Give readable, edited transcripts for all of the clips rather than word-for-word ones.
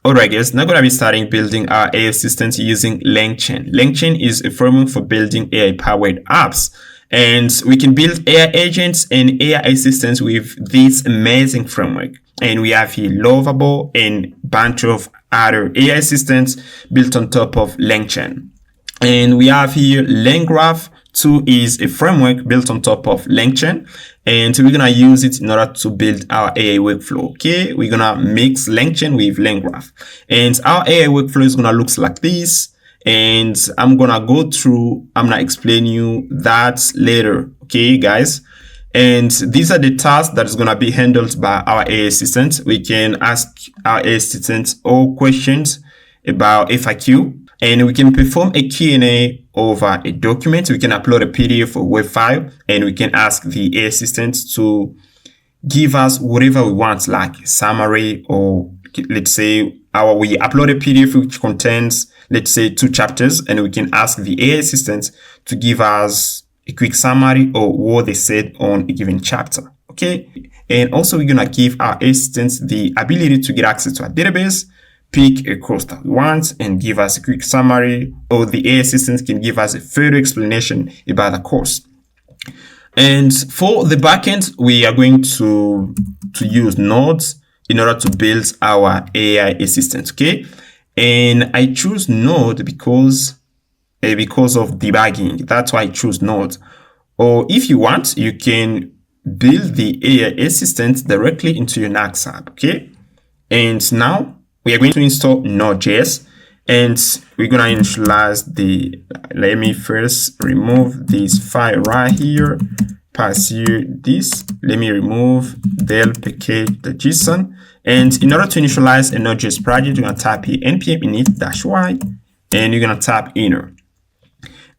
Alright guys, now gonna be starting building our AI assistant using LangChain. LangChain is a framework for building AI-powered apps. And we can build AI agents and AI assistants with this amazing framework. And we have here Lovable and bunch of other AI assistants built on top of LangChain. And we have here LangGraph 2 is a framework built on top of LangChain, and we're gonna use it in order to build our AI workflow. Okay, we're gonna mix LangChain with LangGraph, and our AI workflow is gonna look like this. And I'm gonna explain you that later. Okay, guys. And these are the tasks that is gonna be handled by our AI assistant. We can ask our AI assistant all questions about FAQ. And we can perform a Q&A over a document. We can upload a PDF or web file, and we can ask the AI assistant to give us whatever we want, like summary, or let's say we upload a PDF which contains, let's say, 2 chapters, and we can ask the AI assistant to give us a quick summary or what they said on a given chapter. Okay. And also we're going to give our assistants the ability to get access to our database, pick a course that we want, and give us a quick summary, or the AI assistant can give us a further explanation about the course. And for the backend, we are going to use nodes in order to build our AI assistant. Okay, and I choose node because of debugging. That's why I choose node. Or if you want, you can build the AI assistant directly into your Nuxt app. Okay, and now we are going to install Node.js, and we're going to initialize let me first remove this file right here, pass here this, let me remove del package.json. And in order to initialize a Node.js project, you're going to type here npm init-y, and you're going to tap enter.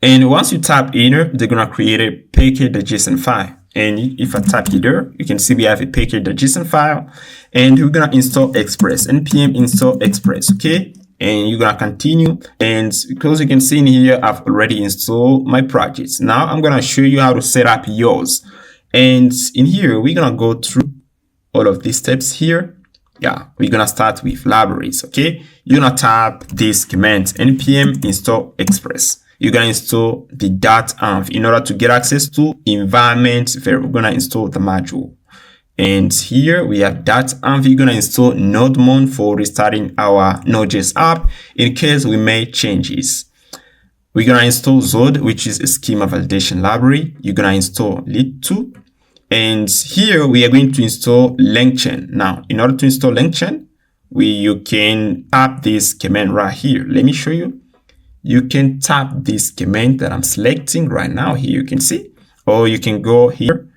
And once you tap enter, they're going to create a package.json file. And if I tap here, you can see we have a package.json file, and we're going to install Express, npm install Express. Okay. And you're going to continue. And because you can see in here, I've already installed my projects. Now I'm going to show you how to set up yours. And in here, we're going to go through all of these steps here. Yeah, we're going to start with libraries. Okay. You're going to tap this command, npm install Express. You're going to install the .env in order to get access to environment variable. We're going to install the module. And here we have .env. You're going to install nodemon for restarting our Node.js app in case we make changes. We're going to install Zod, which is a schema validation library. You're going to install lit2. And here we are going to install LangChain. Now, in order to install LangChain, you can tap this command right here. Let me show you. You can tap this command that I'm selecting right now. Here you can see, or you can go here.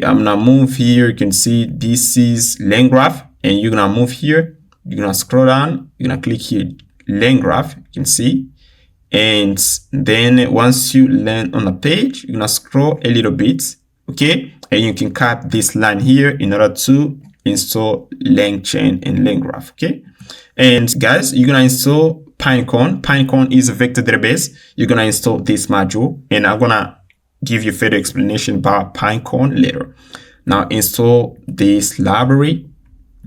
I'm gonna move here. You can see this is LangGraph, and you're gonna move here. You're gonna scroll down. You're gonna click here, LangGraph. You can see, and then once you land on the page, you're gonna scroll a little bit, okay, and you can cut this line here in order to install LangChain and LangGraph. Okay, and guys, you're gonna install Pinecone. Pinecone is a vector database. You're going to install this module, and I'm going to give you further explanation about Pinecone later. Now install this library,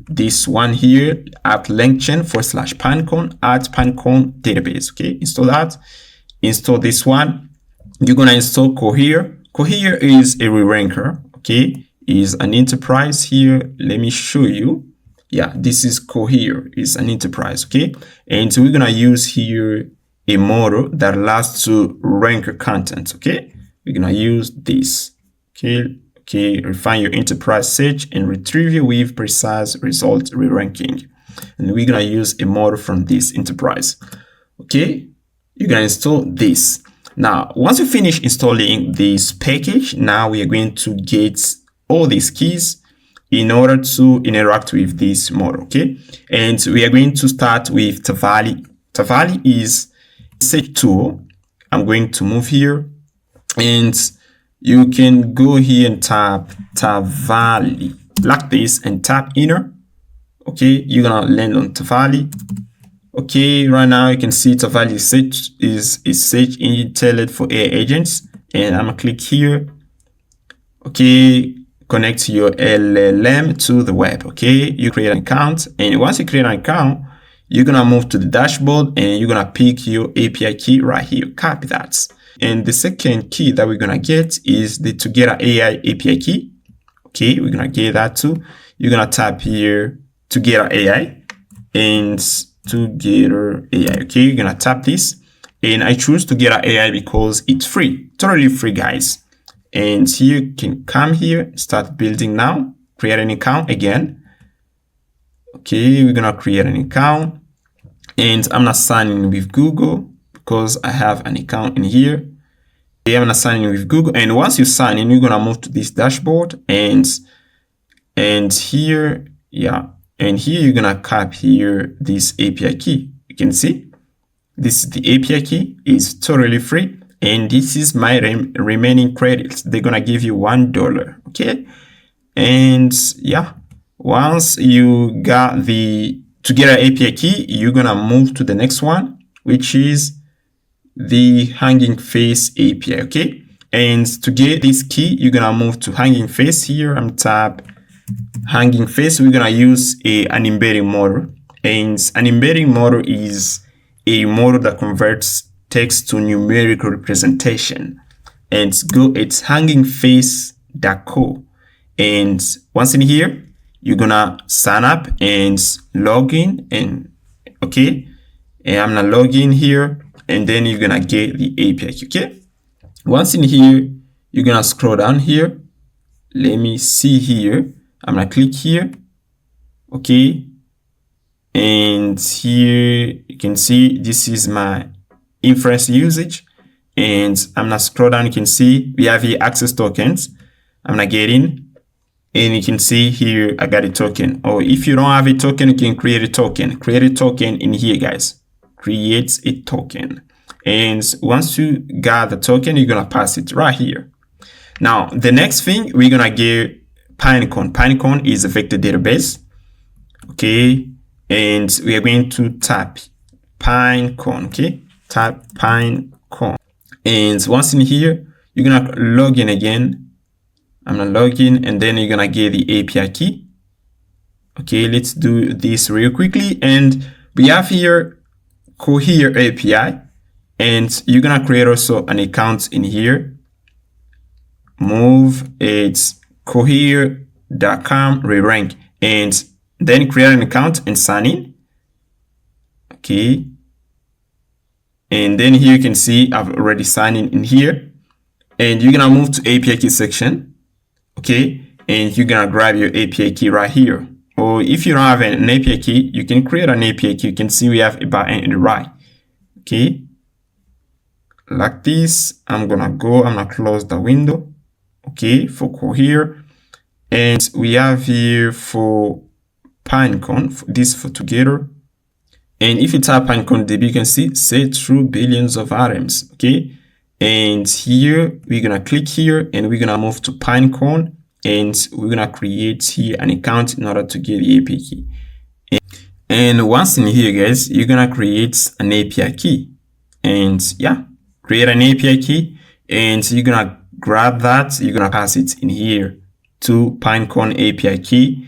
this one here at LangChain /Pinecone at Pinecone database. Okay, install that. Install this one. You're going to install Cohere. Cohere is a reranker. Okay, is an enterprise here. Let me show you. Yeah, this is Cohere, is an enterprise, okay? And so we're gonna use here a model that allows to rank content, okay? We're gonna use this, okay, refine your enterprise search and retrieval with precise result reranking. And we're gonna use a model from this enterprise, okay? You're gonna install this. Now, once you finish installing this package, now we are going to get all these keys in order to interact with this model, okay? And we are going to start with Tavali. Tavali is a search tool. I'm going to move here, and you can go here and tap Tavali like this and tap enter. Okay, you're gonna land on Tavali. Okay, right now you can see Tavali search is a search engine tailored for AI agents, and I'm gonna click here. Okay, connect your LLM to the web. Okay, you create an account, and once you create an account, you're gonna move to the dashboard and you're gonna pick your API key right here. Copy that. And the second key that we're gonna get is the Together AI API key. Okay, we're gonna get that too. You're gonna tap here Together AI and Together AI. Okay, you're gonna tap this, and I choose Together AI because it's free, totally free, guys. And here you can come here, start building now, create an account again. Okay, we're gonna create an account, and I'm not signing in with Google because I have an account in here. Okay, I'm gonna sign in with Google, and once you sign in, you're gonna move to this dashboard, and here, yeah, and here you're gonna copy here this API key. You can see this is the API key, is totally free, and this is my remaining credits. They're gonna give you $1. Okay, and yeah, once you got the Together API key, you're gonna move to the next one, which is the Hanging Face API. Okay, and to get this key, you're gonna move to Hanging Face here. I'm tap Hanging Face. We're gonna use an embedding model, and an embedding model is a model that converts text to numerical representation. And it's hangingface.co. And once in here, you're gonna sign up and log in, and okay, and I'm gonna log in here, and then you're gonna get the API key. Okay, once in here, you're gonna scroll down here. Let me see here. I'm gonna click here. Okay, and here you can see this is my inference usage, and I'm gonna scroll down. You can see we have here access tokens. I'm gonna get in, and you can see here I got a token. Or if you don't have a token, you can create a token. Create a token in here, guys. Create a token, and once you got the token, you're gonna pass it right here. Now the next thing we're gonna get Pinecone. Pinecone is a vector database. Okay, and we are going to tap Pinecone. Okay, tap Pinecone, and once in here, you're gonna log in again. I'm gonna log in, and then you're gonna get the API key. Okay, let's do this real quickly, and we have here Cohere API, and you're gonna create also an account in here. Move it's cohere.com rerank, and then create an account and sign in. Okay, and then here you can see I've already signed in here, and you're gonna move to API key section. Okay, and you're gonna grab your API key right here. Or if you don't have an API key, you can create an API key. You can see we have a button on the right. Okay, like this. I'm gonna close the window. Okay, for Cohere, and we have here for Pinecone, this for Together. And if you tap Pinecone DB, you can see set through billions of items. Okay, and here we're gonna click here, and we're gonna move to Pinecone, and we're gonna create here an account in order to get the API key. And once in here, guys, you're gonna create an API key, and yeah, create an API key, and you're gonna grab that, you're gonna pass it in here to Pinecone API key.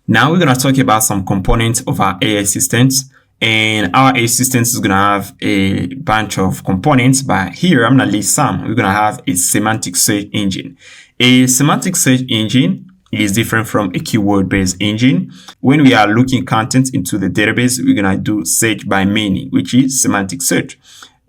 Now we're gonna talk about some components of our AI assistants, and our AI assistant is gonna have a bunch of components, but here I'm gonna list some. We're gonna have a semantic search engine. A semantic search engine is different from a keyword-based engine. When we are looking content into the database, we're gonna do search by meaning, which is semantic search.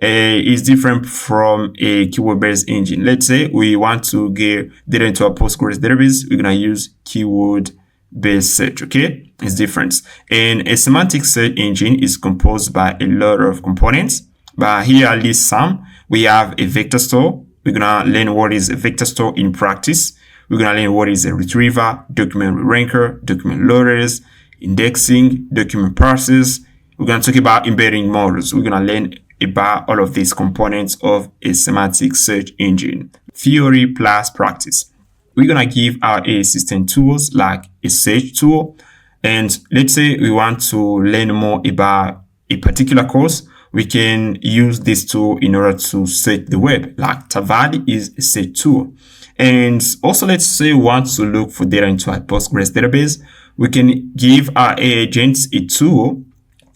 Is different from a keyword-based engine. Let's say we want to get data into a Postgres database, we're gonna use keyword-based search. Okay, it's different. And a semantic search engine is composed by a lot of components, but here I list some. We have a vector store. We're gonna learn what is a vector store in practice. We're gonna learn what is a retriever, document reranker, document loaders, indexing, document parsers. We're gonna talk about embedding models. We're gonna learn about all of these components of a semantic search engine. Theory plus practice. We're gonna give our AI assistant tools like a search tool, and let's say we want to learn more about a particular course. We can use this tool in order to search the web, like Tavadi is a search tool. And also, let's say we want to look for data into a Postgres database. We can give our AI agents a tool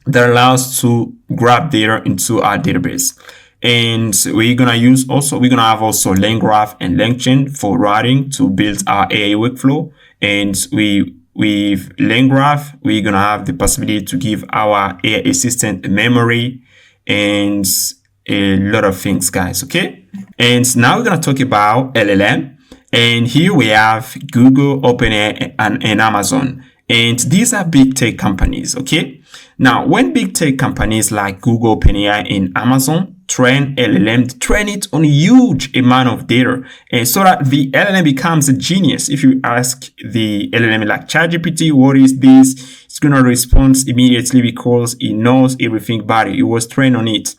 that allows to grab data into our database. And we're gonna have also LangGraph and LangChain for routing to build our AI workflow. And with LangGraph, we're gonna have the possibility to give our AI assistant memory and a lot of things, guys. Okay. And now we're gonna talk about LLM. And here we have Google, OpenAI, and Amazon. And these are big tech companies. Okay. Now, when big tech companies like Google, OpenAI, and Amazon train LLM, train it on a huge amount of data, and so that the LLM becomes a genius. If you ask the LLM like ChatGPT, what is this? It's going to respond immediately because it knows everything about it. It was trained on it.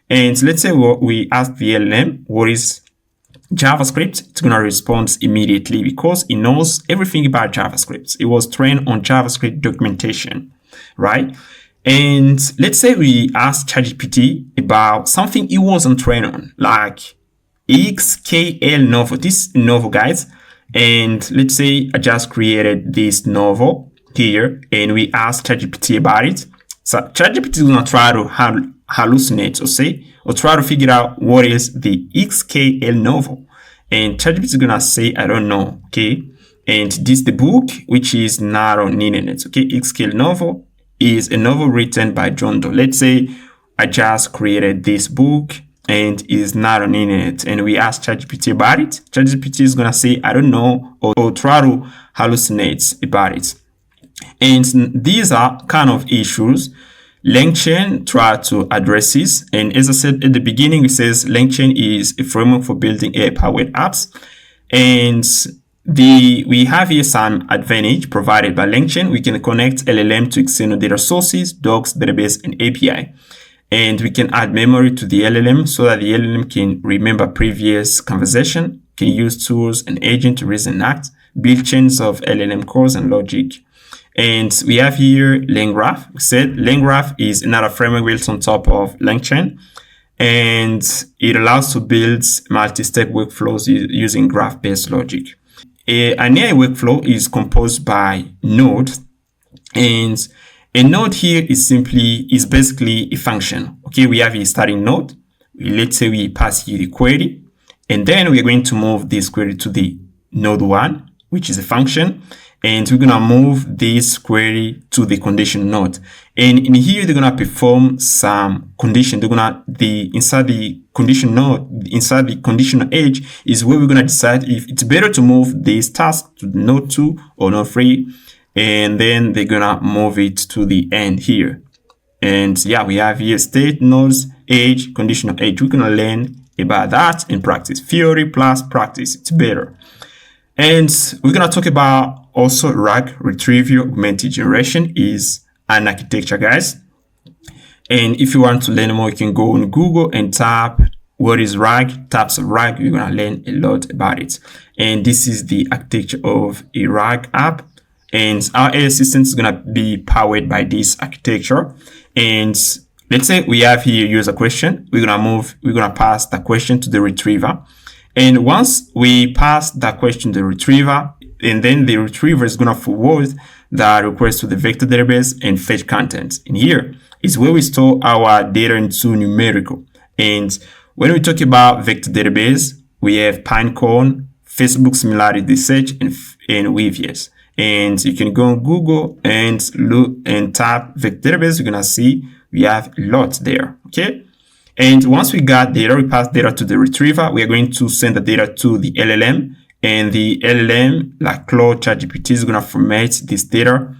And let's say we ask the LLM, what is JavaScript? It's going to respond immediately because it knows everything about JavaScript. It was trained on JavaScript documentation, right? And let's say we ask ChatGPT about something it wasn't trained on, like XKL novel. This novel, guys. And let's say I just created this novel here, and we ask ChatGPT about it. So ChatGPT is gonna try to hallucinate or try to figure out what is the XKL novel. And ChatGPT is gonna say, I don't know. Okay. And this is the book, which is not on the internet. Okay. XKL novel is a novel written by John Doe. Let's say I just created this book and is not on the internet, and we ask ChatGPT about it. ChatGPT is gonna say, I don't know, or try to hallucinate about it. And these are kind of issues LangChain try to address this. And as I said at the beginning, it says LangChain is a framework for building AI-powered apps. And we have here some advantage provided by LangChain. We can connect LLM to external data sources, docs, database, and API. And we can add memory to the LLM so that the LLM can remember previous conversation, can use tools and agent to reason and act, build chains of LLM cores and logic. And we have here LangGraph. We said LangGraph is another framework built on top of LangChain, and it allows to build multi-step workflows using graph-based logic. An AI workflow is composed by nodes, and a node here is basically a function. Okay, we have a starting node. Let's say we pass here the query, and then we're going to move this query to the node 1, which is a function. And we're going to move this query to the condition node. And in here, they're going to perform some condition. Inside the condition node, inside the conditional edge is where we're going to decide if it's better to move this task to node 2 or node 3. And then they're going to move it to the end here. And yeah, we have here state, nodes, edge, conditional edge. We're going to learn about that in practice. Theory plus practice, it's better. And we're going to talk about also RAG, retrieval augmented generation, is an architecture, guys. And if you want to learn more, you can go on Google and type what is RAG, types of RAG. You're going to learn a lot about it. And this is the architecture of a RAG app. And our AI assistant is going to be powered by this architecture. And let's say we have here user question. We're going to pass the question to the retriever. And once we pass that question to the retriever, and then the retriever is going to forward that request to the vector database and fetch content. And here is where we store our data into numerical. And when we talk about vector database, we have Pinecone, Facebook similarity search, and Weavius. And you can go on Google and look and type vector database. You're going to see we have a lot there. Okay. And once we got data, we pass data to the retriever. We are going to send the data to the LLM, and the LLM, like Clerk, ChatGPT, is going to format this data,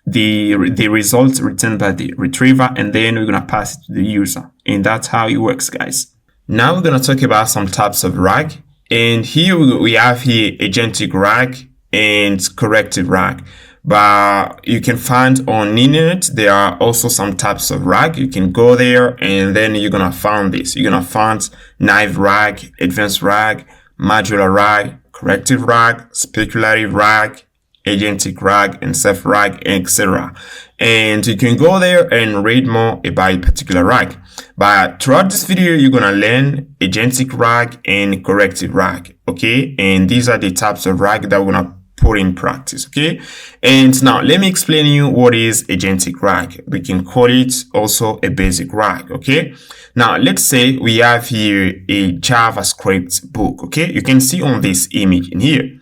the results returned by the retriever, and then we're going to pass it to the user. And that's how it works, guys. Now we're going to talk about some types of RAG. And here we have here agentic RAG and corrective RAG. But you can find on the internet, there are also some types of RAG. You can go there and then you're going to find this. You're going to find naive RAG, advanced RAG, modular RAG, corrective RAG, speculative RAG, agentic RAG, and self RAG, etc. And you can go there and read more about a particular RAG. But throughout this video, you're going to learn agentic RAG and corrective RAG. Okay. And these are the types of RAG that we're going to put in practice. Okay, and now let me explain you what is agentic RAG. We can call it also a basic RAG. Okay, now let's say we have here a JavaScript book. Okay, you can see on this image in here,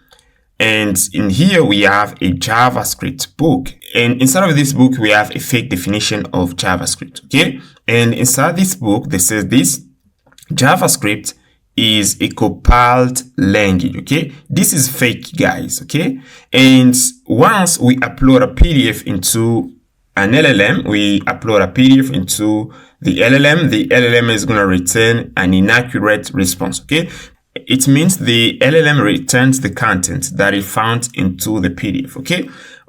and in here we have a JavaScript book, and inside of this book we have a fake definition of JavaScript. Okay, and inside this book they say this JavaScript is a compiled language. Okay, this is fake, guys. Okay, and once we upload a PDF into an LLM, we upload a PDF into the LLM is going to return an inaccurate response. Okay, it means the LLM returns the content that it found into the PDF.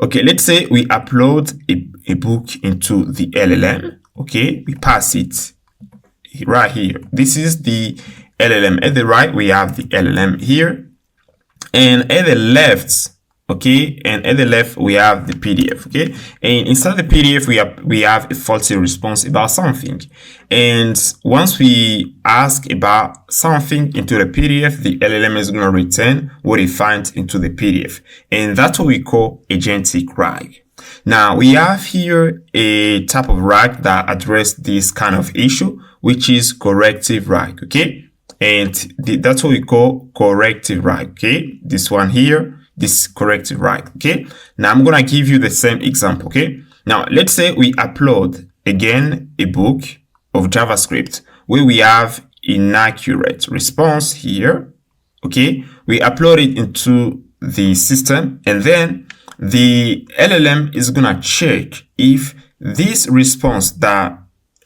Okay, let's say we upload a book into the LLM. Okay, we pass it right here. This is the LLM. At the right we have the LLM here, and at the left, okay, and at the left we have the PDF. Okay, and inside the PDF we have a faulty response about something, and once we ask about something into the PDF, the LLM is going to return what it finds into the PDF, and that's what we call agentic RAG. Now we have here a type of RAG that addresses this kind of issue, which is corrective RAG. Okay, and that's what we call corrective RAG. Okay, this one here, this corrective RAG. Okay, now I'm gonna give you the same example. Okay, now let's say we upload again a book of JavaScript where we have inaccurate response here. Okay, we upload it into the system, and then the LLM is gonna check if this response that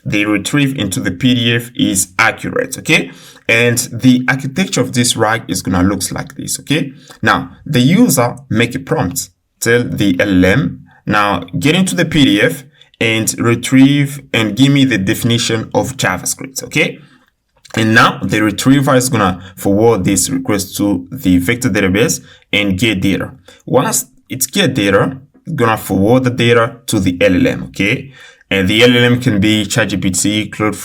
they retrieve into the PDF is accurate. Okay, and the architecture of this RAG is gonna look like this. Okay, now the user make a prompt, tell the LLM, now get into the PDF and retrieve and give me the definition of JavaScript. Okay, and now the retriever is gonna forward this request to the vector database and get data. Once it's get data, it's gonna forward the data to the LLM. Okay, and the LLM can be ChatGPT, Clerk,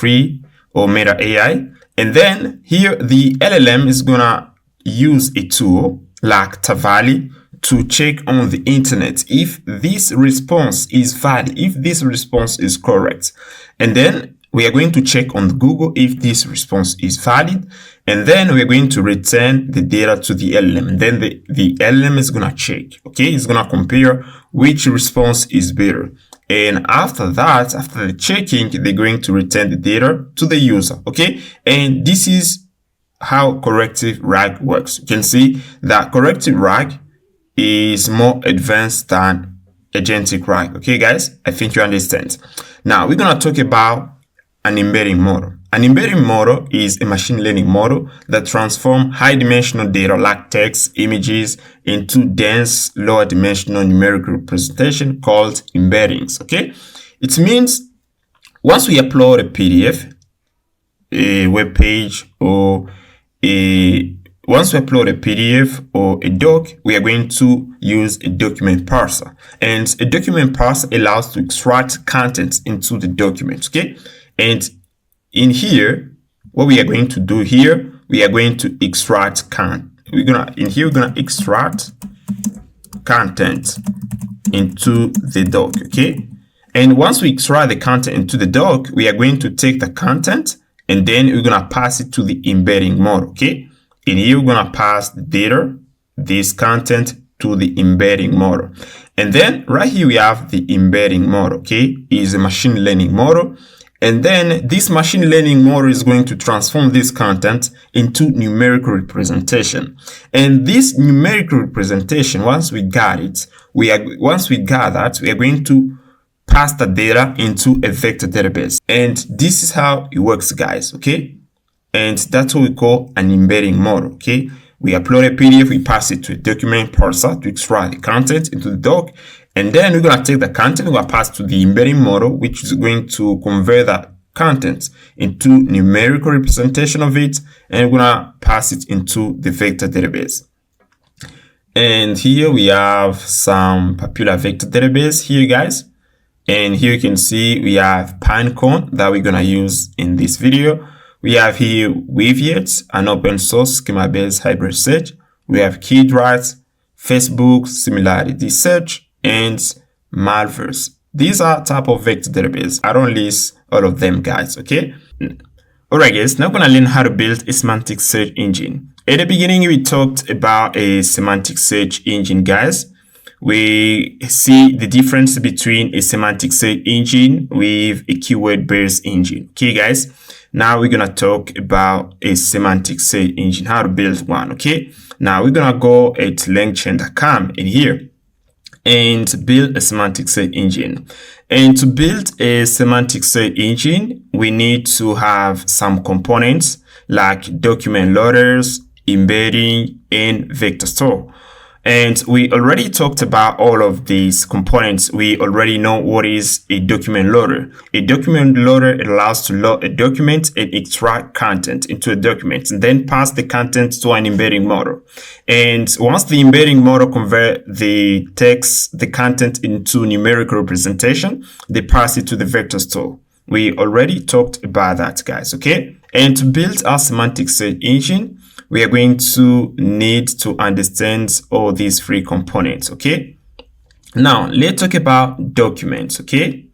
or Meta AI. And then here the LLM is gonna use a tool like Tavali to check on the internet if this response is valid, if this response is correct. And then we are going to check on Google if this response is valid. And then we're going to return the data to the LLM. And then the LLM is gonna check. Okay, it's gonna compare which response is better. And after that, after the checking, they're going to return the data to the user. Okay, and this is how corrective RAG works. You can see that corrective RAG is more advanced than agentic RAG. Okay, guys, I think you understand. Now we're gonna talk about an embedding model. An embedding model is a machine learning model that transforms high-dimensional data like text, images into dense, lower-dimensional numerical representation called embeddings. Okay, it means once we upload a PDF, a web page, or once we upload a PDF or a doc, we are going to use a document parser, and a document parser allows to extract content into the document. Okay, and in here, what we are going to do here, we are going to extract we're gonna extract content into the doc. Okay, and once we extract the content into the doc, we are going to take the content and then we're gonna pass it to the embedding model. Okay, and here we're gonna pass the data, this content, to the embedding model. And then right here we have the embedding model. Okay, is a machine learning model. And then this machine learning model is going to transform this content into numerical representation. And this numerical representation, once we got that, we are going to pass the data into a vector database. And this is how it works, guys. Okay, and that's what we call an embedding model. Okay, we upload a PDF, we pass it to a document parser to extract the content into the doc. And then we're going to take the content, we're going to pass to the embedding model, which is going to convert that content into numerical representation of it, and we're going to pass it into the vector database. And here we have some popular vector database here, guys. And here you can see we have Pinecone that we're going to use in this video. We have here Weaviate, an open source schema-based hybrid search. We have KidRat, Facebook, similarity search, and malverse. These are type of vector database. I don't list all of them, guys, okay? Alright guys, now we're gonna learn how to build a semantic search engine. At the beginning, we talked about a semantic search engine, guys. We see the difference between a semantic search engine with a keyword-based engine. Okay, guys? Now we're gonna talk about a semantic search engine, how to build one, okay? Now we're gonna go at LangChain.com in here and build a semantic search engine. And to build a semantic search engine, we need to have some components like document loaders, embedding, and vector store. And we already talked about all of these components. We already know what is a document loader. A document loader allows to load a document and extract content into a document and then pass the content to an embedding model. And once the embedding model convert the text, the content into numerical representation, they pass it to the vector store. We already talked about that, guys, okay? And to build our semantic search engine, we are going to need to understand all these three components, okay? Now, let's talk about documents, okay?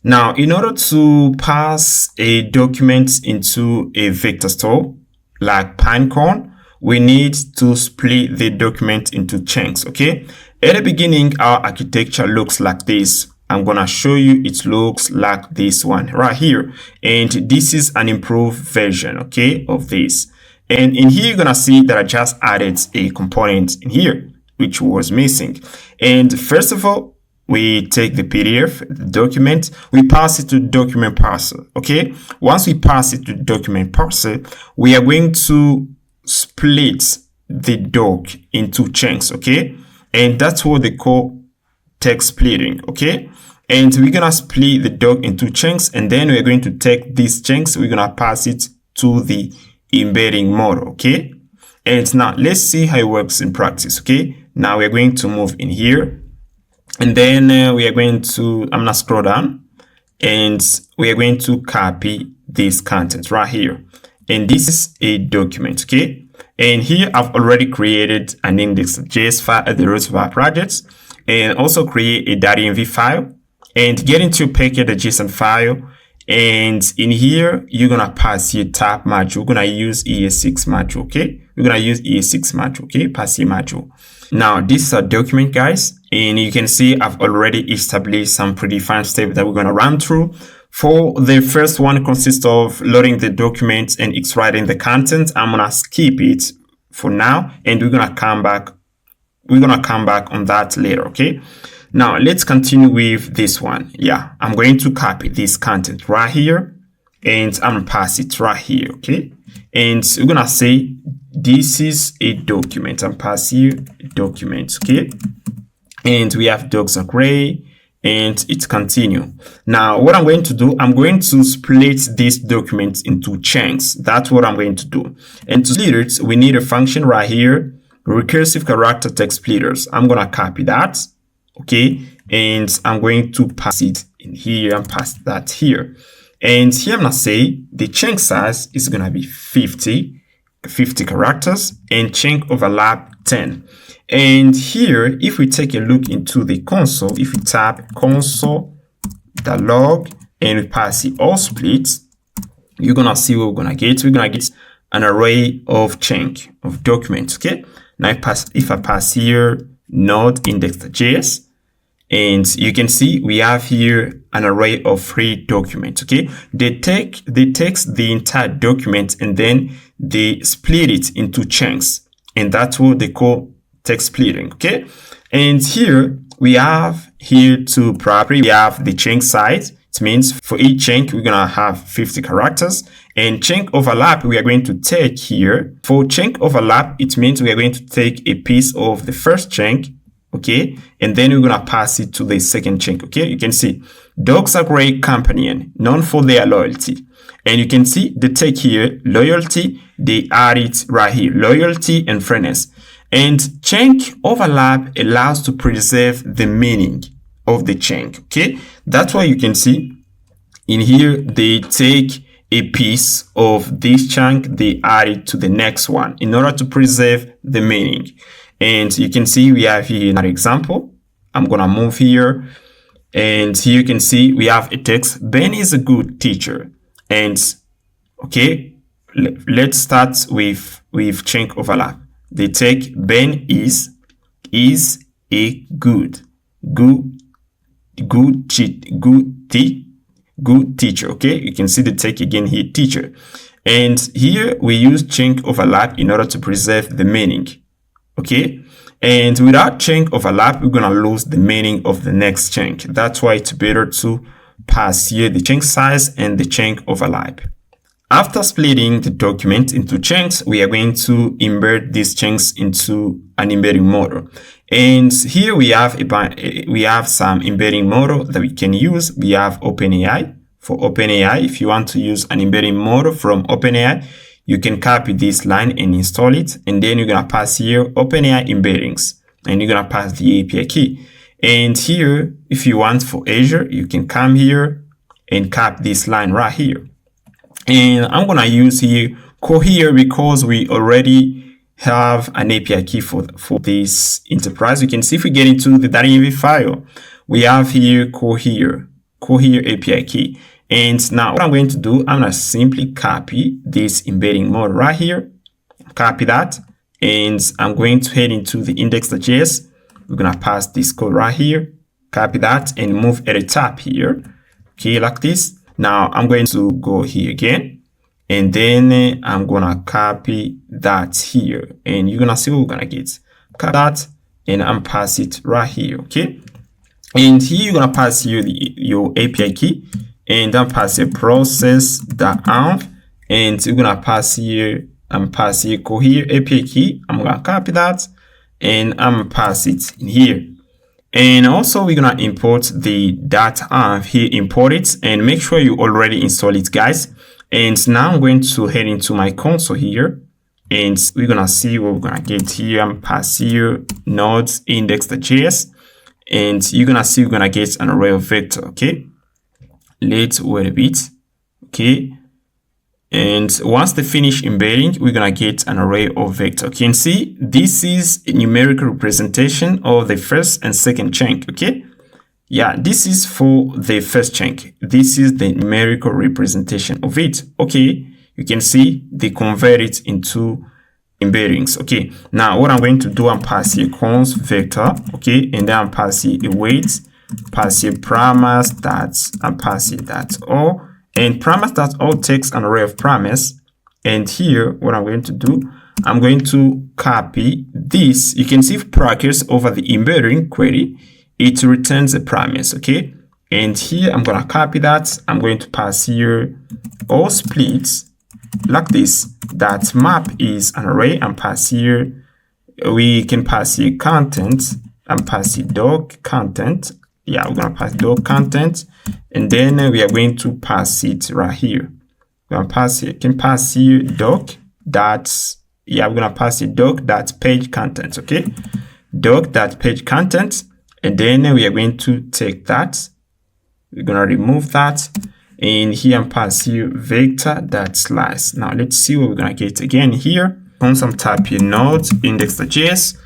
Now, in order to pass a document into a vector store, like Pinecone, we need to split the document into chunks, okay? At the beginning, our architecture looks like this. I'm gonna show you it looks like this one right here. And this is an improved version, okay, of this. And in here, you're going to see that I just added a component in here, which was missing. And first of all, we take the PDF, the document, we pass it to document parser, okay? Once we pass it to document parser, we are going to split the doc into chunks, okay? And that's what they call text splitting, okay? And we're going to split the doc into chunks, and then we're going to take these chunks, we're going to pass it to the embedding model, okay? And now let's see how it works in practice, okay? Now we're going to move in here, and then we are going to, I'm gonna scroll down, and we are going to copy this content right here. And this is a document, okay? And here I've already created an index.js file at the root of our project, and also create a .env file, and get into package.json file. And in here, you're going to pass your tab module. We're going to use ES6 module, okay? We're going to use ES6 module, okay? Pass your module. Now, this is a document, guys. And you can see I've already established some predefined steps that we're going to run through. For the first one consists of loading the document and extracting the content. I'm going to skip it for now, and we're going to come back. We're going to come back on that later, okay? Now, let's continue with this one. Yeah, I'm going to copy this content right here, and I'm going to pass it right here, okay? And we're going to say, this is a document. I'm passing you a document, okay? And we have docs array, and it's continue. Now, what I'm going to do, I'm going to split this document into chunks. That's what I'm going to do. And to split it, we need a function right here, recursive character text splitters. I'm going to copy that. Okay, and I'm going to pass it in here and pass that here. And here I'm gonna say the chunk size is gonna be 50 characters, and chunk overlap 10. And here, if we take a look into the console, if we tap console.log and we pass it all split, you're gonna see what we're gonna get. We're gonna get an array of chunk of documents. Okay, now if I pass here node index.js, and you can see we have here an array of 3 documents, okay? They take the entire document and then they split it into chunks, and that's what they call text splitting, okay? And here we have here 2 properties. We have the chunk size. It means for each chunk we're gonna have 50 characters, and chunk overlap we are going to take here. For chunk overlap, it means we are going to take a piece of the first chunk, okay, and then we're gonna pass it to the second chunk, okay? You can see dogs are great companion, known for their loyalty, and you can see the take here loyalty. They add it right here, loyalty and friendness. And chunk overlap allows to preserve the meaning of the chunk, okay? That's why you can see in here they take a piece of this chunk, they add it to the next one in order to preserve the meaning. And you can see we have here another example. I'm gonna move here, and here you can see we have a text. Ben is a good teacher. And okay, let's start with chain overlap. The take Ben is a good teacher. Okay, you can see the take again here, teacher. And here we use chain overlap in order to preserve the meaning. Okay, and without chain overlap, we're gonna lose the meaning of the next chain. That's why it's better to pass here the chain size and the chain overlap. After splitting the document into chains, we are going to embed these chains into an embedding model. And here we have some embedding model that we can use. We have OpenAI. For OpenAI, if you want to use an embedding model from OpenAI, you can copy this line and install it. And then you're going to pass here OpenAI embeddings. And you're going to pass the API key. And here, if you want for Azure, you can come here and copy this line right here. And I'm going to use here Cohere because we already have an API key for this enterprise. You can see if we get into the .env file, we have here Cohere API key. And now what I'm going to do, I'm going to simply copy this embedding model right here, copy that, and I'm going to head into the index.js. We're going to pass this code right here, copy that, and move at the top here, okay, like this. Now I'm going to go here again, and then I'm gonna copy that here, and you're gonna see what we're gonna get. Copy that, and I'm pass it right here, okay? And here you're gonna pass here your API key, and then pass a process.env, and you're gonna pass here, pass here Cohere API key. I'm gonna copy that, and I'm pass it in here. And also we're gonna import the .env here, import it, and make sure you already install it, guys. And now I'm going to head into my console here, and we're gonna see what we're gonna get here. I'm pass here nodes index.js, and you're gonna see we're gonna get an array of vector. Okay, let's wait a bit. Okay, and once they finish embedding, we're gonna get an array of vector. You can see this is a numerical representation of the first and second chunk. Okay, yeah, this is for the first chunk. This is the numerical representation of it. Okay, you can see they convert it into embeddings. Okay, now what I'm going to do, I'm pass here const vector. Okay, and then I'm pass here a weight, pass here parameters that, I'm pass here that all. And parameters.all takes an array of parameters. And here, what I'm going to do, I'm going to copy this. You can see brackets over the embedding query. It returns the parameters, okay? And here, I'm going to copy that. I'm going to pass here all splits like this. That map is an array. And pass here, we can pass here content. And pass here doc content. Yeah, we're going to pass doc content, and then we are going to pass it right here. We're going to pass it, can pass here doc that, yeah, we're going to pass it doc that page content, okay? Doc that page content, and then we are going to take that. We're going to remove that, and here and pass here vector that slice. Now let's see what we're going to get again here. On some type here node index.js,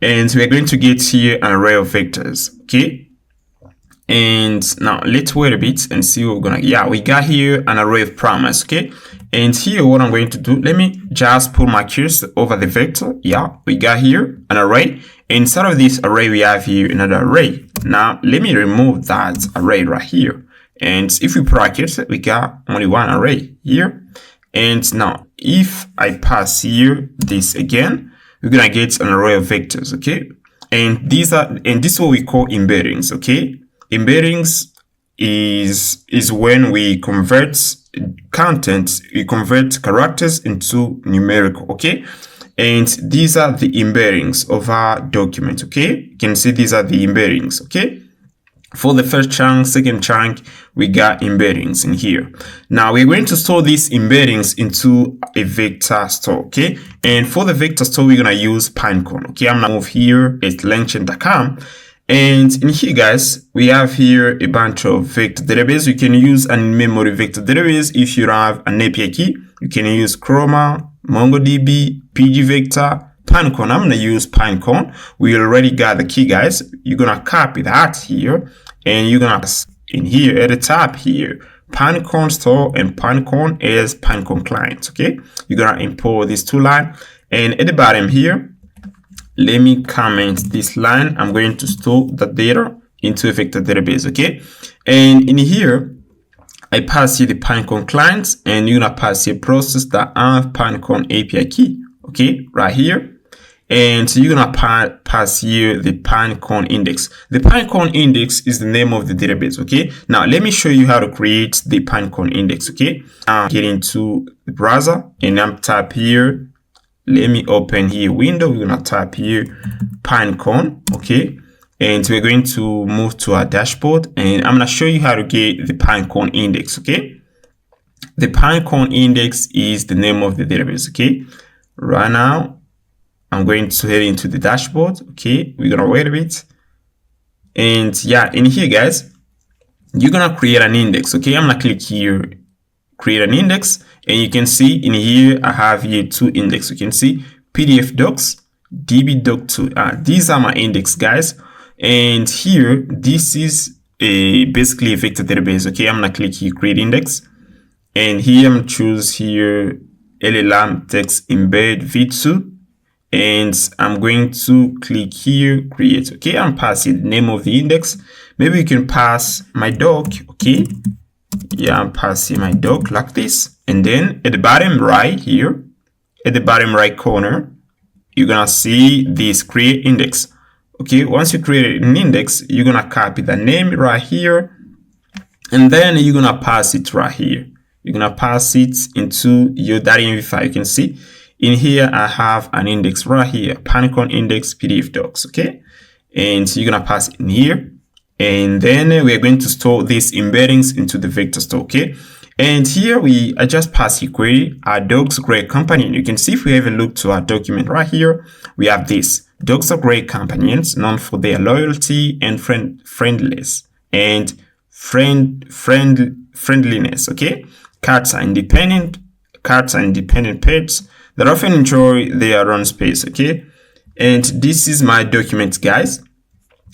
and we're going to get here an array of vectors, okay? And now let's wait a bit and see what we're gonna, yeah, we got here an array of parameters, okay? And here what I'm going to do, let me just put my cursor over the vector. Yeah, we got here an array. Inside of this array, we have here another array. Now let me remove that array right here. And if we bracket, we got only one array here. And now if I pass here this again, we're gonna get an array of vectors, okay? And this is what we call embeddings, okay? Embeddings is when we convert content, we convert characters into numerical, okay? And these are the embeddings of our document, okay? You can see these are the embeddings, okay? For the first chunk, second chunk, we got embeddings in here. Now we're going to store these embeddings into a vector store, okay? And for the vector store, we're gonna use Pinecone, okay? I'm gonna move here at LangChain.com. And in here, guys, we have here a bunch of vector database. You can use an in-memory vector database. If you don't have an API key, you can use Chroma, MongoDB, pgvector, Pinecone. I'm gonna use Pinecone. We already got the key, guys. You're gonna copy that here, and you're gonna in here at the top here, Pinecone store and Pinecone is Pinecone client. Okay, you're gonna import these two lines, and at the bottom here, let me comment this line. I'm going to store the data into a vector database. Okay, and in here, I pass you the Pinecone clients, and you're gonna pass your process that have Pinecone API key. Okay, right here. And so you're gonna pass here the Pinecone index. The Pinecone index is the name of the database. Okay, now let me show you how to create the Pinecone index. Okay, I'm getting to the browser and I'm tap here. Let me open here window. We're gonna tap here Pinecone. Okay, and we're going to move to our dashboard, and I'm gonna show you how to get the Pinecone index. Okay, the Pinecone index is the name of the database. Okay, right now I'm going to head into the dashboard. Okay, we're gonna wait a bit, and yeah, in here, guys, you're gonna create an index. Okay, I'm gonna click here, create an index, and you can see in here I have here two index. You can see PDF docs, DB doc 2. These are my index, guys. And here, this is basically a vector database. Okay, I'm gonna click here, create index, and here I'm choose here LLM text embed v2, and I'm going to click here, create. Okay, I'm passing the name of the index. Maybe you can pass my doc. Okay, yeah, I'm passing my doc like this, and then at the bottom right here, at the bottom right corner, you're gonna see this create index. Okay, once you create an index, you're gonna copy the name right here, and then you're gonna pass it right here. You're gonna pass it into your .env file. You can see in here I have an index right here, Pinecone index PDF docs. Okay, and so you're gonna pass it in here, and then we're going to store these embeddings into the vector store. Okay, and here I just pass the query our dogs great companion. You can see if we have a look to our document right here, we have this. Dogs are great companions known for their loyalty and friendliness and friendliness. Okay, cats are independent pets that often enjoy their own space. Okay, and this is my document, guys,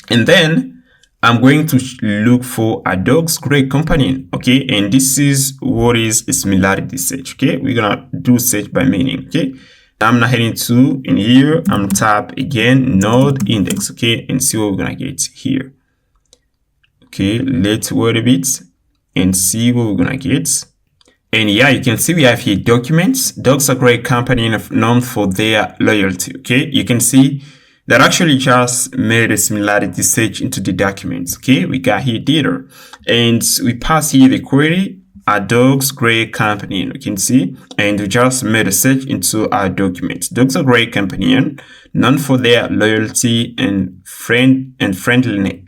and then I'm going to look for a dog's great companion. Okay, and this is what is a similarity search. Okay, we're gonna do search by meaning. Okay, I'm not heading to in here. I'm tap again node index. Okay, and see what we're gonna get here. Okay, let's wait a bit and see what we're gonna get. And yeah, you can see we have here documents. Dogs are great company known for their loyalty. Okay, you can see that actually just made a similarity search into the documents. Okay, we got here data, and we pass here the query our dog's great companion. You can see, and we just made a search into our documents. Dogs are great companion known for their loyalty and friendliness.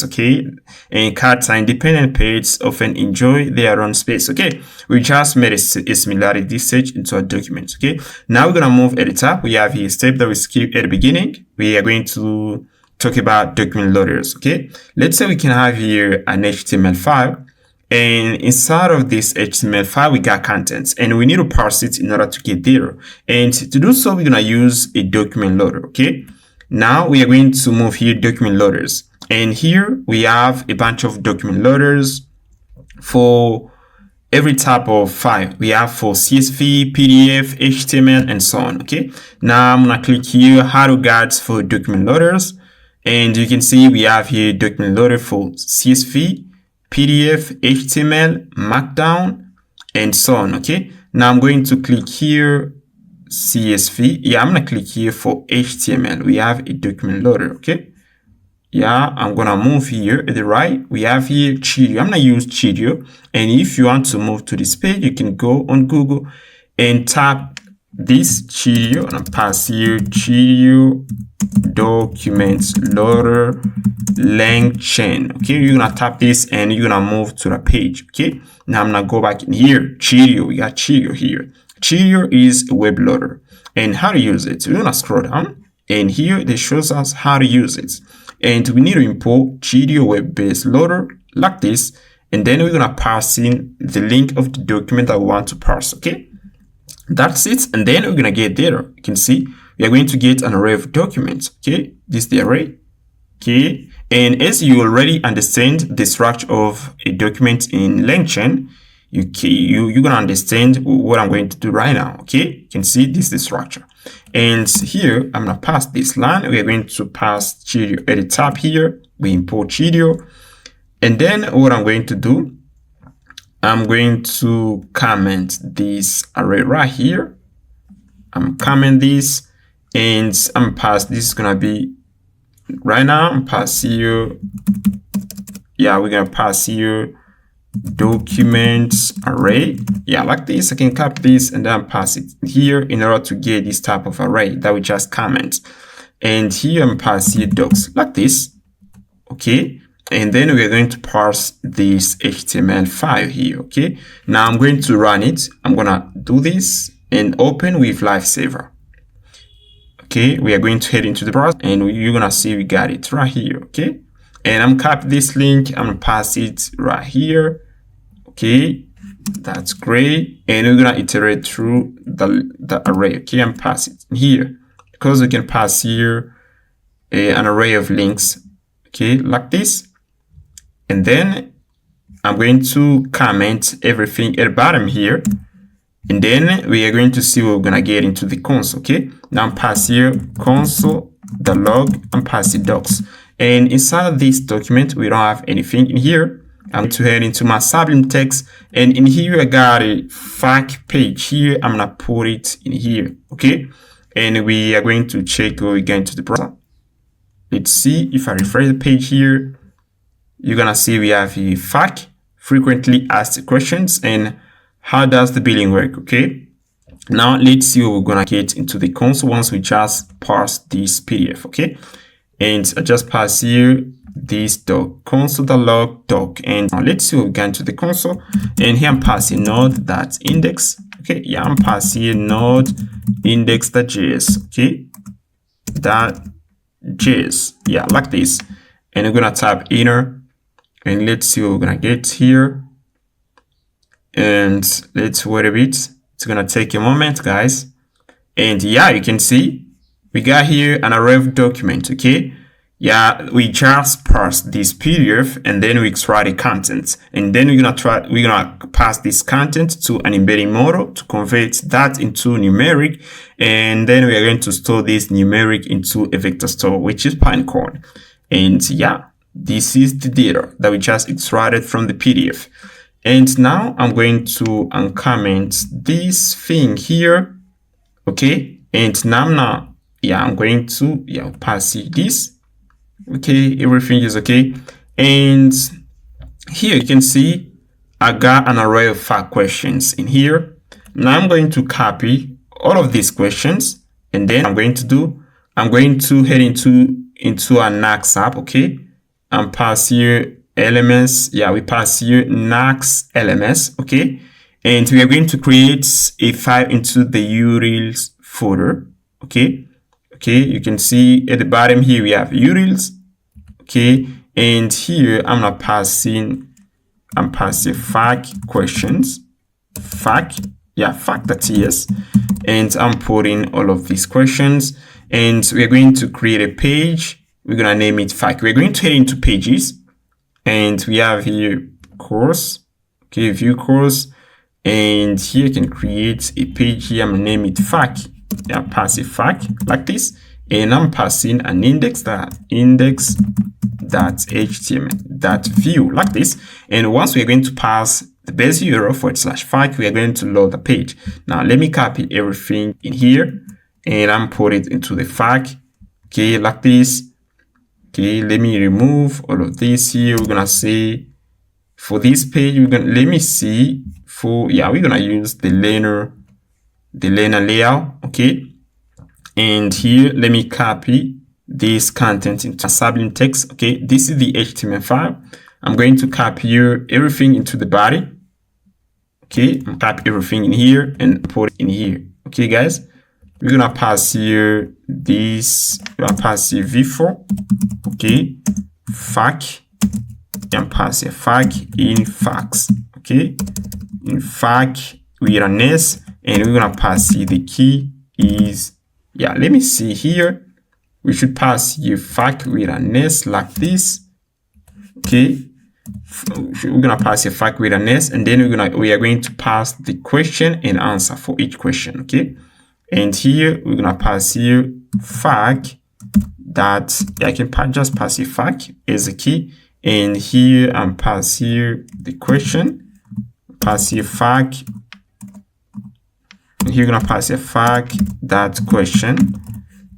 Okay, and cats are independent pets often enjoy their own space. Okay, we just made a similarity search into our documents. Okay, now we're gonna move at the top. We have here a step that we skipped at the beginning. We are going to talk about document loaders. Okay, let's say we can have here an HTML file, and inside of this HTML file we got contents, and we need to parse it in order to get data. And to do so, we're gonna use a document loader. Okay, now we are going to move here document loaders, and here we have a bunch of document loaders for every type of file. We have for CSV, PDF, HTML, and so on. Okay, now I'm gonna click here how to guides for document loaders, and you can see we have here document loader for CSV, PDF, HTML, Markdown, and so on. Okay, now I'm going to click here CSV. Yeah, I'm gonna click here for HTML. We have a document loader. Okay, yeah, I'm gonna move here at the right. We have here Cheerio. I'm gonna use Cheerio, and if you want to move to this page, you can go on Google and tap this Cheerio, and I pass here Cheerio documents loader LangChain. Okay, you're gonna tap this and you're gonna move to the page. Okay, now I'm gonna go back in here. Cheerio, we got Cheerio here. Cheerio is a web loader, and how to use it. We're gonna scroll down, and here it shows us how to use it. And we need to import Cheerio web-based loader like this, and then we're gonna pass in the link of the document that we want to parse. Okay, That's it. And then we're gonna get data. You can see we are going to get an array of documents. Okay, this is the array. Okay, and as you already understand the structure of a document in LangChain, you're gonna understand what I'm going to do right now. Okay, you can see this is the structure, and here I'm gonna pass this line. We are going to pass Cheerio at the top here. We import Cheerio, and then what I'm going to do, I'm going to comment this array right here. I'm comment this, and I'm pass. This is gonna be right now. I'm pass here. Yeah, we're gonna pass here documents array. Yeah, like this. I can copy this and then pass it here in order to get this type of array that we just comment. And here I'm pass here docs like this. Okay. And then we're going to parse this HTML file here. Okay. Now I'm going to run it. I'm gonna do this and open with Lifesaver. Okay, we are going to head into the browser and you're gonna see we got it right here. Okay, and I'm copy this link, I'm gonna pass it right here. Okay, that's great. And we're gonna iterate through the array. Okay, I'm pass it here because we can pass here an array of links. Okay, like this. And then I'm going to comment everything at the bottom here. And then we are going to see what we're going to get into the console. Okay, now I'm pass here console, the log, and pass the docs. And inside of this document, we don't have anything in here. I'm going to head into my Sublime text, and in here I got a fact page here. I'm going to put it in here. Okay, and we are going to check when we get into the browser. Let's see if I refresh the page here. You're going to see we have a fact, frequently asked questions, and how does the billing work? Okay, now let's see what we're gonna get into the console once we just parse this PDF. Okay, and I just pass here this doc console.log doc, and now let's see what we get into the console. And here I'm passing node.index. Okay, yeah, I'm passing node index.js. Okay, .js, yeah, like this. And we're gonna type inner, and let's see what we're gonna get here. And let's wait a bit. It's gonna take a moment, guys. And yeah, you can see we got here an array of document. Okay, yeah, we just parse this PDF and then we extract the content, and then we're gonna pass this content to an embedding model to convert that into numeric, and then we are going to store this numeric into a vector store, which is Pinecone. And yeah, this is the data that we just extracted from the PDF. And now I'm going to uncomment this thing here. Okay, and now I'm going to pass this. Okay, everything is okay. And here you can see I got an array of fact questions in here. Now I'm going to copy all of these questions, and then I'm going to head into a Nuxt app. Okay, and pass here LMS. Yeah, we pass here Nuxt LMS. Okay, and we are going to create a file into the URLs folder. Okay, you can see at the bottom here we have URLs. Okay, and here I'm passing fact questions, fact.ts, and I'm putting all of these questions, and we're going to create a page. We're gonna name it fact. We're going to head into pages. And we have here course, okay, view course, and here you can create a page here. I'm gonna name it fact. Yeah, pass a fact like this, and I'm passing an index.html.view like this. And once we're going to pass the base URL /fact, we are going to load the page. Now let me copy everything in here, and I'm put it into the fact. Okay, like this. Okay, let me remove all of this here. We're gonna say for this page, we're gonna use the learner layout. Okay, and here let me copy this content into Sublime text. Okay, this is the HTML file. I'm going to copy here everything into the body. Okay, I'm copy everything in here and put it in here. Okay, guys. We're gonna pass here this. We're gonna pass here v4. Okay, fact, and pass here fact in facts. Okay, in fact with an s, and we're gonna pass here the key is, yeah, let me see here. We should pass here fact with an S like this. Okay, we're gonna pass a fact with an S, and then we are going to pass the question and answer for each question. Okay, and here we're gonna pass here fact that I can just pass a fact as a key, and here I'm pass here the question, pass here fact, and here we're gonna pass a fact that question,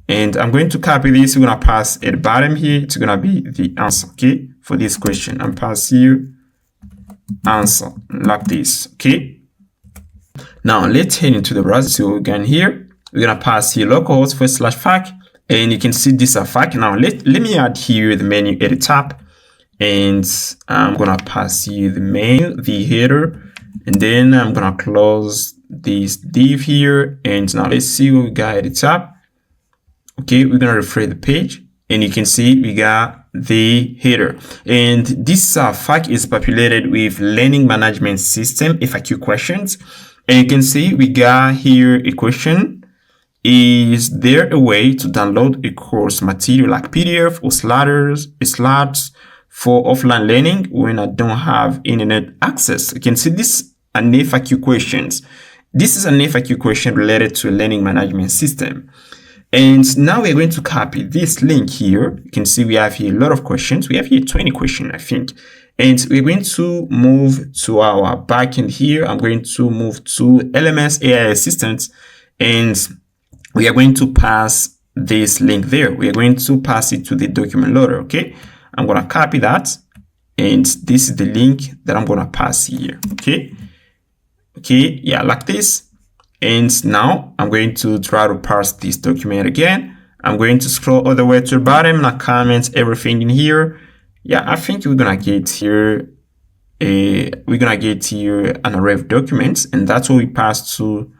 and I'm going to copy this. We're gonna pass at the bottom here. It's gonna be the answer, okay, for this question. I'm pass here answer like this. Okay, now let's head into the browser. So again here we're gonna pass here localhost /fact, and you can see this a fact. Now let me add here the menu at the top, and I'm gonna pass here the main, the header, and then I'm gonna close this div here. And now let's see what we got at the top. Okay, we're gonna refresh the page, and you can see we got the header, and this fact is populated with learning management system FAQ questions. And you can see we got here a question: is there a way to download a course material like PDF or slides for offline learning when I don't have internet access? You can see this an FAQ questions. This is an FAQ question related to a learning management system. And now we're going to copy this link here. You can see we have here a lot of questions. We have here 20 questions, I think. And we're going to move to our backend here. I'm going to move to LMS AI Assistant, and we are going to pass this link there. We are going to pass it to the document loader. Okay, I'm going to copy that, and this is the link that I'm going to pass here. Okay, yeah, like this. And now I'm going to try to parse this document again. I'm going to scroll all the way to the bottom and I comment everything in here. Yeah, I think we're gonna get here an array of documents, and that's what we pass to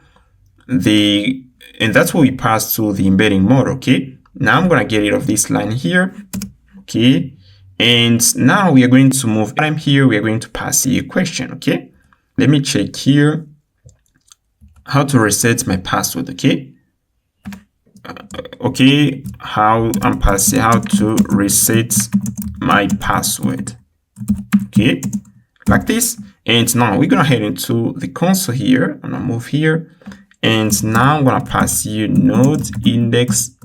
the embedding mode. Okay, now I'm gonna get rid of this line here. Okay, and now we are going to move item here. We are going to pass here a question. Okay, let me check here how to reset my password. Okay, how to reset my password. Okay, like this. And now we're gonna head into the console here. I'm gonna move here, and now I'm gonna pass here node index.js.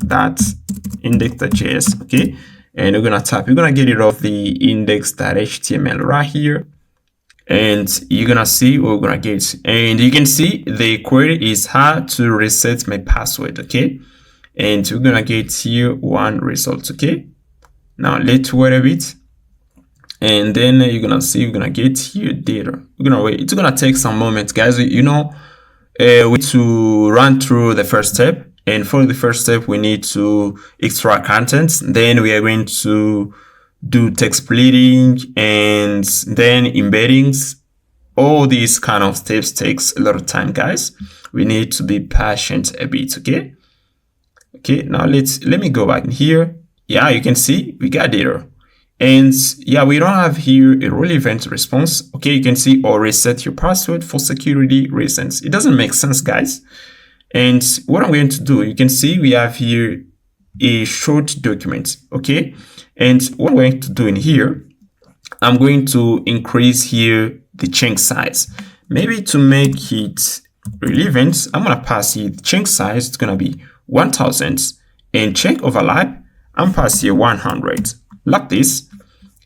Okay, and we're gonna get rid of the index.html right here. And you're gonna see what we're gonna get, and you can see the query is how to reset my password. Okay, and we're gonna get here one result. Okay, now let's wait a bit, and then you're gonna see we're gonna get here data. We're gonna wait. It's gonna take some moments, guys. You know, we need to run through the first step, and for the first step we need to extract contents. Then we are going to do text splitting and then embeddings. All these kind of steps takes a lot of time, guys. We need to be patient a bit. Okay, now let me go back in here. Yeah, you can see we got data, and yeah, we don't have here a relevant response. Okay, you can see or reset your password for security reasons. It doesn't make sense, guys. And what I'm going to do, you can see we have here a short document. Okay, and what I'm going to do in here, I'm going to increase here the chunk size. Maybe to make it relevant, I'm going to pass here the chunk size. It's going to be 1000, and chunk overlap, I'm pass here 100 like this.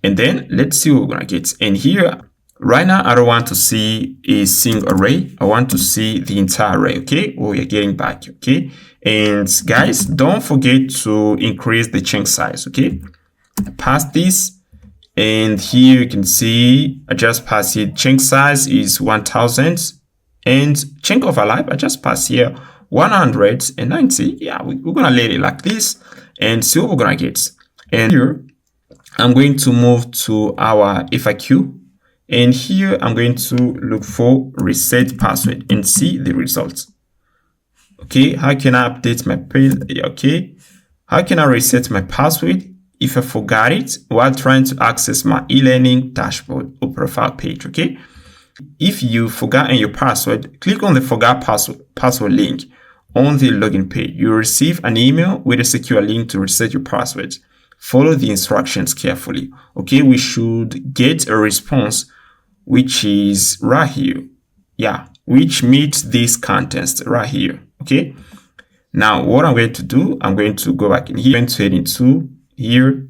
And then let's see what we're going to get. And here right now, I don't want to see a single array. I want to see the entire array. Okay, what we are getting back. Okay, and guys, don't forget to increase the chunk size. Okay, pass this, and here you can see I just pass here chunk size is 1000, and chunk overlap I just pass here 190. Yeah, we're gonna let it like this and see what we're gonna get. And here I'm going to move to our FAQ, and here I'm going to look for reset password and see the results. Okay, how can I update my page? Okay, how can I reset my password if I forgot it while trying to access my e-learning dashboard or profile page? Okay, If you forgotten your password, click on the forgot password link on the login page. You'll receive an email with a secure link to reset your password. Follow the instructions carefully. Okay, we should get a response which is right here. Yeah, which meets this contents right here. Okay, now what I'm going to do, I'm going to go back in here, I'm going to head into here,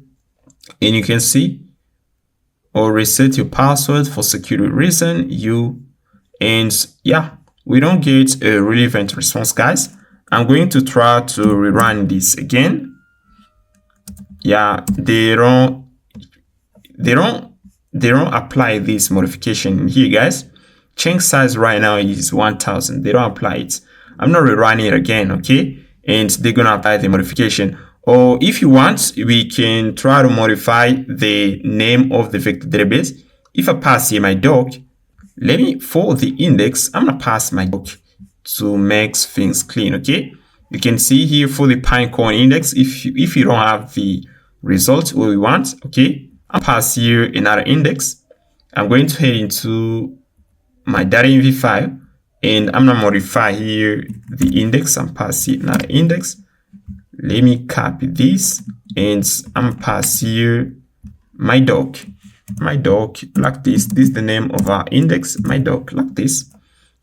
and you can see, or reset your password for security reason, and yeah, we don't get a relevant response, guys. I'm going to try to rerun this again. Yeah, they don't apply this modification here, guys. Chain size right now is 1000. They don't apply it. I'm not rerunning it again, okay? And they're gonna apply the modification. Or if you want, we can try to modify the name of the vector database. If I pass here my doc, for the index, I'm gonna pass my doc to make things clean, okay? You can see here for the Pinecone index, if you don't have the result what we want, okay, I'll pass here another index. I'm going to head into my data file, and I'm gonna modify here the index and pass here another index. Let me copy this, and I'm gonna pass here my doc like this. This is the name of our index, my doc like this.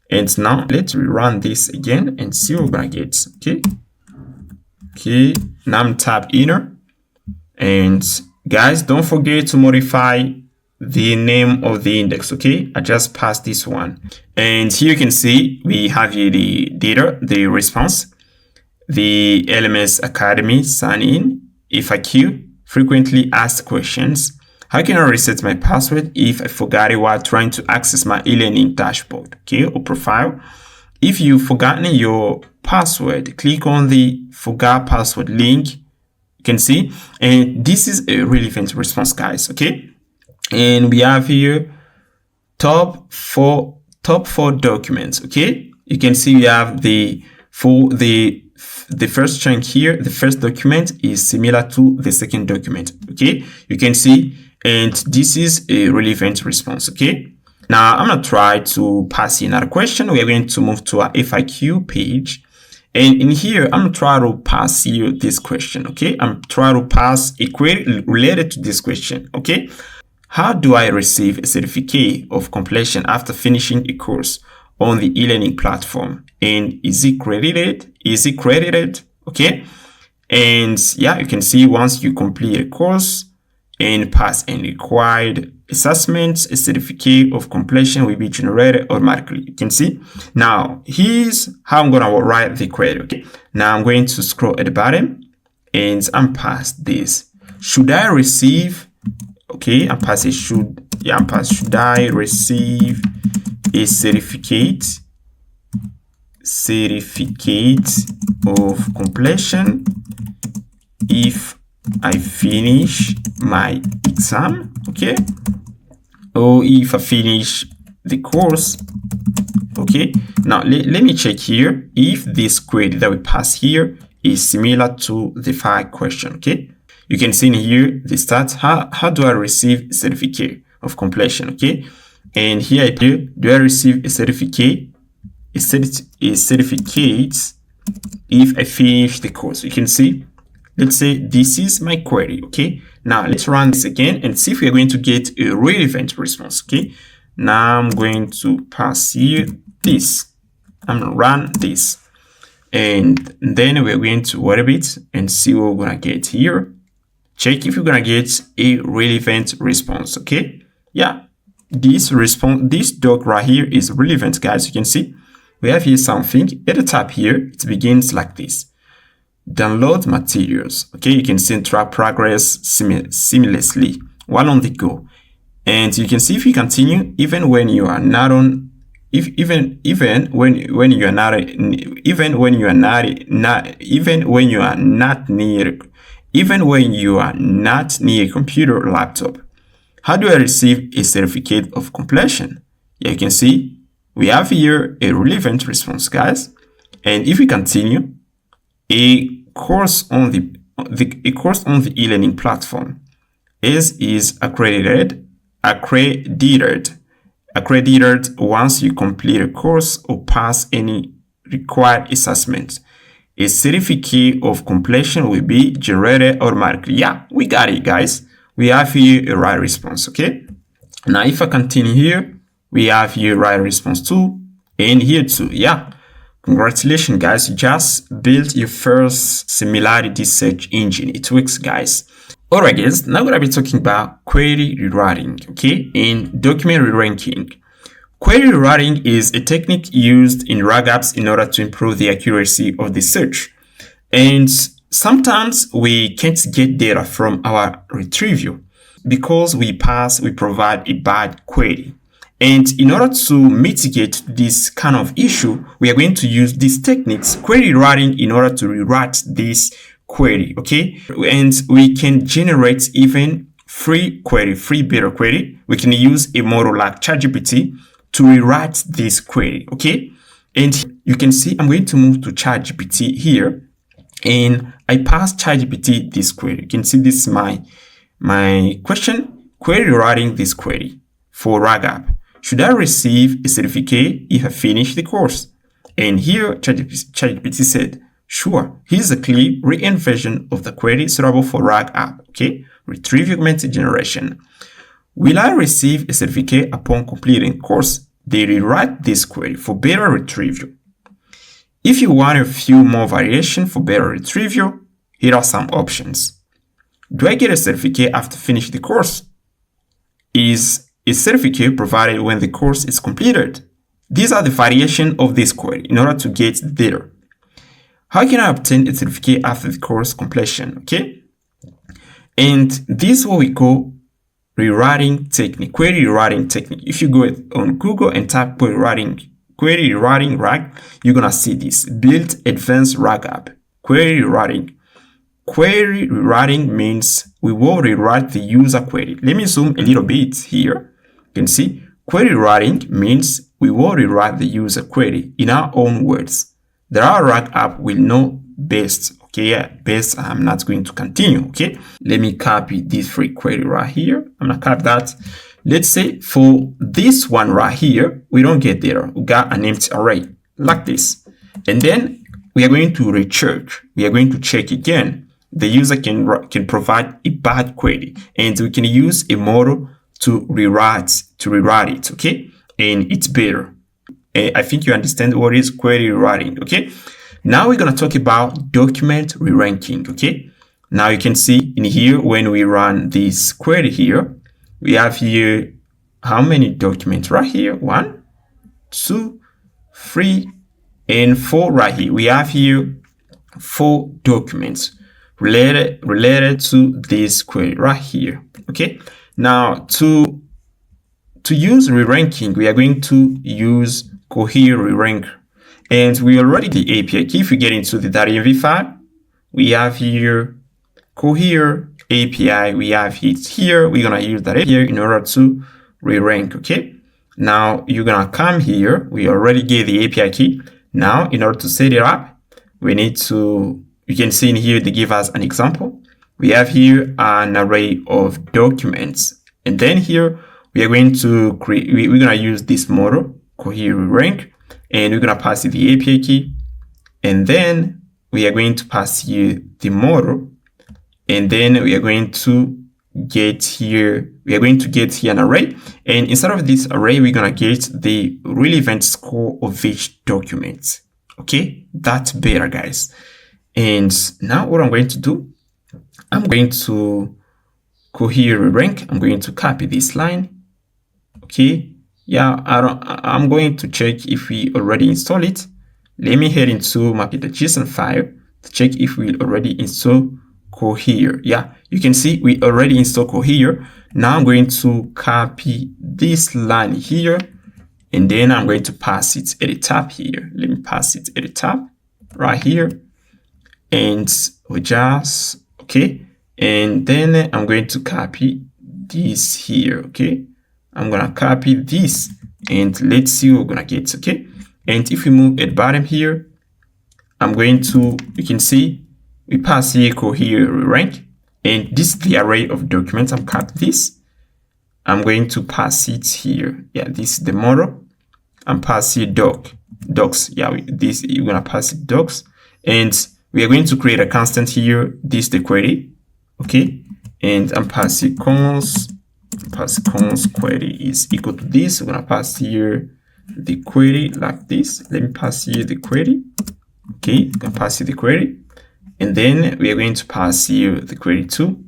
And now let's rerun this again and see what we're gonna get. Okay, now I'm tap enter. And guys, don't forget to modify the name of the index. Okay, I just passed this one, and here you can see we have here the data, the response, the LMS Academy sign in, FAQ, frequently asked questions. How can I reset my password if I forgot it while trying to access my e-learning dashboard, okay, or profile? If you've forgotten your password, click on the forgot password link. You can see, and this is a relevant response, guys, okay? And we have here top four documents, okay? You can see we have the first chunk here, the first document is similar to the second document, okay? You can see, and this is a relevant response, okay? Now I'm gonna try to pass in another question. We're going to move to our FAQ page, and in here I'm gonna try to pass here this question, okay? I'm trying to pass a query related to this question, okay? How do I receive a certificate of completion after finishing a course on the e-learning platform? And is it credited? Is it credited? Okay. And yeah, you can see once you complete a course and pass any required assessments, a certificate of completion will be generated automatically. You can see. Now, here's how I'm going to write the query. Okay. Now I'm going to scroll at the bottom and I'm past this. Should I receive, okay, I'm past it. Should I receive a certificate of completion if I finish my exam, okay, or if I finish the course, okay? Now let me check here if this query that we pass here is similar to the file question, okay? You can see in here the start, how do I receive a certificate of completion, okay? And here I do I receive a certificate if I finish the course? You can see, let's say this is my query, okay? Now let's run this again and see if we're going to get a relevant response, okay? Now I'm going to pass here this. I'm gonna run this, and then we're going to wait a bit and see what we're gonna get here. Check if you're gonna get a relevant response, okay? Yeah, this doc right here is relevant, guys. You can see we have here something at the top here. It begins like this: download materials. Okay, you can see track progress seamlessly while on the go, and you can see if you continue even when you are not on, even when you are not near a computer or laptop. How do I receive a certificate of completion? Yeah, you can see we have here a relevant response, guys. And if we continue, a course on the e-learning platform is accredited accredited once you complete a course or pass any required assessment. A certificate of completion will be generated automatically. Yeah, we got it, guys. We have here a right response, okay? Now, if I continue here, we have here right response 2 and here 2. Yeah, congratulations, guys. You just built your first similarity search engine. It works, guys. All right, guys. Now we're going to be talking about query rewriting, okay, and document reranking. Query rewriting is a technique used in RAG apps in order to improve the accuracy of the search. And sometimes we can't get data from our retrieval because we provide a bad query. And in order to mitigate this kind of issue, we are going to use these techniques, query rewriting, in order to rewrite this query, okay? And we can generate even free beta query. We can use a model like ChatGPT to rewrite this query, okay? And you can see I'm going to move to ChatGPT here, and I pass ChatGPT this query. You can see this is my question, query writing this query for RAG app. Should I receive a certificate if I finish the course? And here ChatGPT said, sure, here's a clear written version of the query suitable for RAG app, okay? Retrieve augmented generation. Will I receive a certificate upon completing course? They rewrite this query for better retrieval. If you want a few more variations for better retrieval, here are some options. Do I get a certificate after finishing the course? Is a certificate provided when the course is completed? These are the variations of this query in order to get the data. How can I obtain a certificate after the course completion? Okay. And this is what we call rewriting technique, query rewriting technique. If you go on Google and type query rewriting RAG, you're gonna see this. Build advanced RAG app. Query rewriting. Query rewriting means we will rewrite the user query. Let me zoom a little bit here. You can see query rewriting means we will rewrite the user query in our own words. There are RAG app will know best. Okay, yeah, best, I'm not going to continue, okay? Let me copy this free query right here. I'm gonna copy that. Let's say for this one right here, we don't get data. We got an empty array like this. And then we are going to recheck. We are going to check again. The user can provide a bad query, and we can use a model to rewrite it, okay? And it's better. I think you understand what is query rewriting, okay? Now we're going to talk about document reranking, okay? Now you can see in here, when we run this query here, we have here how many documents right here? 1, 2, 3, and 4 right here. We have here 4 documents related to this query right here, okay? Now to use reranking, we are going to use Cohere reranker. And we already the API key. If we get into the .env file, we have here Cohere API. We have it here. We're gonna use that here in order to re-rank. Okay. Now you're gonna come here. We already gave the API key. Now, in order to set it up, we need to. You can see in here they give us an example. We have here an array of documents, and then here we are going to create. We're gonna use this model Cohere rank. And we're going to pass the API key, and then we are going to pass here the model, and then we are going to get here an array, and inside of this array we're going to get the relevant score of each document. Okay, that's better, guys. And now what I'm going to do, I'm going to Cohere rank. I'm going to copy this line. Okay. Yeah, I'm going to check if we already install it. Let me head into my JSON file to check if we already install Cohere. Yeah, you can see we already installed Cohere. Now I'm going to copy this line here, and then I'm going to pass it at the top here. Let me pass it at the top right here, and we just okay. And then I'm going to copy this here. Okay. I'm gonna copy this, and let's see what we're gonna get. Okay, and if we move at bottom here, I'm going to, you can see we pass here Cohere rank, and this is the array of documents. I'm copy this, I'm going to pass it here. Yeah, this is the model. I'm passing docs. Yeah, we're gonna pass it docs, and we are going to create a constant here. This is the query, okay? And I'm passing cons query is equal to this. We're gonna pass here the query like this. Let me pass here the query. Okay, I'm gonna pass here the query, and then we are going to pass here the query too.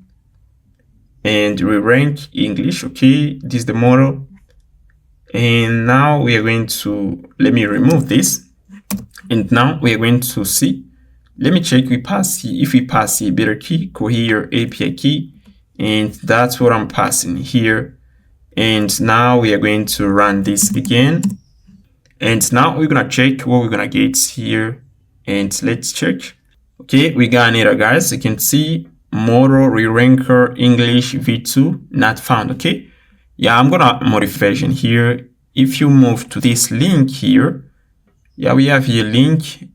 And re-rank English. Okay, this is the model. And now we are going to, let me remove this. And now we are going to see, let me check if we pass the better key, cohere API key, and that's what I'm passing here. And now we are going to run this again. And now we're gonna check what we're gonna get here. And let's check. Okay, we got an error, guys. You can see model re-ranker English v2 not found. Okay. Yeah, I'm gonna modify version here. If you move to this link here, yeah, we have here link.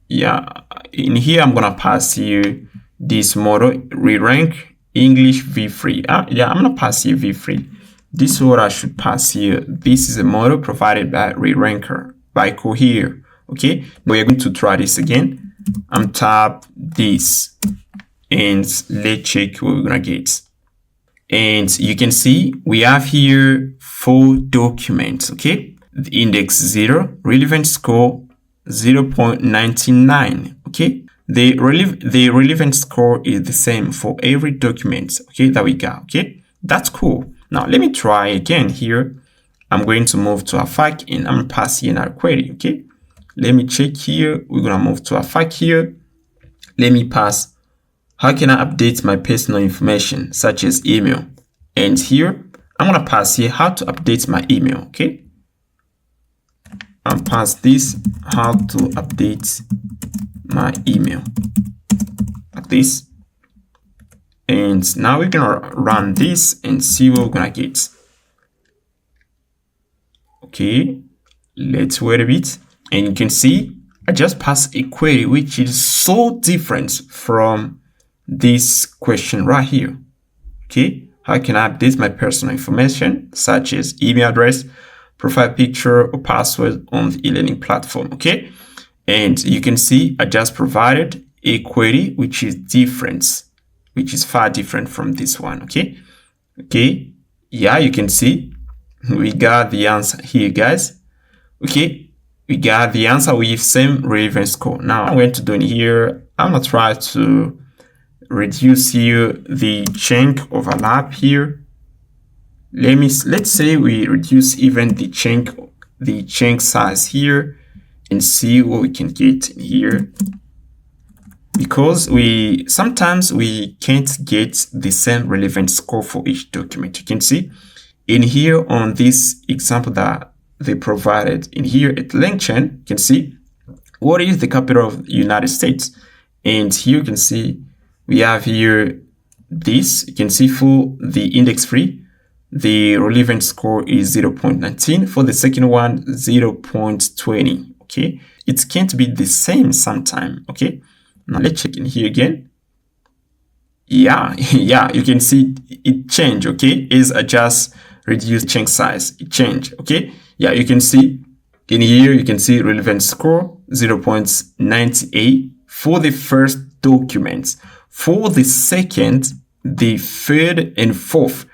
Yeah, in here I'm gonna pass here this model re-rank English v3. Yeah, I'm gonna pass here v3. This is what I should pass here. This is a model provided by re-ranker by Cohere. Okay, we're going to try this again. I'm tap this, and let's check what we're gonna get. And you can see we have here 4 documents. Okay, the index 0, relevant score 0.99. Okay, the relevant score is the same for every document. Okay, that we got. Okay, that's cool. Now let me try again here. I'm going to move to a fact, and I'm passing in our query. Okay, let me check here. We're gonna move to a fact here. Let me pass. How can I update my personal information, such as email? And here, I'm going to pass here how to update my email, okay? I'll pass this, how to update my email, like this. And now we're going to run this and see what we're going to get. Okay, let's wait a bit. And you can see, I just passed a query which is so different from this question right here. Okay, how can I update my personal information such as email address, profile picture, or password on the e-learning platform? Okay, and you can see I just provided a query which is different, which is far different from this one. Okay, yeah, you can see we got the answer here, guys. Okay, we got the answer with same relevant score. Now I'm going to do in here, I'm gonna try to reduce here the chunk overlap here. Let's say we reduce even the chunk size here and see what we can get in here, because sometimes we can't get the same relevant score for each document. You can see in here on this example that they provided in here at LangChain, you can see what is the capital of the United States, and here you can see we have here this. You can see for the index 3, the relevant score is 0.19. For the second one, 0.20. Okay, it can't be the same sometime. Okay, now let's check in here again. Yeah, you can see it changed. Okay, is I just reduce chunk size, it changed. Okay, yeah, you can see in here, you can see relevant score 0.98 for the first documents. For the second, the third, and fourth,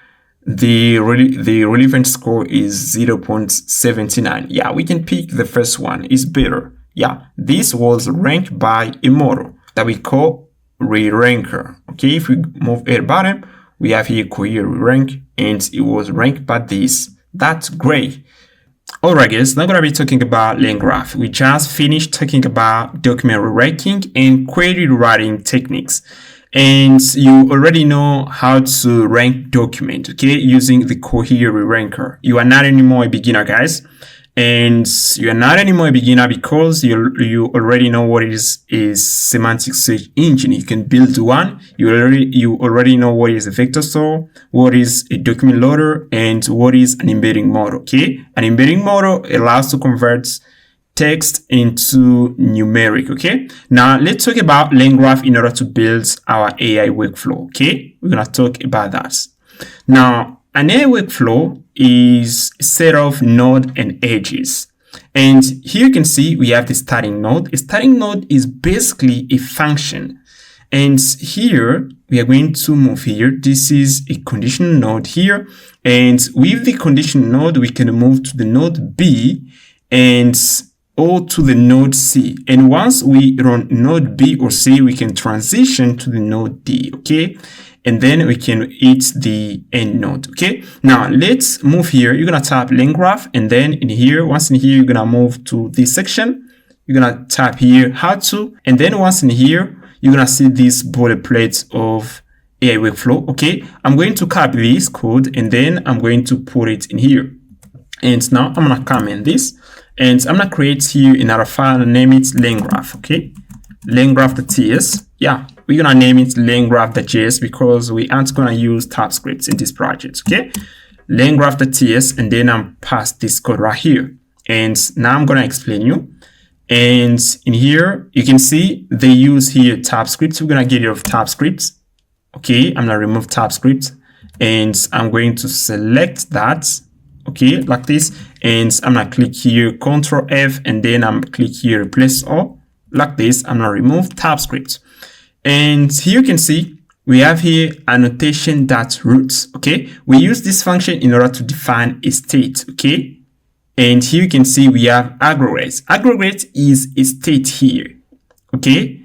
the relevant score is 0.79. Yeah, we can pick the first one, is better. Yeah, this was ranked by a model that we call reranker. Okay, if we move at the bottom, we have here Cohere rank, and it was ranked by this. That's great. Alright guys, now I'm going to be talking about LangGraph. We just finished talking about document reranking and query writing techniques. And you already know how to rank document, okay, using the Cohere reranker. You are not anymore a beginner, guys. And you are not anymore a beginner because you already know what is semantic search engine. You can build one. You already know what is a vector store, what is a document loader, and what is an embedding model. Okay, an embedding model allows to convert text into numeric. Okay, now let's talk about LangGraph in order to build our AI workflow. Okay, we're gonna talk about that. Now an AI workflow is a set of node and edges. And here you can see we have the starting node. A starting node is basically a function. And here we are going to move here. This is a conditional node here. And with the conditional node, we can move to the node B and or to the node C. And once we run node B or C, we can transition to the node D, okay? And then we can hit the end node, okay? Now let's move here. You're gonna tap LangGraph, and then in here, once in here, you're gonna move to this section. You're gonna tap here how to, and then once in here, you're gonna see this bullet plate of AI workflow, okay? I'm going to copy this code, and then I'm going to put it in here. And now I'm gonna comment this, and I'm gonna create here another file and name it LangGraph, okay? LangGraph.ts, yeah. We're gonna name it LangGraph.js because we aren't gonna use TypeScript in this project, okay? LangGraph.ts, and then I'm pass this code right here. And now I'm gonna explain you. And in here, you can see they use here TypeScript. We're gonna get rid of TypeScript. Okay, I'm gonna remove TypeScript, and I'm going to select that, okay, like this. And I'm gonna click here, Control F, and then I'm click here, replace all, like this. I'm gonna remove TypeScript. And here you can see we have here annotation.roots, okay? We use this function in order to define a state, okay? And here you can see we have aggregate. Aggregate is a state here, okay?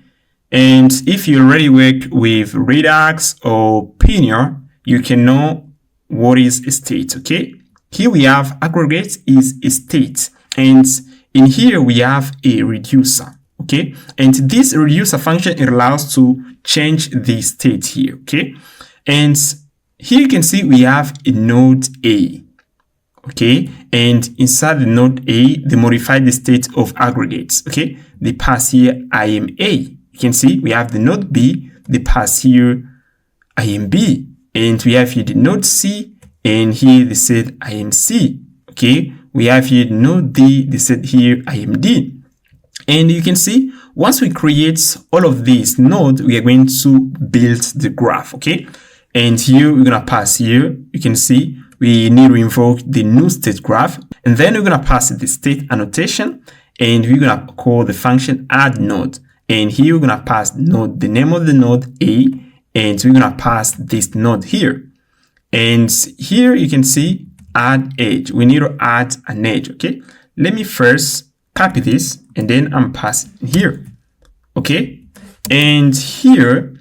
And if you already work with Redux or Pioneer, you can know what is a state, okay? Here we have aggregate is a state. And in here we have a reducer. Okay, and this reducer function, it allows to change the state here, okay? And here you can see we have a node A, okay? And inside the node A, they modify the state of aggregates, okay? They pass here IAM A. You can see we have the node B, they pass here IAM B. And we have here the node C, and here they said IAM C, okay? We have here the node D, they said here IAM D. And you can see, once we create all of these nodes, we are going to build the graph, okay? And here we're gonna pass here, you can see, we need to invoke the new state graph. And then we're gonna pass the state annotation, and we're gonna call the function add node. And here we're gonna pass node, the name of the node A, and we're gonna pass this node here. And here you can see add edge. We need to add an edge, okay? Let me first copy this, and then I'm passing here, okay? And here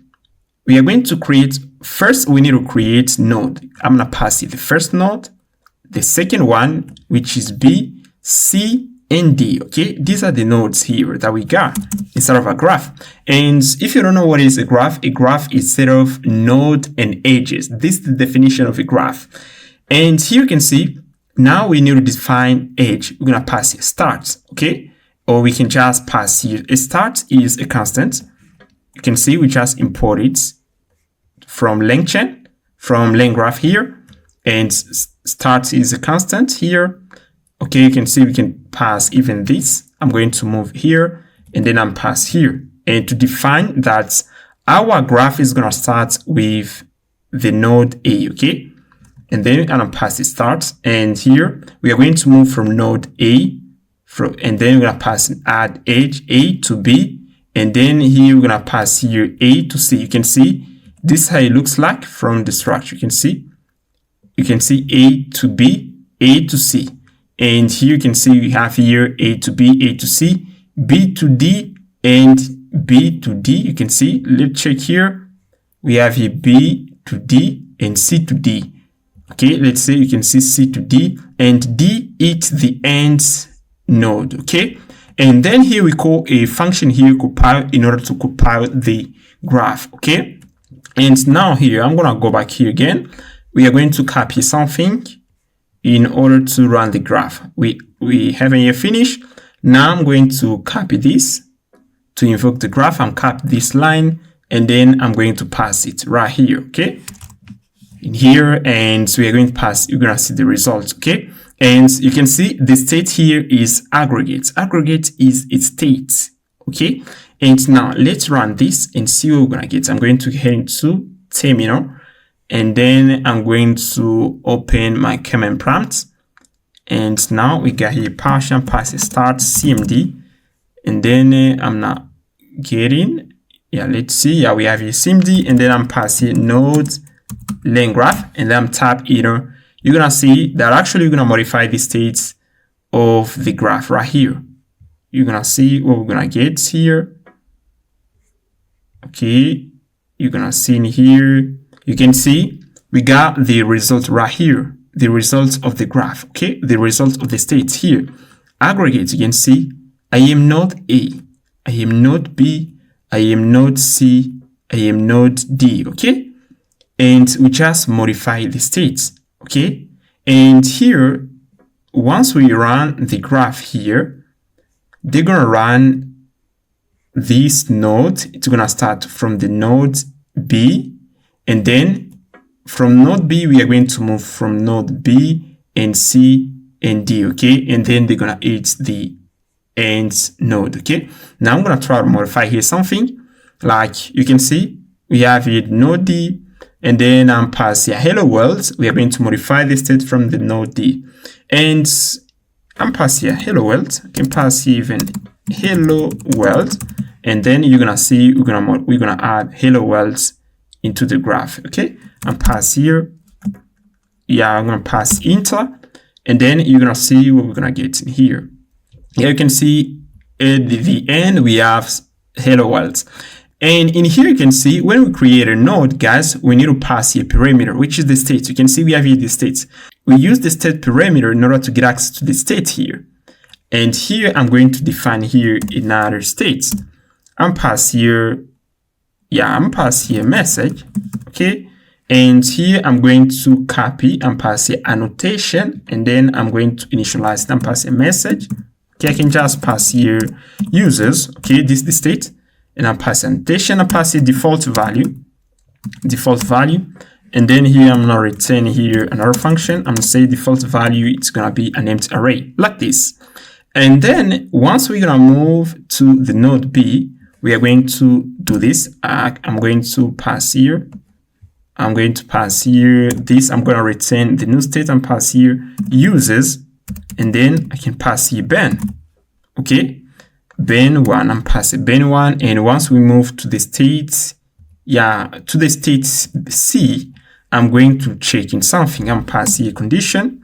we are going to create, first we need to create node. I'm gonna pass it the first node, the second one, which is B, C, and D, okay? These are the nodes here that we got instead of a graph. And if you don't know what is a graph is a set of node and edges. This is the definition of a graph. And here you can see, now we need to define edge. We're gonna pass here start, okay? Or we can just pass here. A start is a constant. You can see we just import it from LangChain, from LangGraph here, and start is a constant here. Okay, you can see we can pass even this. I'm going to move here, and then I'm pass here. And to define that, our graph is gonna start with the node A, okay? And then I'm gonna pass the start, and here we are going to move from node A, and then we're gonna pass add edge A to B, and then here we're gonna pass here A to C. You can see this is how it looks like from the structure. You can see A to B, A to C, and here you can see we have here A to B, A to C, B to D, and B to D. You can see, let's check here. We have here B to D and C to D. Okay, let's say you can see C to D, and D is the end node, okay? And then here we call a function here compile in order to compile the graph, okay? And now here, I'm gonna go back here again. We are going to copy something in order to run the graph. We haven't yet finished. Now I'm going to copy this to invoke the graph. I'm copy this line, and then I'm going to pass it right here, okay? In here, and so we are going to pass, you're gonna see the results, okay? And you can see the state here is aggregate. Aggregate is its state, okay? And now let's run this and see what we're gonna get. I'm going to head into terminal, and then I'm going to open my command prompt. And now we got here partial pass start CMD, and then I'm not getting, let's see, we have here CMD, and then I'm passing node LangGraph, and then I'm tap enter. You're gonna see that actually we're gonna modify the states of the graph right here. You're gonna see what we're gonna get here. Okay, you're gonna see in here, you can see we got the result right here, the results of the graph. Okay, the results of the states here. Aggregate, you can see I am node A, I am node B, I am node C, I am node D. Okay, and we just modify the states. Okay, and here once we run the graph here, they're gonna run this node. It's gonna start from the node B, and then from node B we are going to move from node B and C and D. Okay, and then they're gonna hit the end node. Okay, now I'm gonna try to modify here something. Like you can see we have here node D, and then I'm passing hello world. We are going to modify the state from the node D, and I'm passing hello world. I can pass even hello world, and then you're gonna see we're gonna add hello world into the graph. Okay, I'm pass here. I'm gonna pass enter, and then you're gonna see what we're gonna get in here. Here you can see at the end we have hello world. And in here you can see when we create a node, guys, we need to pass here parameter, which is the state. You can see we have here the states. We use the state parameter in order to get access to the state here. And here I'm going to define here another state. I'm pass here, I'm pass here message. Okay, and here I'm going to copy and pass here annotation, and then I'm going to initialize and pass a message. Okay, I can just pass here users. Okay, this is the state. And I'm passing annotation, I pass a default value, and then here I'm gonna return here another function. I'm gonna say default value, it's gonna be an empty array like this. And then once we're gonna move to the node B, we are going to do this. I'm going to pass here this. I'm gonna return the new state and pass here users, and then I can pass here Ben. Okay, Ben1, I'm passing Ben1, and once we move to the states, to the state C, I'm going to check in something. I'm passing a condition,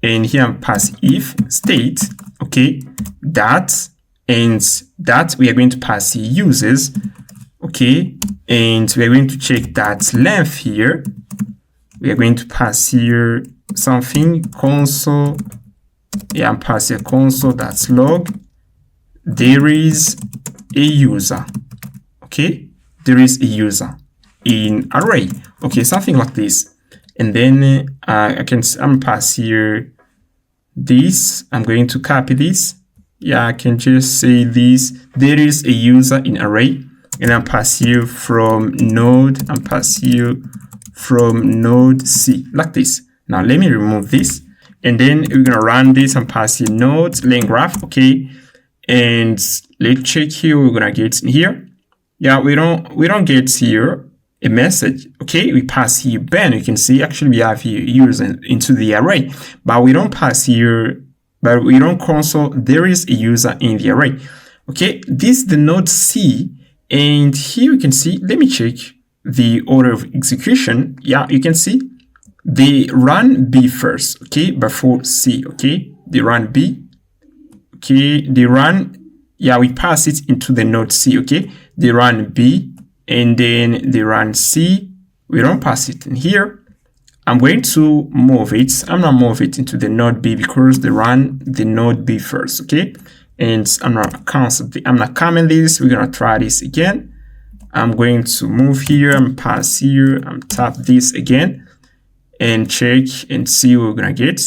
and here I'm passing if state. Okay, that, and that we are going to pass here users. Okay, and we are going to check that length here. We are going to pass here something console. I'm passing a console that's log. There is a user. Okay, there is a user in array. Okay, something like this. And then I'm pass here this. I'm going to copy this. I can just say this. There is a user in array, and I'm pass here from node. I'm pass here from node C like this. Now let me remove this, and then we're gonna run this and pass here node LangGraph. Okay. And let's check here. We're gonna get in here. We don't get here a message. Okay, we pass here Ben. You can see actually we have here user into the array, but we don't pass here, but we don't console there is a user in the array. Okay, this is the node C, and here you can see, let me check the order of execution. You can see they run B first, okay, before C. Okay, they run B. Okay, they run, we pass it into the node C. Okay, they run B, and then they run C. We don't pass it in here. I'm going to move it. I'm not move it into the node B because they run the node B first. Okay, and I'm not comment this. We're gonna try this again. I'm going to move here. I'm pass here. I'm tap this again, and check and see what we're gonna get.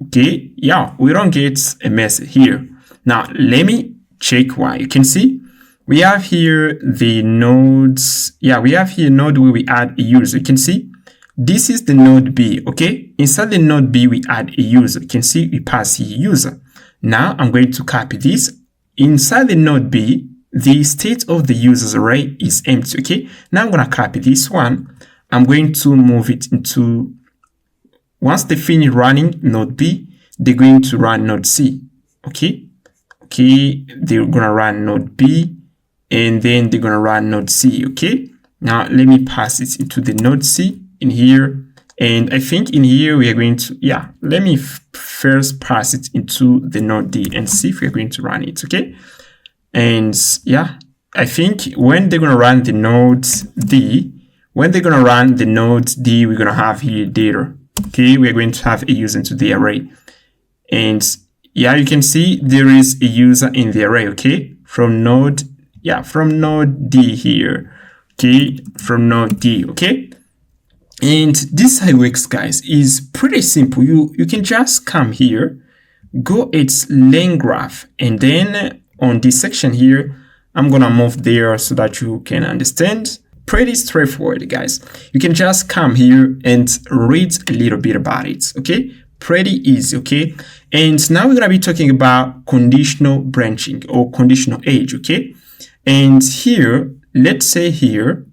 Okay, we don't get a message here. Now let me check why. You can see we have here the nodes. We have here node where we add a user. You can see this is the node B. Okay, inside the node B we add a user. You can see we pass here user. Now I'm going to copy this. Inside the node B, the state of the users array is empty. Okay, now I'm gonna copy this one. I'm going to move it into, once they finish running node B, they're going to run node C. Okay, they're gonna run node B, and then they're gonna run node C. Okay, now let me pass it into the node C in here, and I think in here we are going to, let me first pass it into the node D and see if we're going to run it. Okay, and I think when they're gonna run the node D, we're gonna have here data. Okay, we're going to have a user into the array, and you can see there is a user in the array. Okay, from node D here. Okay, from node D. Okay, and this how it works, guys, is pretty simple. You can just come here, go its LangGraph, and then on this section here, I'm gonna move there so that you can understand. Pretty straightforward, guys. You can just come here and read a little bit about it. Okay, pretty easy. Okay, and now we're gonna be talking about conditional branching or conditional age. Okay, and here, let's say here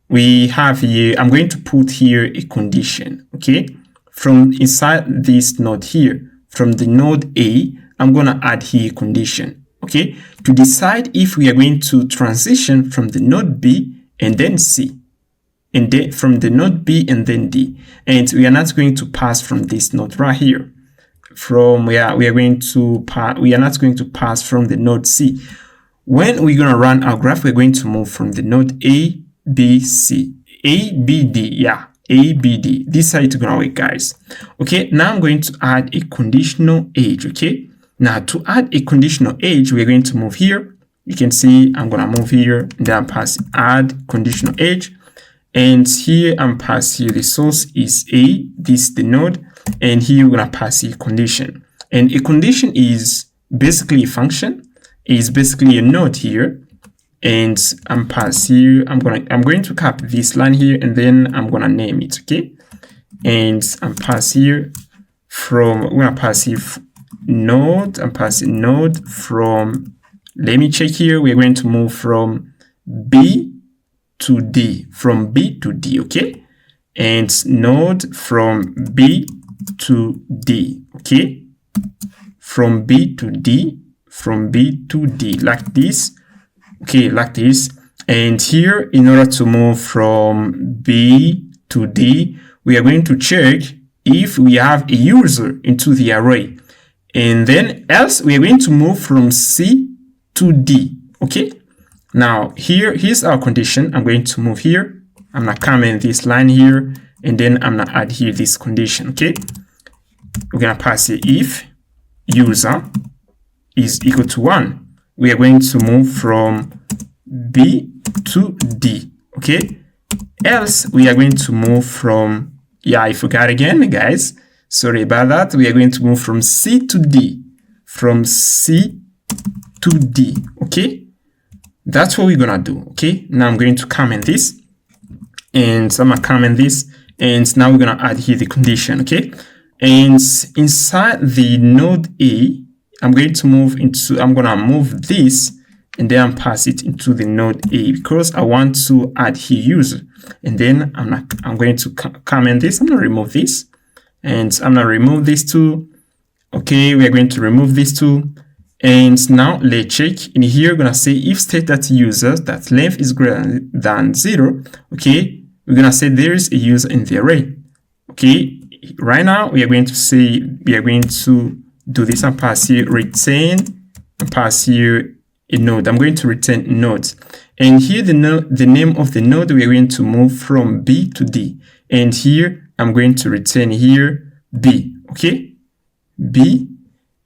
we have here, I'm going to put here a condition. Okay, from inside this node here, from the node A, I'm gonna add here a condition. Okay, to decide if we are going to transition from the node B and then C, and then from the node B and then D, and we are not going to pass from this node right here. We are not going to pass from the node C. When we're gonna run our graph, we're going to move from the node A, B, C, A, B, D. A, B, D. This is how it's gonna work, guys. Okay, now I'm going to add a conditional age. Okay, now to add a conditional age, we're going to move here. You can see I'm gonna move here, and then pass add conditional age, and here I'm passing the source is A, this is the node, and here we're gonna pass a condition. And a condition is basically a function, is basically a node here, and I'm going to cap this line here, and then I'm gonna name it. Okay, and I'm passing here from, we're gonna pass here node, I'm passing node from, let me check here, we're going to move from B to D, from B to D. Okay, and node from B to D. Okay, from B to D, from B to D, like this. Okay, like this. And here, in order to move from B to D, we are going to check if we have a user into the array, and then else we are going to move from C to D. Okay, now here's our condition. I'm going to move here, I'm gonna comment this line here, and then I'm gonna add here this condition. Okay, we're gonna pass here if user is equal to 1, we are going to move from B to D. Okay, else we are going to move from, I forgot again, guys, sorry about that, we are going to move from C to D, from C to D. Okay, that's what we're gonna do. Okay, now I'm going to comment this, and I'm gonna comment this, and now we're gonna add here the condition. Okay, and inside the node A, I'm gonna move this, and then pass it into the node A, because I want to add here user, and then I'm going to comment this. I'm gonna remove this, and I'm gonna remove this too. Okay, we are going to remove this too. And now let's check in here. We're gonna say if state that user that length is greater than 0. Okay, we're gonna say there is a user in the array. Okay, right now we are going to say, we are going to do this and pass here return, and pass here a node. I'm going to return node, and here the name of the node, we are going to move from B to D, and here I'm going to return here B. Okay, B.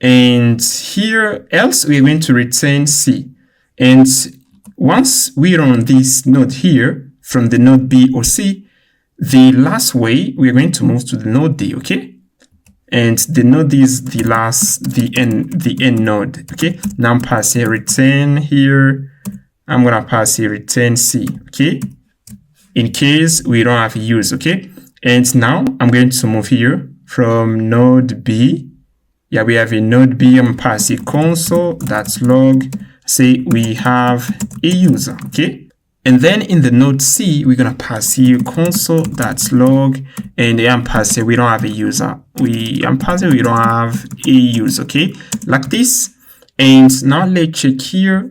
And here else we are going to return C. And once we run this node here from the node B or C, the last way we are going to move to the node D. Okay, and the node is the end node. Okay, now I'm passing return here, I'm gonna pass here return C. Okay, in case we don't have a use. Okay, and now I'm going to move here from node B. We have a node B. I'm passing console.log, say we have a user. Okay, And then in the node C, we're gonna pass here console.log, and I'm passing, we don't have a user. I'm passing, we don't have a user, okay? Like this. And now let's check here.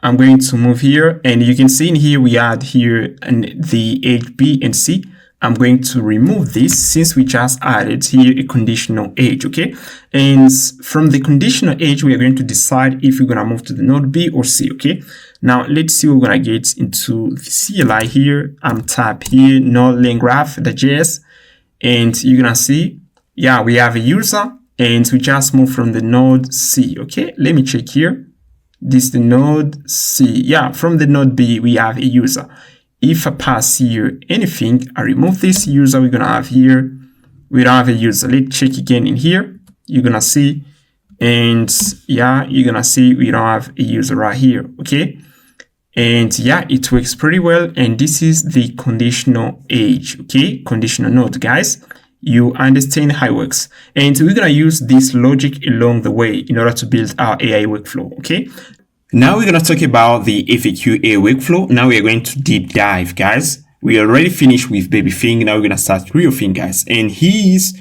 I'm going to move here, and you can see in here, we add here the age B and C. I'm going to remove this since we just added here a conditional age, okay? And from the conditional age, we are going to decide if we're gonna move to the node B or C, okay? Now, let's see what we're gonna get into the CLI here. I'm tap here, node LangGraph.js, and you're gonna see, yeah, we have a user, and we just move from the node C, okay? Let me check here. This is the node C. Yeah, from the node B, we have a user. If I pass here anything, I remove this user, we're gonna have here, we don't have a user. Let's check again in here. You're gonna see, and yeah, you're gonna see we don't have a user right here, okay? And yeah, it works pretty well. And this is the conditional age, okay? Conditional node, guys. You understand how it works. And we're gonna use this logic along the way in order to build our AI workflow, okay? Now we're going to talk about the FAQ AI workflow. Now we are going to deep dive, guys. We already finished with baby thing. Now we're going to start real thing, guys. And here's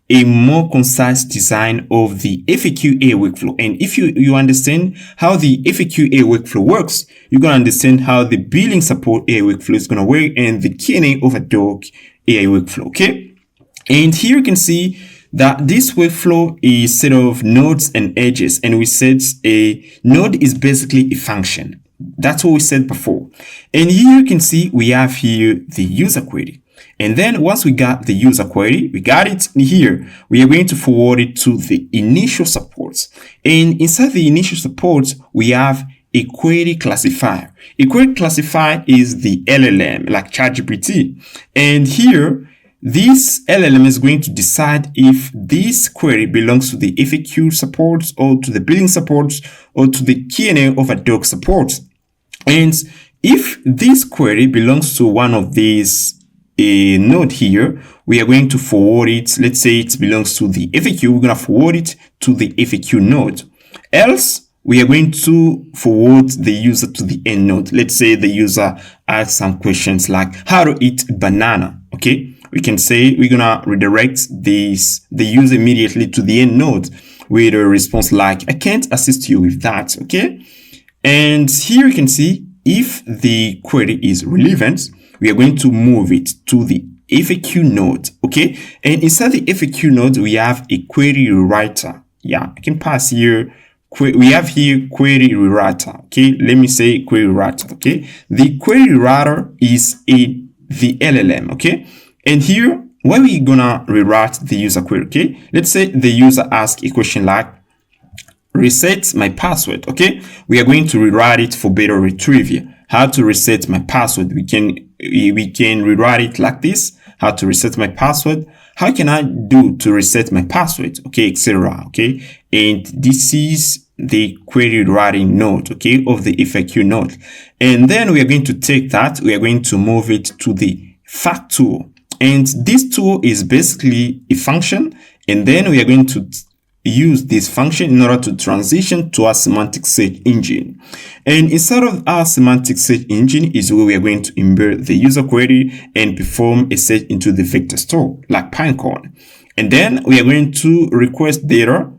a more concise design of the FAQ AI workflow. And if you understand how the FAQ AI workflow works, you're going to understand how the billing support AI workflow is going to work and the Q&A over doc AI workflow, okay? And here you can see that this workflow is set of nodes and edges, and we said a node is basically a function. That's what we said before. And here you can see we have here the user query. And then once we got the user query, we got it here, we are going to forward it to the initial support. And inside the initial support, we have a query classifier. A query classifier is the LLM, like ChatGPT. And here, this LLM is going to decide if this query belongs to the FAQ support or to the billing support or to the Q&A over doc support. And if this query belongs to one of these node here, we are going to forward it. Let's say it belongs to the FAQ. We're going to forward it to the FAQ node. Else, we are going to forward the user to the end node. Let's say the user asks some questions like how to eat banana, okay? We can say we're gonna redirect the user immediately to the end node with a response like, I can't assist you with that, okay? And here you can see if the query is relevant, we are going to move it to the FAQ node, okay? And inside the FAQ node, we have a query rewriter. Yeah, I can pass here. We have here query rewriter, okay? Let me say query rewriter, okay? The query rewriter is the LLM, okay? And here, when we're gonna rewrite the user query, okay? Let's say the user asks a question like, reset my password, okay? We are going to rewrite it for better retrieval. How to reset my password? We can rewrite it like this. How to reset my password? How can I do to reset my password? Okay, etc. Okay, and this is the query writing node, okay, of the FAQ node. And then we are going to take that. We are going to move it to the fact tool. And this tool is basically a function, and then we are going to use this function in order to transition to our semantic search engine. And inside of our semantic search engine is where we are going to embed the user query and perform a search into the vector store, like Pinecone. And then we are going to request data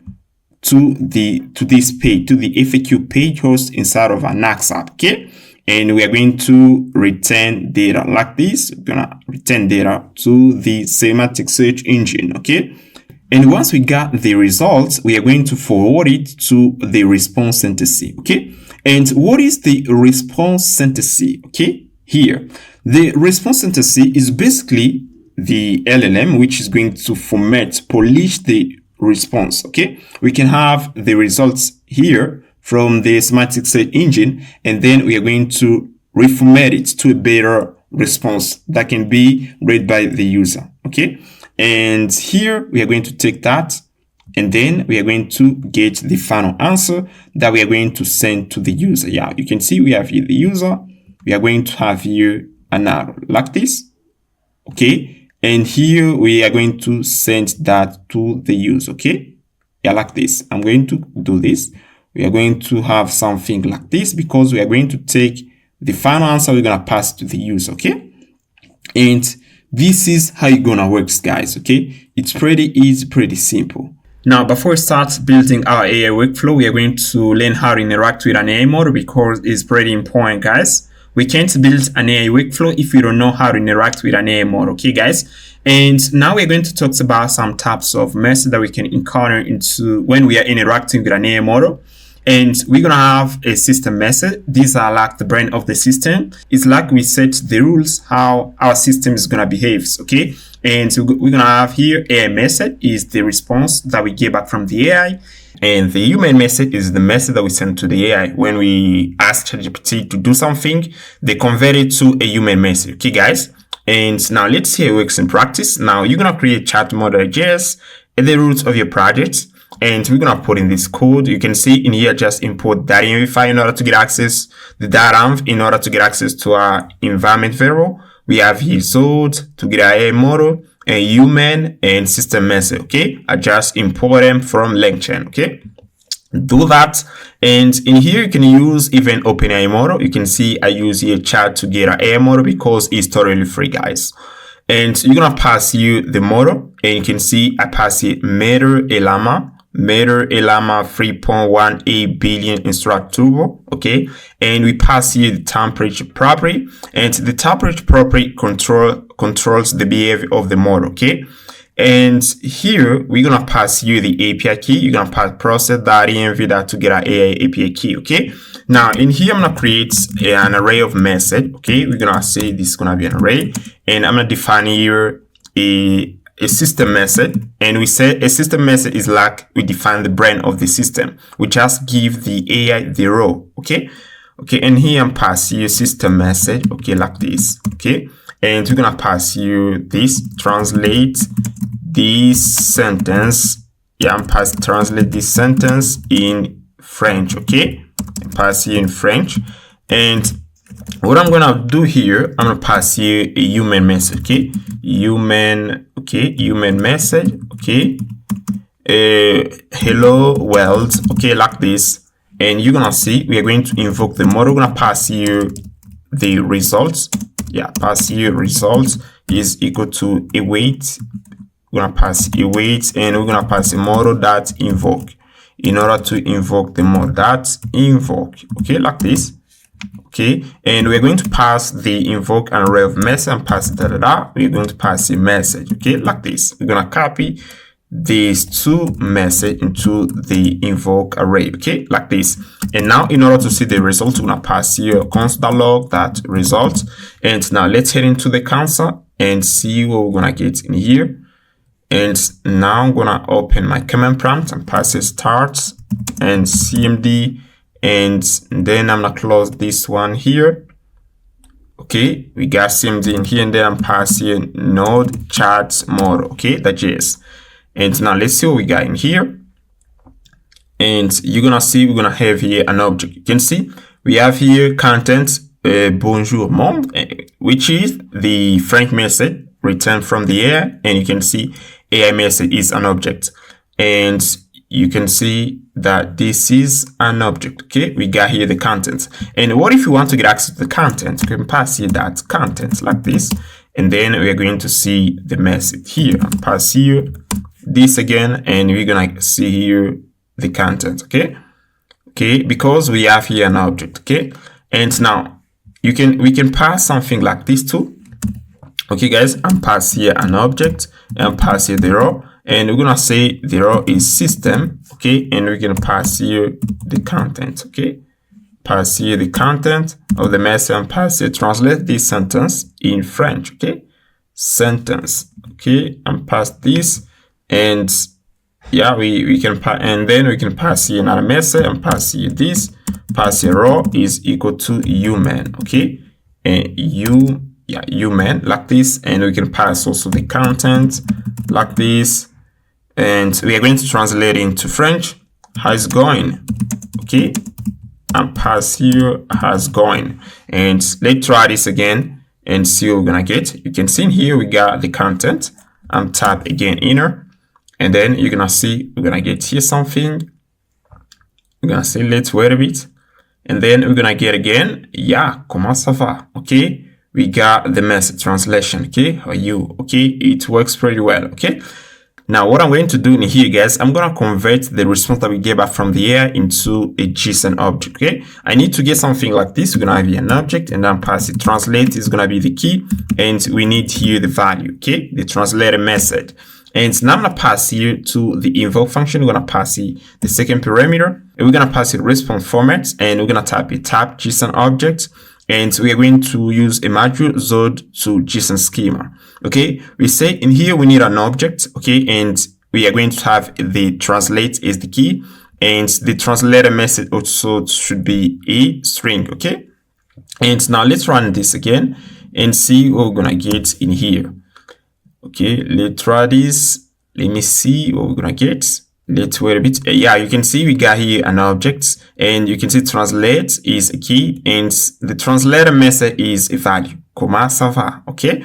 to this page, to the FAQ page host inside of our Nuxt4, okay? And we are going to return data like this. We're gonna return data to the semantic search engine, okay? And once we got the results, we are going to forward it to the response synthesis, okay? And what is the response synthesis, okay? Here, the response synthesis is basically the LLM, which is going to polish the response, okay? We can have the results here from the semantic search engine, and then we are going to reformat it to a better response that can be read by the user, okay? And here we are going to take that, and then we are going to get the final answer that we are going to send to the user. Yeah, you can see we have here the user. We are going to have here an arrow like this, okay? And here we are going to send that to the user, okay? Yeah, like this. I'm going to do this. We are going to have something like this because we are going to take The final answer we're gonna pass to the user, okay? And this is how it's gonna work, guys, okay? It's pretty easy, pretty simple. Now, before we start building our AI workflow, we are going to learn how to interact with an AI model because it's pretty important, guys. We can't build an AI workflow if we don't know how to interact with an AI model, okay, guys? And now we're going to talk about some types of methods that we can encounter into when we are interacting with an AI model. And we're gonna have a system method. These are like the brain of the system. It's like we set the rules how our system is gonna behave, okay? And so we're gonna have here AI method is the response that we get back from the AI. And the human method is the message that we send to the AI. When we ask ChatGPT to do something, they convert it to a human message, okay, guys? And now let's see how it works in practice. Now you're gonna create chat model.js at the root of your project. And we're gonna put in this code. You can see in here, just import data file in order to get access, the data in order to get access to our environment variable. We have here result to get our AI model, and human and system method, okay? I just import them from LangChain, okay? Do that. And in here, you can use even OpenAI model. You can see I use here chat to get our AI model because it's totally free, guys. And you're gonna pass you the model, and you can see I pass it Meter Elama 3.18 billion instruct turbo, okay? And we pass here the temperature property, and the temperature property controls the behavior of the model, okay? And here we're gonna pass you the API key. You're gonna pass process.env to get our AI API key, okay? Now in here I'm gonna create an array of method, okay? We're gonna say this is gonna be an array, and I'm gonna define here a system method, and we say a system method is like we define the brain of the system. We just give the AI the row, okay? Okay, and here I'm passing you system message, okay, like this, okay? And we're gonna pass you this, translate this sentence. Yeah, translate this sentence in French, okay? And pass you in French. And what I'm gonna do here, I'm gonna pass you a human message, okay? Human message, okay? Hello world, okay, like this. And you're gonna see we are going to invoke the model. We're gonna pass you the results. Yeah, pass you results is equal to a weight. We're gonna pass a weight, and we're gonna pass a model that invoke. In order to invoke the model that invoke, okay, like this. Okay, and we're going to pass the invoke an array of message and pass we're going to pass a message, okay, like this. We're gonna copy these two message into the invoke array, okay, like this. And now in order to see the result, we're gonna pass here console.log that result. And now let's head into the console and see what we're gonna get in here. And now I'm gonna open my command prompt and pass a start and cmd. And then I'm gonna close this one here. Okay, we got CMD in here, and then I'm passing node chat model, okay, the JS. And now let's see what we got in here. And you're gonna see we're gonna have here an object. You can see we have here content bonjour monde, which is the French message returned from the AI, and you can see AI message is an object. And you can see that this is an object, okay? We got here the content. And what if you want to get access to the content? You can pass here that content like this, and then we're going to see the message here. I'll pass here this again, and we're gonna see here the content, okay? Okay, because we have here an object, okay? And now we can pass something like this too. Okay, guys, I'm pass here an object and pass here the row. And we're gonna say the row is system, okay? And we're gonna pass here the content, okay? Pass here the content of the message and pass here, translate this sentence in French, okay? Sentence, okay? And pass this, and yeah, we can pass, and then we can pass here another message and pass here this, pass here row is equal to human, okay? And human like this, and we can pass also the content like this. And we are going to translate into French. How's it going? Okay. And pass here how's going. And let's try this again and see what we're gonna get. You can see in here we got the content. I'm tap again inner. And then you're gonna see we're gonna get here something. We're gonna say let's wait a bit. and then we're gonna get again, yeah, comment ça va, okay? We got the message translation, okay? How are you? Okay, it works pretty well, okay? Now, what I'm going to do in here, guys, I'm going to convert the response that we get back from the AI into a JSON object, okay? I need to get something like this. We're going to have here an object, and then pass it. Translate is going to be the key, and we need here the value, okay? The translated method. And now I'm going to pass here to the invoke function. We're going to pass here the second parameter, and we're going to pass it response format, and we're going to type a type JSON object. And we are going to use a module zod to JSON schema. Okay, we say in here we need an object, okay, and we are going to have the translate is the key, and the translator message also should be a string, okay. And now let's run this again and see what we're gonna get in here. Okay, let's try this. Let me see what we're gonna get. Let's wait a bit. Yeah, you can see we got here an object, and you can see translate is a key, and the translator method is a value. Comment ça va? Okay.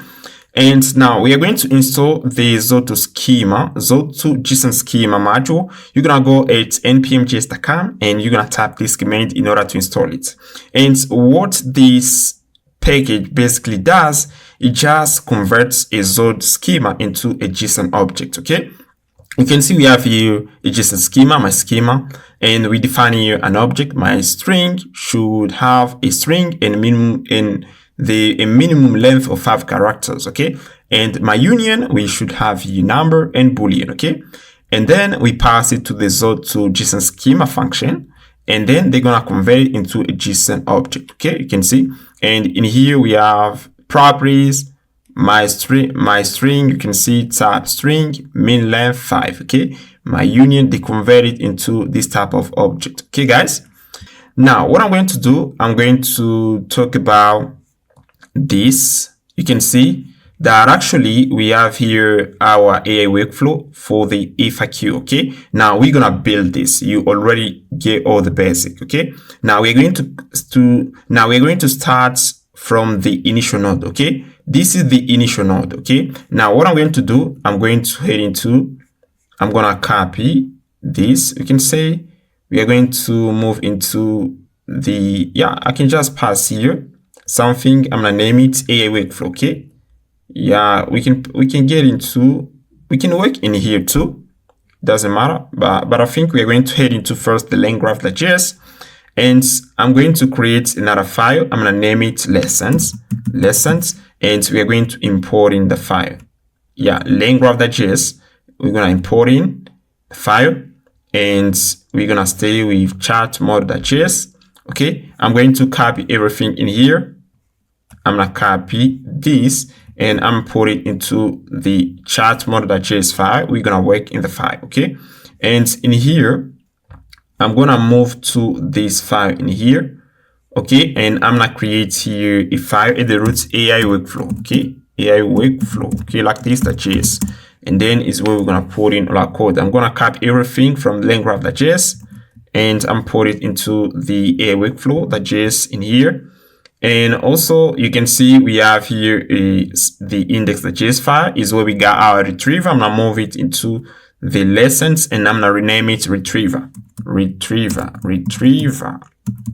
And now we are going to install the Zoto schema, Zoto JSON schema module. You're gonna go at npmjs.com and you're gonna type this command in order to install it. And what this package basically does, it just converts a Zoto schema into a JSON object. Okay. You can see we have here a JSON schema, my schema, and we define here an object. My string should have a string and minimum a minimum length of 5 characters, okay? And my union, we should have here number and boolean, okay? And then we pass it to the Zoto JSON schema function, and then they're gonna convert it into a JSON object, okay? You can see, and in here we have properties. My string, you can see type string, min length 5, okay? My union, they convert it into this type of object, okay, guys? Now, what I'm going to do, I'm going to talk about this. You can see that actually we have here our AI workflow for the FAQ, okay? Now we're gonna build this. You already get all the basic, okay? Now we're going to start from the initial node, okay? This is the initial node, okay? Now what I'm going to do, I'm gonna copy this. You can say we are going to move into the, yeah, I can just pass here something. I'm gonna name it AI workflow, okay? Yeah, we can work in here too, doesn't matter, but I think we are going to head into first the LangGraph.js, and I'm going to create another file. I'm gonna name it lessons, and we are going to import in the file. Yeah, LangGraph.js, we're gonna import in the file, and we're gonna stay with chat.mod.js. Okay, I'm going to copy everything in here. I'm gonna copy this and I'm put it into the chat.mod.js file. We're gonna work in the file, okay? And in here, I'm gonna move to this file in here, okay? And I'm gonna create here a file at the root AI workflow, okay? AI workflow, okay, like this.js. And then is where we're gonna put in all our code. I'm gonna copy everything from LangGraph.js and I'm put it into the AI workflow.js in here. And also you can see we have here the index.js file is where we got our retriever. I'm gonna move it into the lessons and I'm gonna rename it retriever.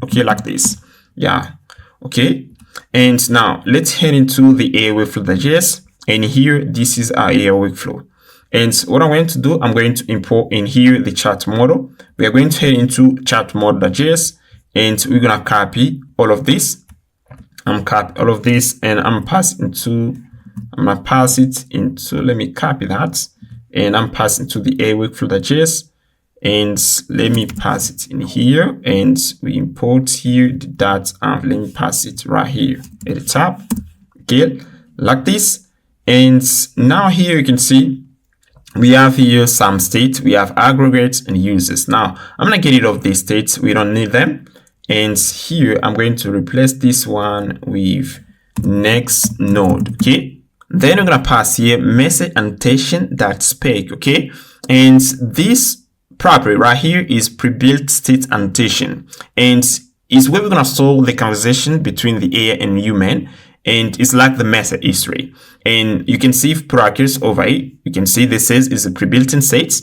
Okay, like this. Yeah, okay. And now let's head into the AI workflow.js, and here this is our AI workflow. And what I'm going to do, I'm going to import in here the chat model. We are going to head into chat.mod.js and we're gonna copy all of this. I'm copy all of this and I'm gonna pass it into, let me copy that, and I'm passing to the AI workflow.js, and let me pass it in here, and we import here the dot, let me pass it right here at the top, okay, like this. And now here you can see we have here some states. We have aggregates and users. Now I'm gonna get rid of these states, we don't need them. And here I'm going to replace this one with next node, okay? Then we're gonna pass here message annotation.spec, okay? And this property right here is pre-built state annotation, and is where we're gonna solve the conversation between the AI and human. and it's like the method history. And you can see brackets over it. You can see this is a pre-built-in state.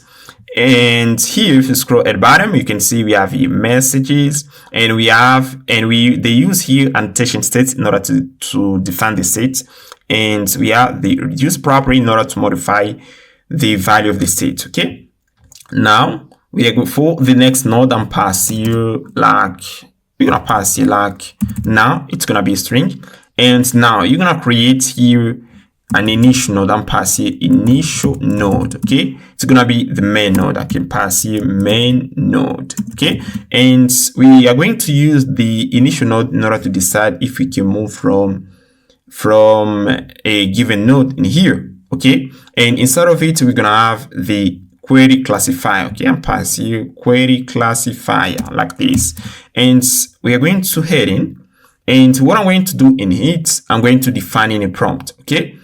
And here, if you scroll at the bottom, you can see we have here messages, and they use here annotation states in order to define the state. And we have the reduce property in order to modify the value of the state. Okay. Now we are going for the next node and pass here like we're gonna pass here like now it's gonna be a string, and now you're gonna create here an initial node and pass here initial node. Okay, it's gonna be the main node. I can pass here main node. Okay, and we are going to use the initial node in order to decide if we can move from a given node in here. Okay, and inside of it we're gonna have the query classifier. Okay, and pass here query classifier like this, and we are going to head in, and what I'm going to do in it, I'm going to define in a prompt. Okay,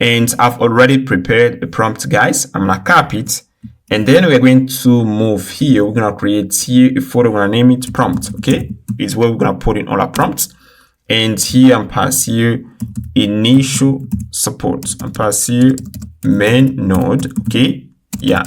and I've already prepared a prompt, guys. I'm gonna copy it, and then we're going to move here. We're gonna create here a folder. We're gonna name it prompt. Okay, is where we're gonna put in all our prompts. And here I'm pass here initial support. I'm pass here main node. Okay, yeah,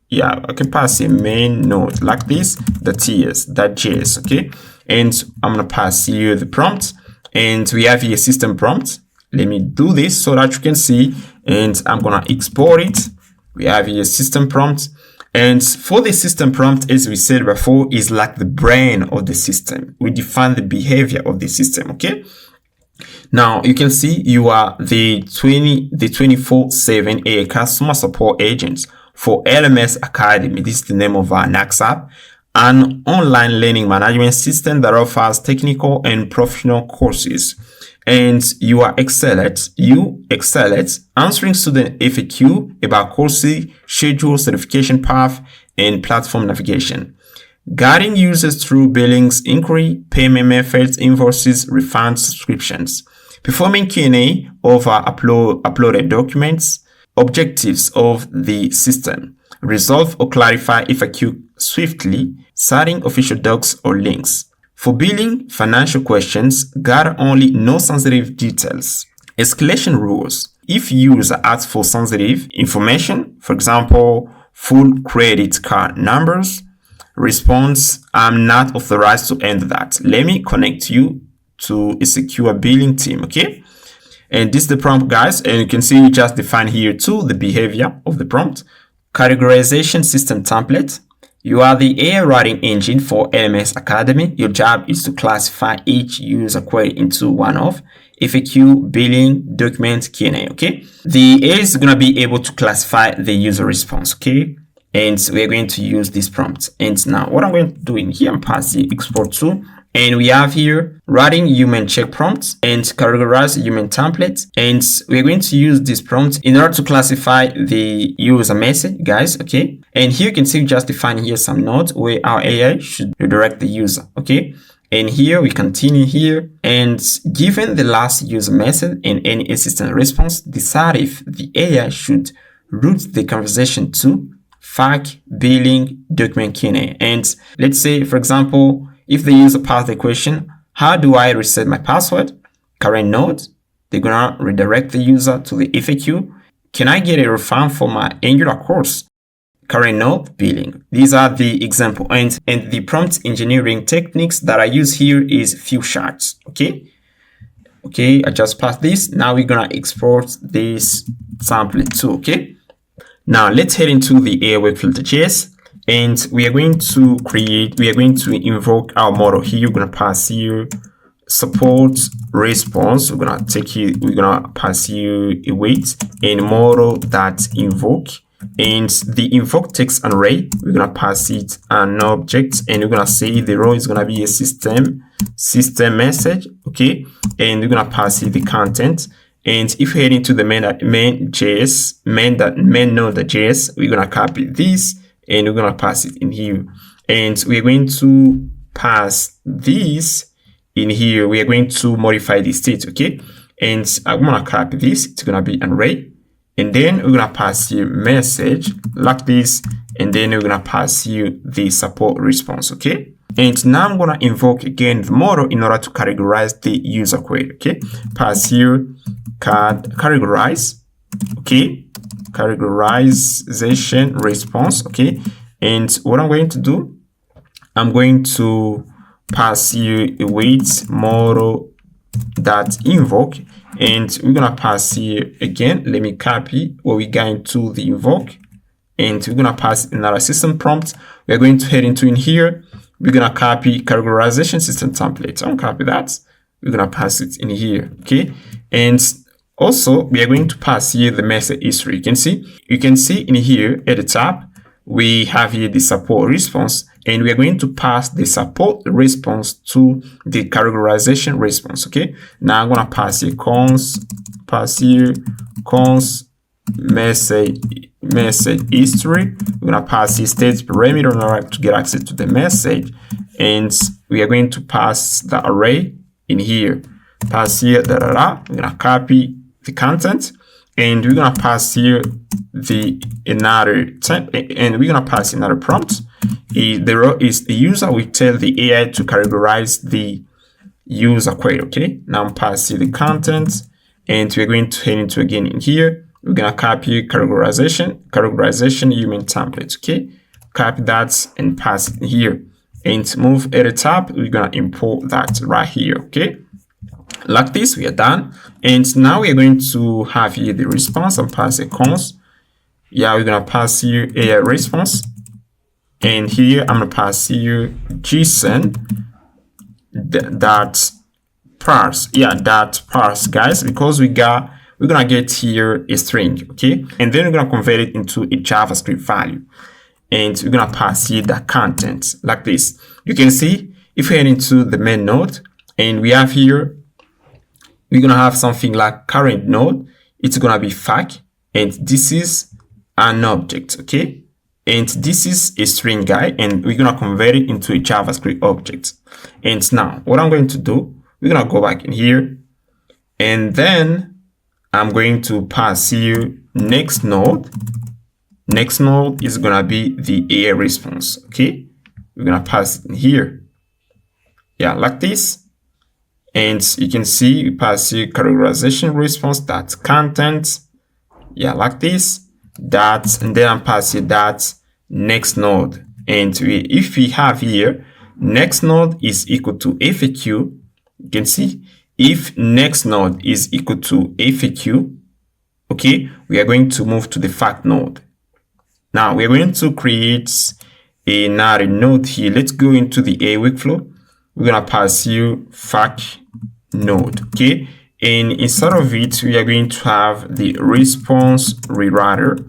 I can pass here main node like this, the ts.js. Okay, and I'm gonna pass here the prompt, and we have here system prompt. Let me do this so that you can see, and I'm gonna export it. We have here system prompt, and for the system prompt, as we said before, is like the brain of the system. We define the behavior of the system. Okay, now you can see you are the 24/7 AI customer support agents for LMS Academy. This is the name of our Nuxt4, an online learning management system that offers technical and professional courses. And you excel at answering student FAQ about courses, schedule, certification path, and platform navigation, guiding users through billings, inquiry, payment methods, invoices, refunds, subscriptions, performing Q&A over uploaded documents, objectives of the system, resolve or clarify FAQ swiftly, citing official docs or links. For billing, financial questions, gather only no sensitive details. Escalation rules. If user asks for sensitive information, for example, full credit card numbers, response, I'm not authorized to enter that. Let me connect you to a secure billing team. Okay. And this is the prompt, guys. And you can see we just define here too the behavior of the prompt. Categorization system template. You are the AI writing engine for LMS Academy. Your job is to classify each user query into one of FAQ, billing, document, Q&A. Okay, the AI is going to be able to classify the user response. Okay, and we're going to use this prompt. And now what I'm going to do in here, I'm pass the export to, and we have here writing human check prompts and categorize human template. And we're going to use this prompt in order to classify the user message, guys. Okay, and here you can see we just define here some nodes where our AI should redirect the user. Okay, and here we continue here, and given the last user message and any assistant response, decide if the AI should route the conversation to FAQ, billing, document, Q&A. And let's say, for example, if the user passed the question, how do I reset my password? Current node, they're gonna redirect the user to the FAQ. Can I get a refund for my Angular course? Current node, billing. These are the example, and the prompt engineering techniques that I use here is few shots. Okay, I just passed this. Now we're gonna export this template too. Okay, now let's head into the AI webfilter.js. And we are going to invoke our model here. We're going to pass here support response. We're going to pass here a wait and model that invoke, and the invoke text array. We're going to pass it an object, and we're going to say the row is going to be a system message. Okay, and we're going to pass it the content. And if we head into the main node.js, we're going to copy this, and we're going to pass it in here, and we're going to pass this in here. We are going to modify the state. Okay, and I'm going to copy this. It's going to be an array, and then we're going to pass here message like this, and then we're going to pass here the support response. Okay, And now I'm going to invoke again the model in order to categorize the user query. Okay, pass here categorize. Okay, categorization response. Okay, and what I'm going to do, I'm going to pass here await model that invoke, and we're gonna pass here again. Let me copy what we got into the invoke, and we're gonna pass another system prompt. We're going to head into in here. We're gonna copy categorization system template. I'll copy that. We're gonna pass it in here. Okay, and also we are going to pass here the message history. You can see in here at the top we have here the support response, and we are going to pass the support response to the categorization response. Okay, now I'm gonna pass here const message history. We're gonna pass here state parameter in order to get access to the message, and we are going to pass the array in here. Pass here We're gonna copy the content, and we're gonna pass here another type, and we're gonna pass another prompt. The row is the user. We tell the AI to categorize the user query. Okay, now I'm passing the content, and we're going to head into again in here. We're gonna copy categorization human template. Okay, copy that and pass it here, and move at the top. We're gonna import that right here. Okay, like this, we are done. And now we are going to have here the response and pass a const. Yeah, we're gonna pass here AI response, and here I'm gonna pass here JSON that parse. Yeah, that parse, guys, because we're gonna get here a string. Okay, and then we're gonna convert it into a JavaScript value, and we're gonna pass here the content like this. You can see if we head into the main node, and we have here, we're gonna have something like current node. It's gonna be fact, and this is an object. Okay, and this is a string guy, and we're gonna convert it into a JavaScript object. And now what I'm going to do, we're gonna go back in here, and then I'm going to pass here next node. Next node is gonna be the AI response. Okay, we're gonna pass it in here. Yeah, like this. And you can see we pass here categorization response that content. Yeah, like this. That, and then I'm passing that next node. And if we have here next node is equal to FAQ, you can see if next node is equal to FAQ, okay, we are going to move to the fact node. Now we're going to create another node here. Let's go into the AI workflow. We're gonna pass here fact node. Okay, and inside of it we are going to have the response rewriter.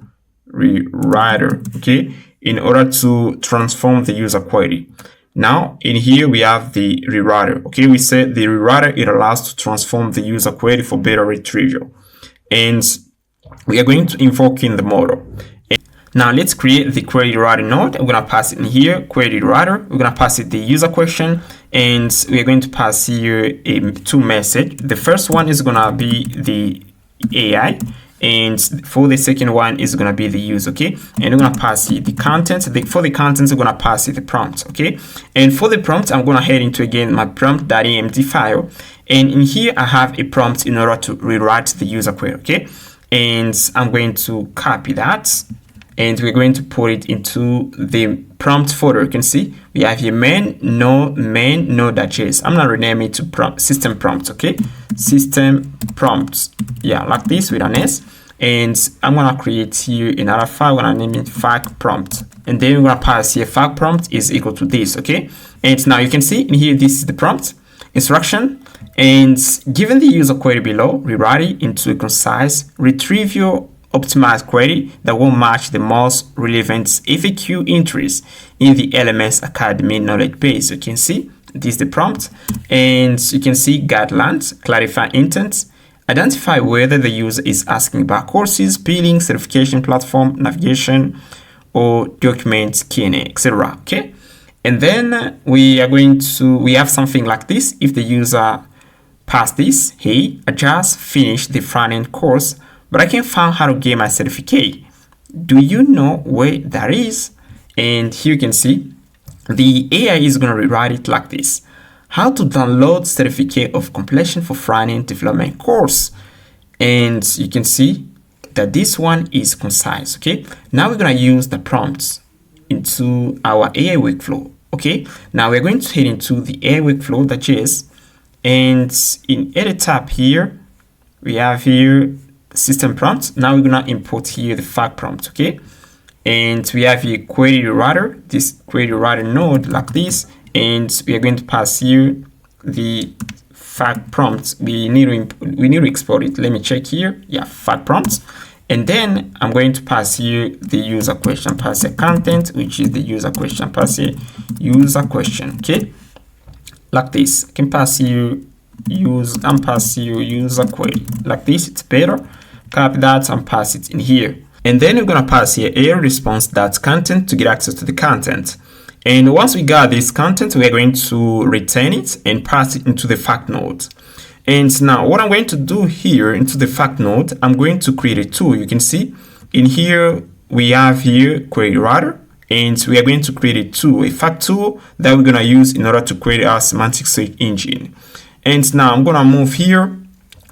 Okay, in order to transform the user query. Now in here we have the rewriter. Okay, we said the rewriter, it allows to transform the user query for better retrieval, and we are going to invoke in the model. Now let's create the query writer node. I'm gonna pass it in here, query writer. We're gonna pass it the user question, and we are going to pass here two message. The first one is gonna be the AI, and for the second one is gonna be the user. Okay, and we're gonna pass it the content. For the contents, we're gonna pass it the prompt. Okay, and for the prompt, I'm gonna head into again my prompt.amd file, and in here I have a prompt in order to rewrite the user query. Okay, and I'm going to copy that, and we're going to put it into the prompt folder. You can see we have here main node.js. I'm gonna rename it to system prompt. Okay, system prompts. Yeah, like this with an S. And I'm gonna create here another file. I'm gonna name it fact prompt, and then we're gonna pass here fact prompt is equal to this. Okay, and now you can see in here this is the prompt instruction, and given the user query below, rewrite it into a concise retrieval optimized query that will match the most relevant FAQ entries in the LMS Academy knowledge base. You can see this is the prompt, and you can see guidelines, clarify intent, identify whether the user is asking about courses, billing, certification, platform, navigation, or documents, Q&A, etc. Okay, and then we have something like this. If the user passed this, hey, I just finished the front-end course, but I can't find how to get my certificate. Do you know where that is? And here you can see the AI is going to rewrite it like this: how to download certificate of completion for front-end development course. And you can see that this one is concise. Okay, now we're going to use the prompts into our AI workflow. Okay, now we're going to head into the AI workflow.js, and in edit tab here we have here system prompt. Now we're going to import here the fact prompt. Okay, and we have here query writer, this query writer node like this, and we are going to pass here the fact prompt. We need to export it. Let me check here. Yeah, fact prompts. And then I'm going to pass here the user question, pass a content, which is the user question, pass a user question. Okay, like this. I can pass you pass you user query like this. It's better. Copy that and pass it in here. And then we're gonna pass here a response.content to get access to the content. And once we got this content, we are going to return it and pass it into the fact node. And now what I'm going to do here into the fact node, I'm going to create a tool. You can see in here, we have here query writer, and we are going to create a tool, a fact tool that we're going to use in order to create our semantic search engine. And now I'm going to move here.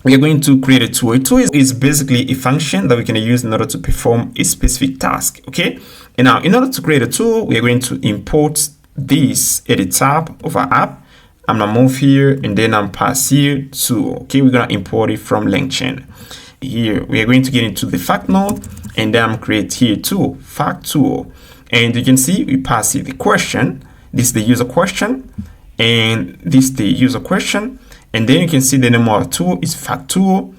We are going to create a tool. A tool is basically a function that we can use in order to perform a specific task. Okay. And now in order to create a tool, we are going to import this at the top of our app. I'm gonna move here and then I'm pass here tool. Okay, we're gonna import it from LangChain. Here we are going to get into the fact node, and then I'm create here tool, fact tool. And you can see we pass here the question. This is the user question, and this is the user question. And then you can see the name of our tool is fact tool.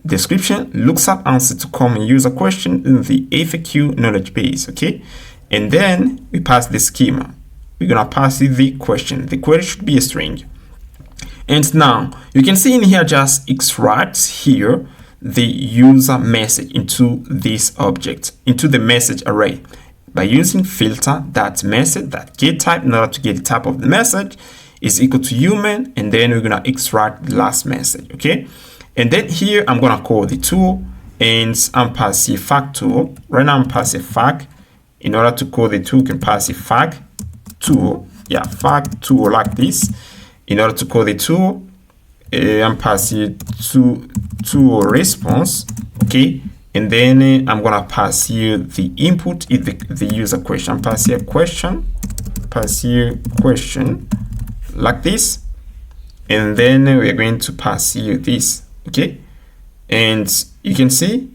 Description looks up answer to common user question in the FAQ knowledge base. Okay, and then we pass the schema. We're gonna pass the question. The query should be a string. And now you can see in here just extracts here the user message into this object, into the message array by using filter.message.getType in order to get the type of the message is equal to human, and then we're gonna extract the last message. Okay, and then here I'm gonna call the tool, and I'm passing fact tool. Right now I'm passing fact. In order to call the tool, you can pass a fact tool, yeah, fact tool like this. In order to call the tool, I'm passing to tool response. Okay, and then I'm gonna pass here the input is the user question. I'm pass here question, pass here question like this, and then we're going to pass here this. Okay, and you can see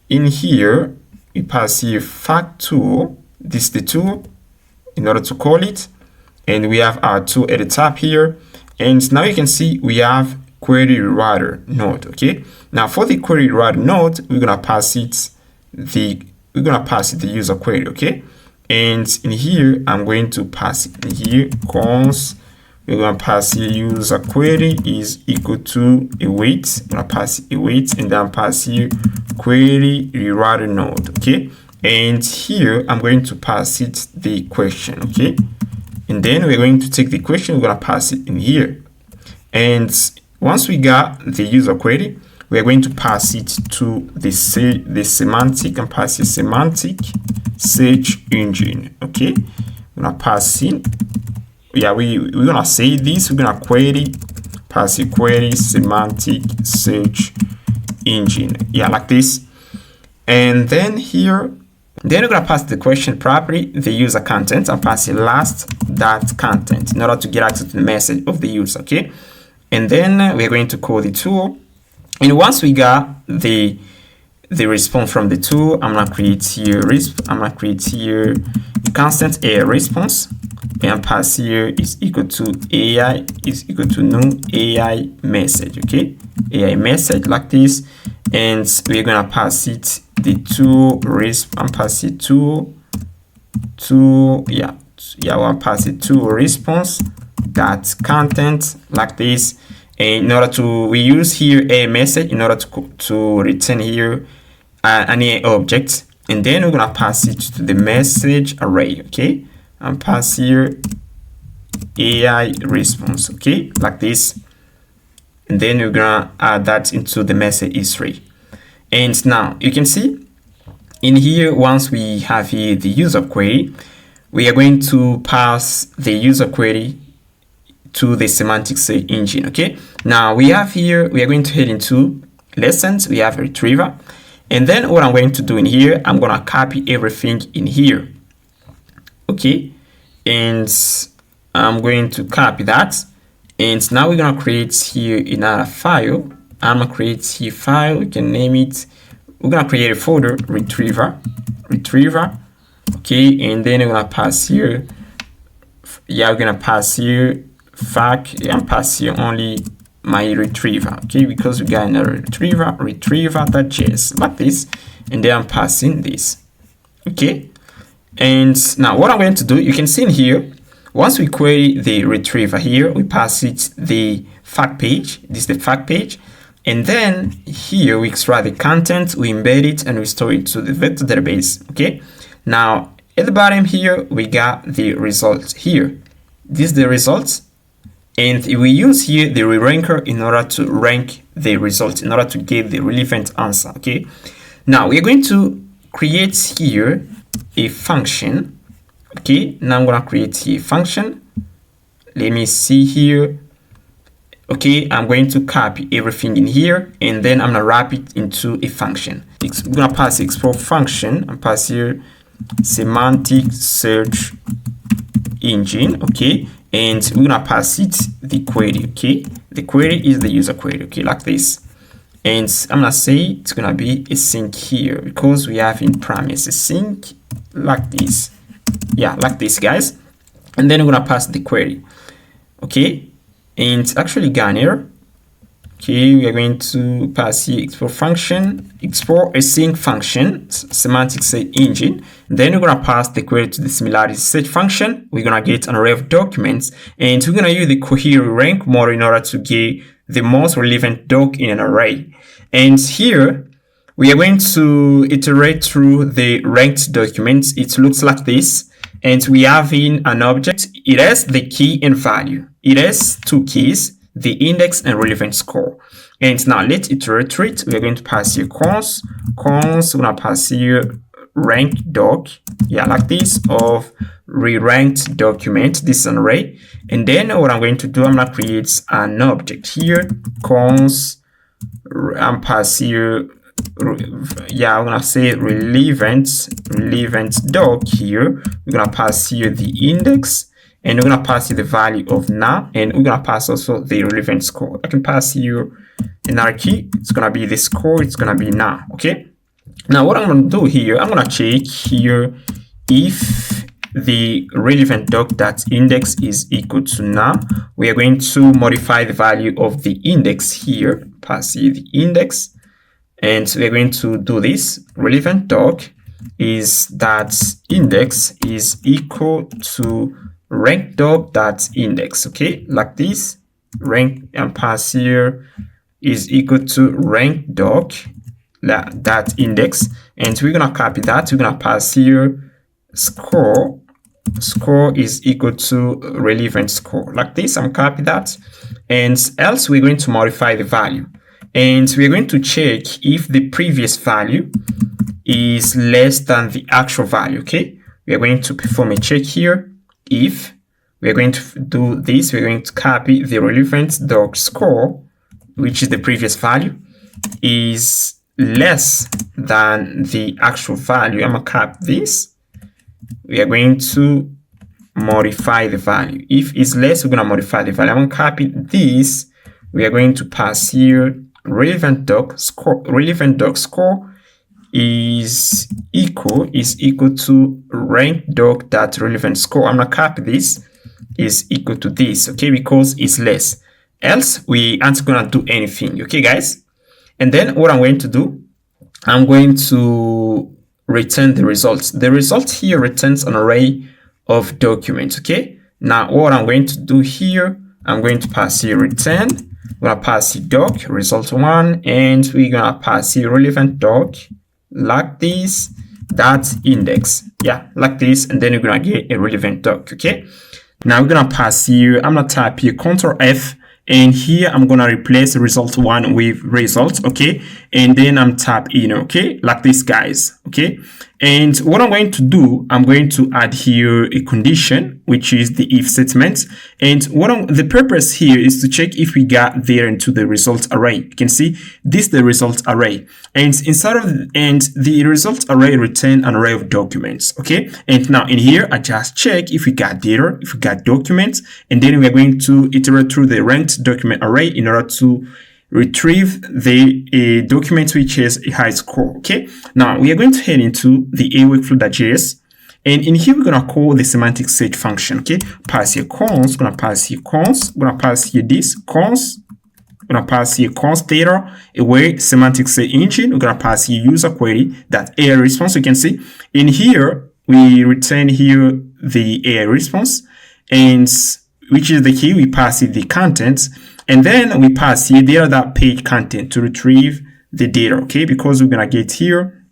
in here we pass here fact tool. This is the tool in order to call it, and we have our tool at the top here. And now you can see we have query writer node. Okay, now for the query writer node, we're gonna pass it the user query. Okay, and in here I'm going to pass it in here cons. We're gonna pass here user query is equal to a weight. I'm gonna pass a weight, and then pass here query writer node. Okay, and here I'm going to pass it the question. Okay, and then we're going to take the question, we're gonna pass it in here. And once we got the user query, we're going to pass it to the semantic, and pass the semantic search engine. Okay, we're gonna pass in. Yeah, we're gonna say this. We're gonna pass a query semantic search engine. Yeah, like this. And then here, then we're gonna pass the question property, the user content, and pass the last that content in order to get access to the message of the user. Okay, and then we're going to call the tool. And once we got the response from the tool, I'm gonna create here a constant AI response, and pass here is equal to AI is equal to new AI message. Okay, AI message like this, and we're gonna pass it the tool and pass it to we'll pass it to response that content like this. And in order to we use here a message in order to return here an AI object, and then we're gonna pass it to the message array. Okay, and pass here AI response. Okay, like this, and then we're gonna add that into the message history. And now you can see in here, once we have here the user query, we are going to pass the user query to the semantic search engine. Okay, now we have here, we are going to head into lessons. We have a retriever, and then what I'm going to do in here, I'm going to copy everything in here. Okay, and I'm going to copy that, and now we're going to create here another file. I'm going to create here file, we can name it, we're going to create a folder, retriever. Okay, and then we're going to pass here, we're going to pass here fact, and pass here only my retriever. Okay, because we got another retriever.js like this, and then I'm passing this. Okay, and now what I'm going to do, you can see in here, once we query the retriever here, we pass it the fact page. This is the fact page, and then here we extract the content, we embed it, and we store it to the vector database. Okay, now at the bottom here we got the result here. This is the result, and we use here the reranker in order to rank the result, in order to get the relevant answer. Okay, now we're going to create here a function. Okay, now I'm going to create here a function. Let me see here. Okay, I'm going to copy everything in here, and then I'm going to wrap it into a function. I'm going to pass export function and pass here semantic search engine. Okay, and we're going to pass it the query. Okay, the query is the user query. Okay, like this. And I'm going to say it's going to be a sync here, because we have in promise a sync like this. Yeah, like this, guys. And then we're going to pass the query. Okay, and it's actually got an error. Okay, we are going to pass here export function, export a sync function, semantic search engine. Then we're going to pass the query to the similarity search function. We're going to get an array of documents, and we're going to use the query rank model in order to get the most relevant doc in an array. And here we are going to iterate through the ranked documents. It looks like this, and we have in an object, it has the key and value. It has two keys, the index and relevant score. And now let's iterate through it. We are going to pass here cons, we're going to pass here rank doc, yeah, like this, of re-ranked document. This is an array. And then what I'm going to do, I'm going to create an object here, cons, I'm pass here, yeah, I'm going to say relevant doc here. We're going to pass here the index, and we're going to pass here the value of now, and we're going to pass also the relevant score. I can pass here another key. It's going to be the score, it's going to be now. Okay, now what I'm going to do here, I'm going to check here if the relevant doc.index is equal to now. We are going to modify the value of the index here, pass here the index, and we're going to do this. Relevant doc is that index is equal to rank doc.index. Okay, like this, rank and pass here is equal to rank doc that index, and we're gonna copy that. We're gonna pass here score is equal to relevant score, like this. I'm copy that, and else we're going to modify the value, and we're going to check if the previous value is less than the actual value. Okay, we are going to perform a check here. If we are going to do this, we're going to copy the relevant doc score, which is the previous value, is less than the actual value. I'm gonna copy this. We are going to modify the value. If it's less, we're gonna modify the value. I'm gonna copy this. We are going to pass here relevant doc score. Relevant doc score is equal to rank doc that relevant score. I'm gonna copy this, is equal to this. Okay, because it's less. Else we aren't gonna do anything. Okay, guys. And then what I'm going to do, I'm going to return the results. The result here returns an array of documents. Okay, now what I'm going to do here, I'm going to pass here return. We're gonna pass here doc result1, and we're gonna pass here relevant doc like this, that index, yeah, like this, and then you're gonna get a relevant doc. Okay, now we're gonna pass here, I'm gonna type here Ctrl F, and here I'm gonna replace result1 with results. Okay, and then I'm tap in, okay, like this, guys, okay. And what I'm going to do, I'm going to add here a condition, which is the if statement. And the purpose here is to check if we got there into the results array. You can see this the results array, and inside of the results array return an array of documents, okay. And now in here I just check if we got data, if we got documents, and then we are going to iterate through the ranked document array in order to retrieve the document which has a high score, okay. Now we are going to head into the workflow.js, and in here we're going to call the semantic search function, okay. Pass here cons, going to pass here cons, going to pass here this cons, going to pass here const data away semantic search engine. We're going to pass here user query that AI response. You can see in here we return here the AI response, and which is the key. We pass it the contents, and then we pass here data.page content to retrieve the data, okay, because we're gonna get here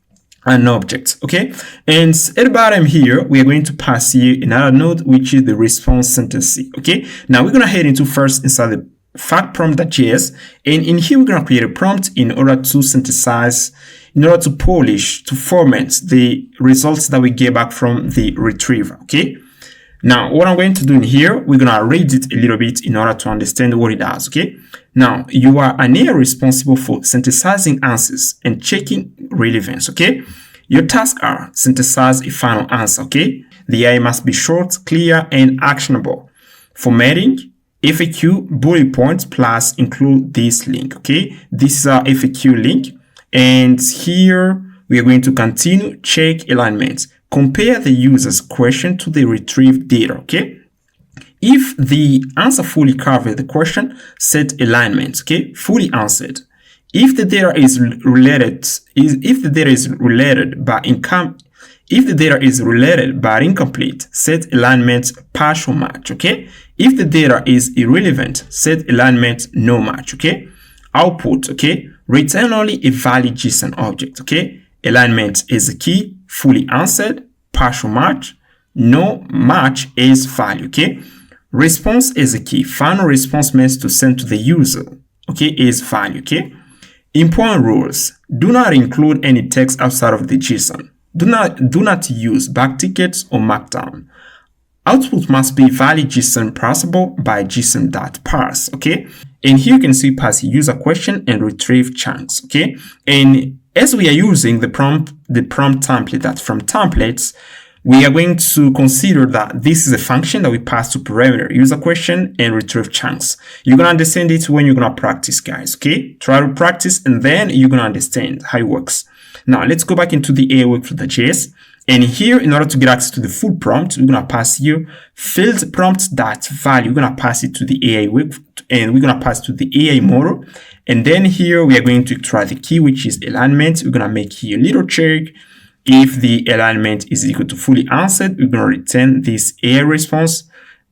an object, okay. And at the bottom here we are going to pass here another node, which is the response sentence, okay. Now we're gonna head into first inside the fact prompt.js, and in here we're gonna create a prompt in order to synthesize, in order to polish, to format the results that we get back from the retriever, okay. Now, what I'm going to do in here, we're going to read it a little bit in order to understand what it does, okay? Now, you are an AI responsible for synthesizing answers and checking relevance, okay? Your tasks are synthesize a final answer, okay? The AI must be short, clear, and actionable. Formatting, FAQ, bullet points, plus include this link, okay? This is our FAQ link. And here, we are going to continue, check alignment. Compare the user's question to the retrieved data, okay? If the answer fully covers the question, set alignment, okay? Fully answered. If the data is related, but incomplete, set alignment partial match, okay? If the data is irrelevant, set alignment no match, okay? Output, okay? Return only a valid JSON object, okay? Alignment is the key. Fully answered, partial match, no match is value, okay? Response is a key. Final response meant to send to the user, okay, is value, okay? Important rules. Do not include any text outside of the JSON. Do not use backtickets or markdown. Output must be valid JSON parsable by JSON.parse, okay? And here you can see pass user question and retrieve chunks, okay? And as we are using the prompt template, that's from templates, we are going to consider that this is a function that we pass to parameter, user question, and retrieve chunks. You're going to understand it when you're going to practice, guys, okay? Try to practice, and then you're going to understand how it works. Now, let's go back into the AI workflow.js. And here, in order to get access to the full prompt, we're going to pass here field prompt.value. We're going to pass it to the AI workflow, and we're going to pass to the AI model. And then here we are going to try the key, which is alignment. We're going to make here a little check. If the alignment is equal to fully answered, we're going to return this AI response.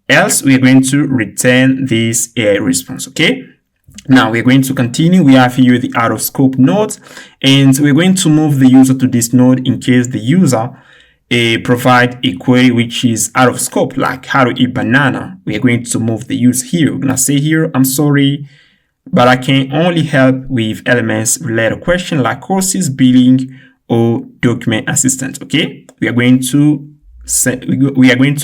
Else, we are going to return this AI response, okay? Now we're going to continue. We have here the out of scope node, and we're going to move the user to this node in case the user provide a query which is out of scope, like how to eat banana. We are going to move the user here. We're going to say here, I'm sorry, but I can only help with LMS related question like courses, billing, or document assistant, okay? We are going to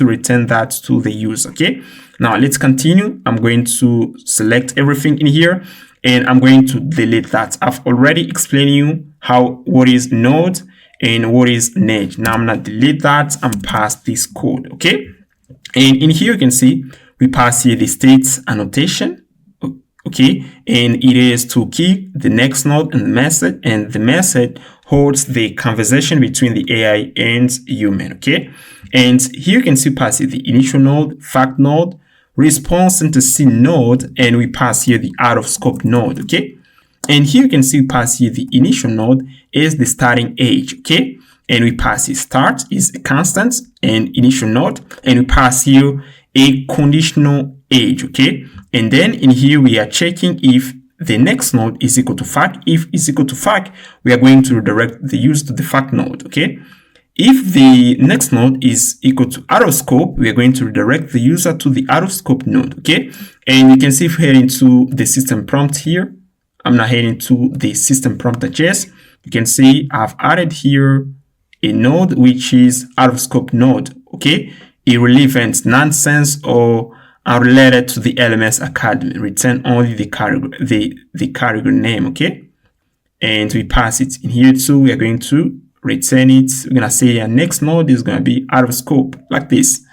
return that to the user, okay? Now let's continue. I'm going to select everything in here, and I'm going to delete that. I've already explained you what is node and what is net. Now I'm gonna delete that and pass this code, okay? And in here you can see we pass here the states annotation, okay? And it is to keep the next node and the message holds the conversation between the AI and human, okay? And here you can see pass here the initial node, fact node, response synthesis node, and we pass here the out of scope node, okay? And here you can see pass here the initial node is the starting age, okay? And we pass here start is a constant and initial node, and we pass here a conditional age, okay? And then in here we are checking if the next node is equal to fact. If it's equal to fact, we are going to redirect the user to the fact node, okay? If the next node is equal to out of scope, we are going to redirect the user to the out of scope node, okay? And you can see if we head into the system prompt here, I'm now heading to the system prompter.js. You can see I've added here a node which is out of scope node, okay? Irrelevant, nonsense, or unrelated to the LMS Academy. Return only the category name, okay? And we pass it in here too. We are going to return it. We're gonna say our next node is gonna be out of scope, like this.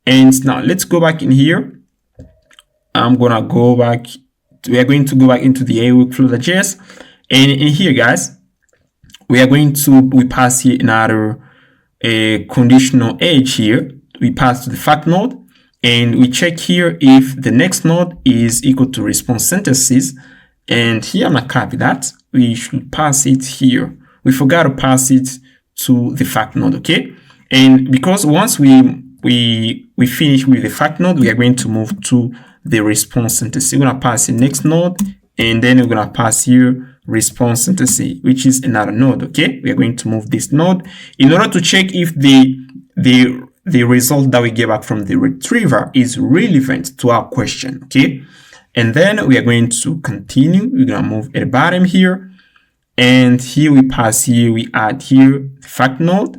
And now let's go back in here. I'm gonna go back. We are going to go back into the AI workflow.js, and in here, guys, we pass here another conditional edge here. We pass to the fact node, and we check here if the next node is equal to response synthesis. And here I'm gonna copy that. We should pass it here. We forgot to pass it to the fact node, okay? And because once we finish with the fact node, we are going to move to the response synthesis. We're gonna pass the next node, and then we're gonna pass here response synthesis, which is another node, okay? We are going to move this node in order to check if the result that we get back from the retriever is relevant to our question, okay? And then we are going to continue. We're gonna move at the bottom here, and here we pass here, we add here the fact node,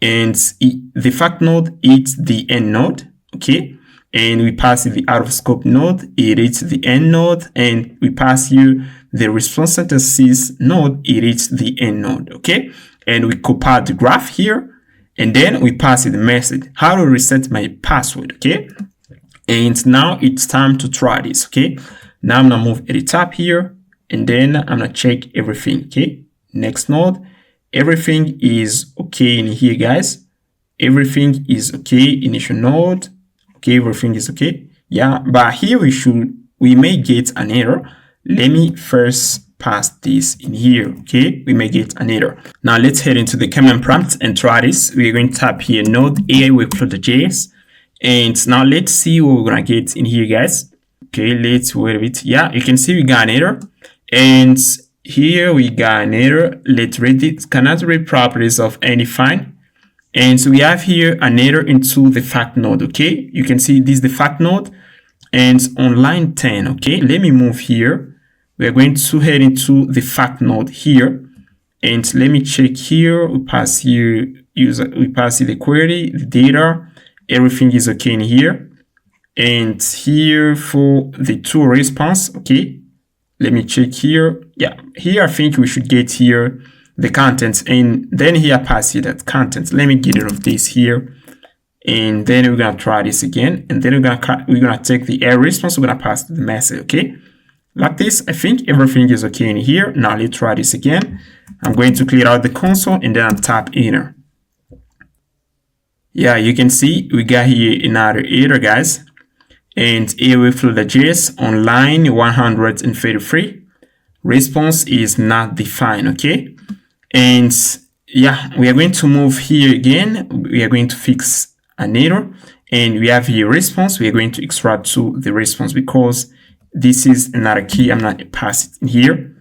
and the fact node is the end node, okay? And we pass the out of scope node, it is the end node, and we pass here the response synthesis node, it is the end node, okay? And we compile the graph here, and then we pass the message, how to reset my password, okay? And now it's time to try this, okay? Now I'm gonna move at the top here, and then I'm gonna check everything, okay? Next node, everything is okay in here, guys. Everything is okay, initial node, okay, everything is okay. Yeah, but here we may get an error. Let me first pass this in here, okay? We may get an error. Now let's head into the command prompt and try this. We're going to tap here node AI workflow.js, and now let's see what we're gonna get in here, guys. Okay, let's wait a bit. Yeah, you can see we got an error, and here we got an error. Let's read it. Cannot read properties of any file. And so we have here an error into the fact node, okay? You can see this is the fact node, and on line 10, okay? Let me move here. We are going to head into the fact node here, and let me check here. We pass here we pass here the query, the data, everything is okay in here. And here for the to response, okay? Let me check here. Yeah, here I think we should get here the contents, and then here pass here that contents. Let me get rid of this here, and then we're gonna try this again, and then we're gonna take the error response. We're gonna pass the message, okay? Like this, I think everything is okay in here. Now let's try this again. I'm going to clear out the console, and then I'll tap enter. Yeah, you can see we got here another error, guys, and AI workflow.js on line 133. Response is not defined, okay? And yeah, we are going to move here again. We are going to fix an error, and we have here response. We are going to extract to the response because this is another key. I'm not pass it in here.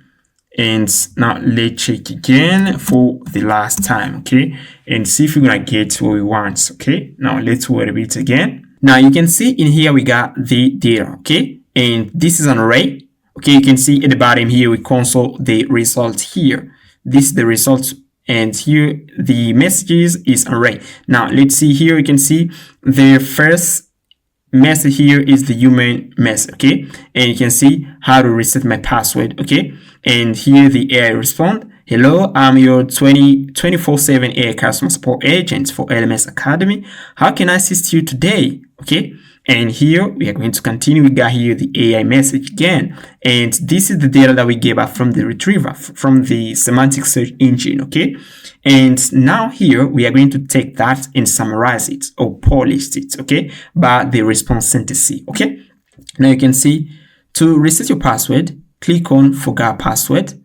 And now let's check again for the last time, okay? And see if we're gonna get what we want, okay? Now let's wait a bit again. Now you can see in here we got the data, okay? And this is an array, okay? You can see at the bottom here we console the result here. This is the result, and here the messages is array. Now let's see here. You can see the first message here is the human message, okay? And you can see how to reset my password, okay? And here the AI respond, hello, I'm your 24/7 AI customer support agent for LMS Academy. How can I assist you today? Okay. And here we are going to continue. We got here the AI message again, and this is the data that we gave up from the retriever, from the semantic search engine, okay? And now here we are going to take that and summarize it or polish it, okay, by the response synthesis, okay? Now you can see to reset your password, click on forgot password,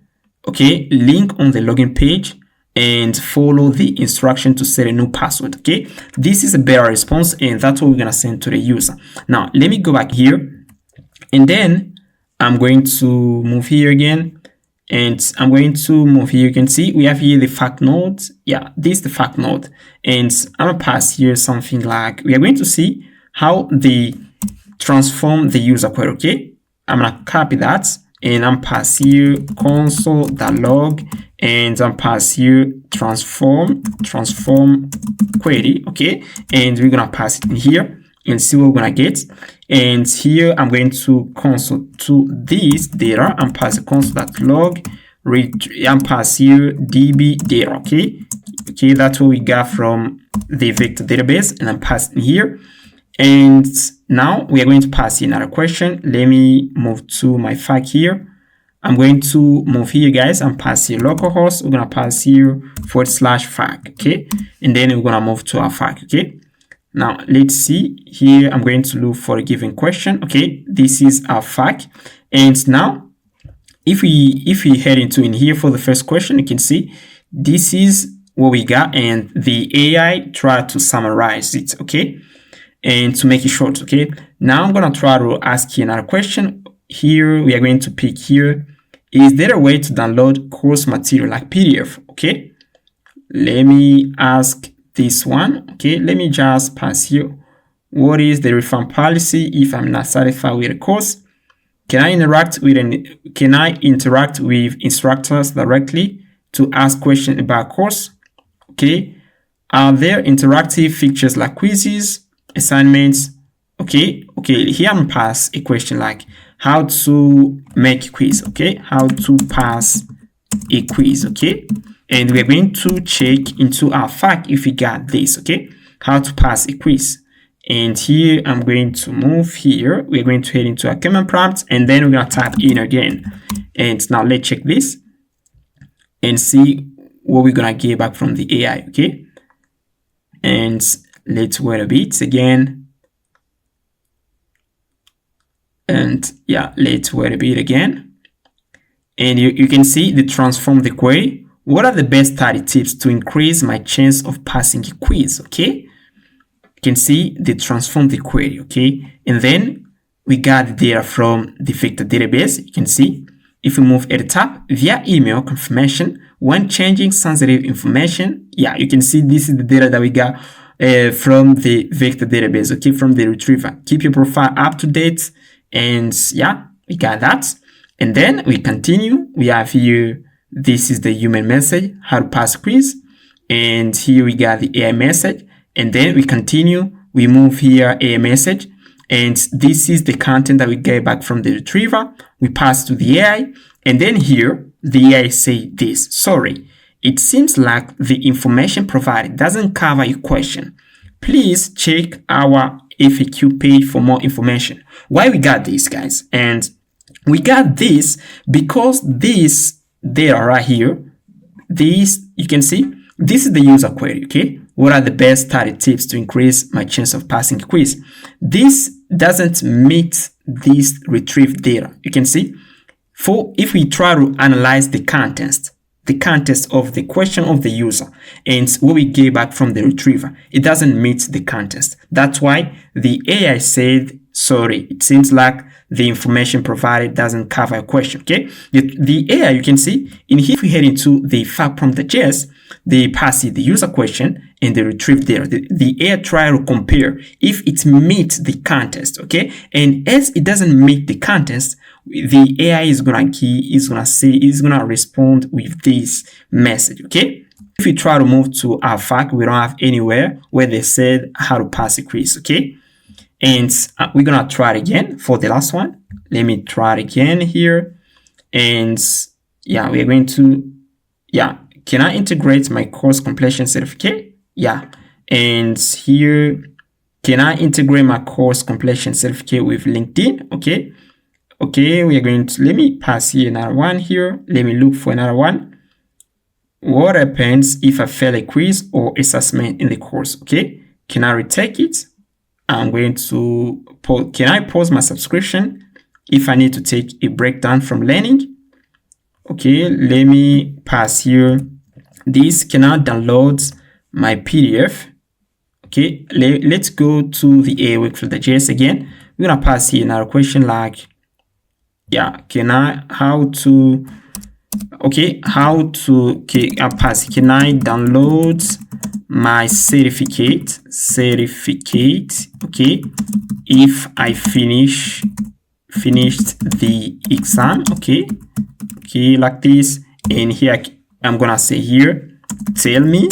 okay, link on the login page, and follow the instruction to set a new password, okay? This is a better response, and that's what we're gonna send to the user. Now let me go back here, and then I'm going to move here again, and I'm going to move here. You can see we have here the fact node. Yeah, this is the fact node, and I'm gonna pass here something like, we are going to see how they transform the user query, okay? I'm gonna copy that, and I'm pass here console.log, and I'm pass here transform query, okay, and we're gonna pass it in here and see what we're gonna get. And here I'm going to console to this data, I'm pass console.log, I'm pass here db data, okay, that's what we got from the vector database, and I'm passing here. And now we are going to pass in another question. Let me move to my fact here. I'm going to move here, guys, and pass here localhost. We're gonna pass here /fact, okay, and then we're gonna move to our fact, okay. Now let's see here. I'm going to look for a given question, okay. This is our fact, and now if we head into in here for the first question, you can see this is what we got, and the AI tried to summarize it, okay, and to make it short, okay. Now I'm gonna try to ask you another question. Here we are going to pick here, is there a way to download course material like PDF, okay. Let me ask this one, okay. Let me just pass here, what is the refund policy if I'm not satisfied with a course? Can I interact with instructors directly to ask questions about course? Okay. Are there interactive features like quizzes, assignments? Okay. Here I'm pass a question like how to make a quiz, okay, how to pass a quiz, okay, and we're going to check into our fact if we got this, okay, how to pass a quiz. And here I'm going to move here, we're going to head into our command prompt, and then we're going to type in again. And now let's check this and see what we're going to get back from the AI, okay. And let's wait a bit again. And yeah, let's wait a bit again. And you can see the transform the query. What are the best study tips to increase my chance of passing a quiz, okay? You can see the transform the query, okay? And then we got the data from the vector database. You can see if we move at the top, via email confirmation when changing sensitive information. Yeah, you can see this is the data that we got from the vector database, okay, from the retriever. Keep your profile up to date. And yeah, we got that. And then we continue. We have here, this is the human message, how to pass quiz. And here we got the AI message. And then we continue. We move here AI message. And this is the content that we get back from the retriever. We pass to the AI. And then here, the AI say this, sorry, it seems like the information provided doesn't cover your question. Please check our FAQ page for more information. Why we got this, guys? And we got this because this data right here, this, you can see, this is the user query, okay? What are the best study tips to increase my chance of passing a quiz? This doesn't meet this retrieved data. You can see, if we try to analyze the context of the question of the user and what we get back from the retriever, it doesn't meet the context. That's why the AI said, sorry, it seems like the information provided doesn't cover a question, okay? The AI, you can see, in here, if we head into the fact prompt.js, they pass it the user question and the retrieve data. The AI try to compare if it meets the context, okay? And as it doesn't meet the context, the AI is gonna respond with this message, okay? If we try to move to our fact, we don't have anywhere where they said how to pass a quiz, okay? And we're gonna try it again for the last one. Let me try it again here. And yeah, we're going to, yeah, can I integrate my course completion certificate? Yeah. And here, can I integrate my course completion certificate with LinkedIn? Okay. Okay, we are going to, let me pass here another one here. Let me look for another one. What happens if I fail a quiz or assessment in the course? Okay, can I retake it? I'm going to, can I pause my subscription if I need to take a breakdown from learning? Okay, let me pass here. This cannot download my PDF. Okay, let's go to the AI workflow.js again. We're gonna pass here another question like, yeah, can I, how to, okay, how to, okay, I'll pass, can I download my certificate, okay, if I finish finished the exam. Okay, like this. And here I'm gonna say here, tell me.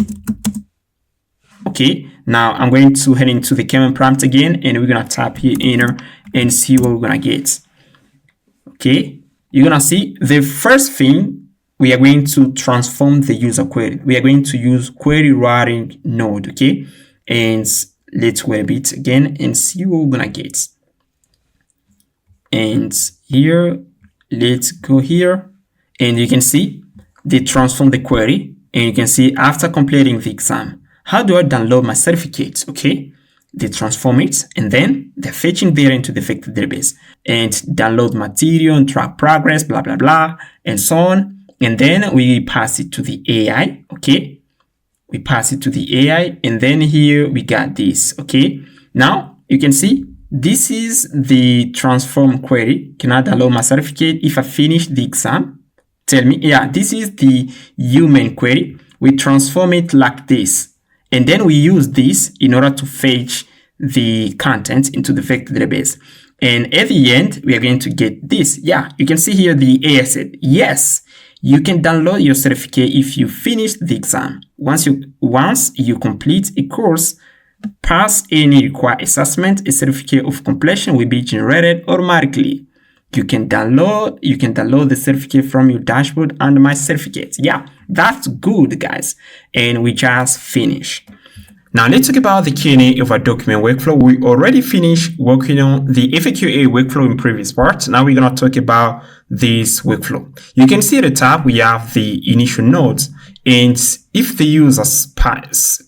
Okay, now I'm going to head into the command prompt again, and we're gonna tap here enter and see what we're gonna get. Okay, you're gonna see the first thing, we are going to transform the user query. We are going to use query routing node. Okay, and let's wait a bit again and see what we're gonna get. And here, let's go here, and you can see they transform the query, and you can see after completing the exam, how do I download my certificates? Okay, they transform it, and then they're fetching data into the vector database and download material and track progress, blah blah blah, and so on. And then we pass it to the AI. Okay, we pass it to the AI, and then here we got this. Okay, now you can see this is the transform query. Can I download my certificate if I finish the exam? Tell me. Yeah, this is the human query. We transform it like this, and then we use this in order to fetch the content into the vector database. And at the end, we are going to get this. Yeah, you can see here the AI said, yes, you can download your certificate if you finish the exam. Once you complete a course, pass any required assessment, a certificate of completion will be generated automatically. You can download the certificate from your dashboard under my certificates. Yeah, that's good, guys. And we just finished. Now let's talk about the Q&A over document workflow. We already finished working on the FAQA workflow in previous part. Now we're going to talk about this workflow. You can see at the top we have the initial nodes, and if the user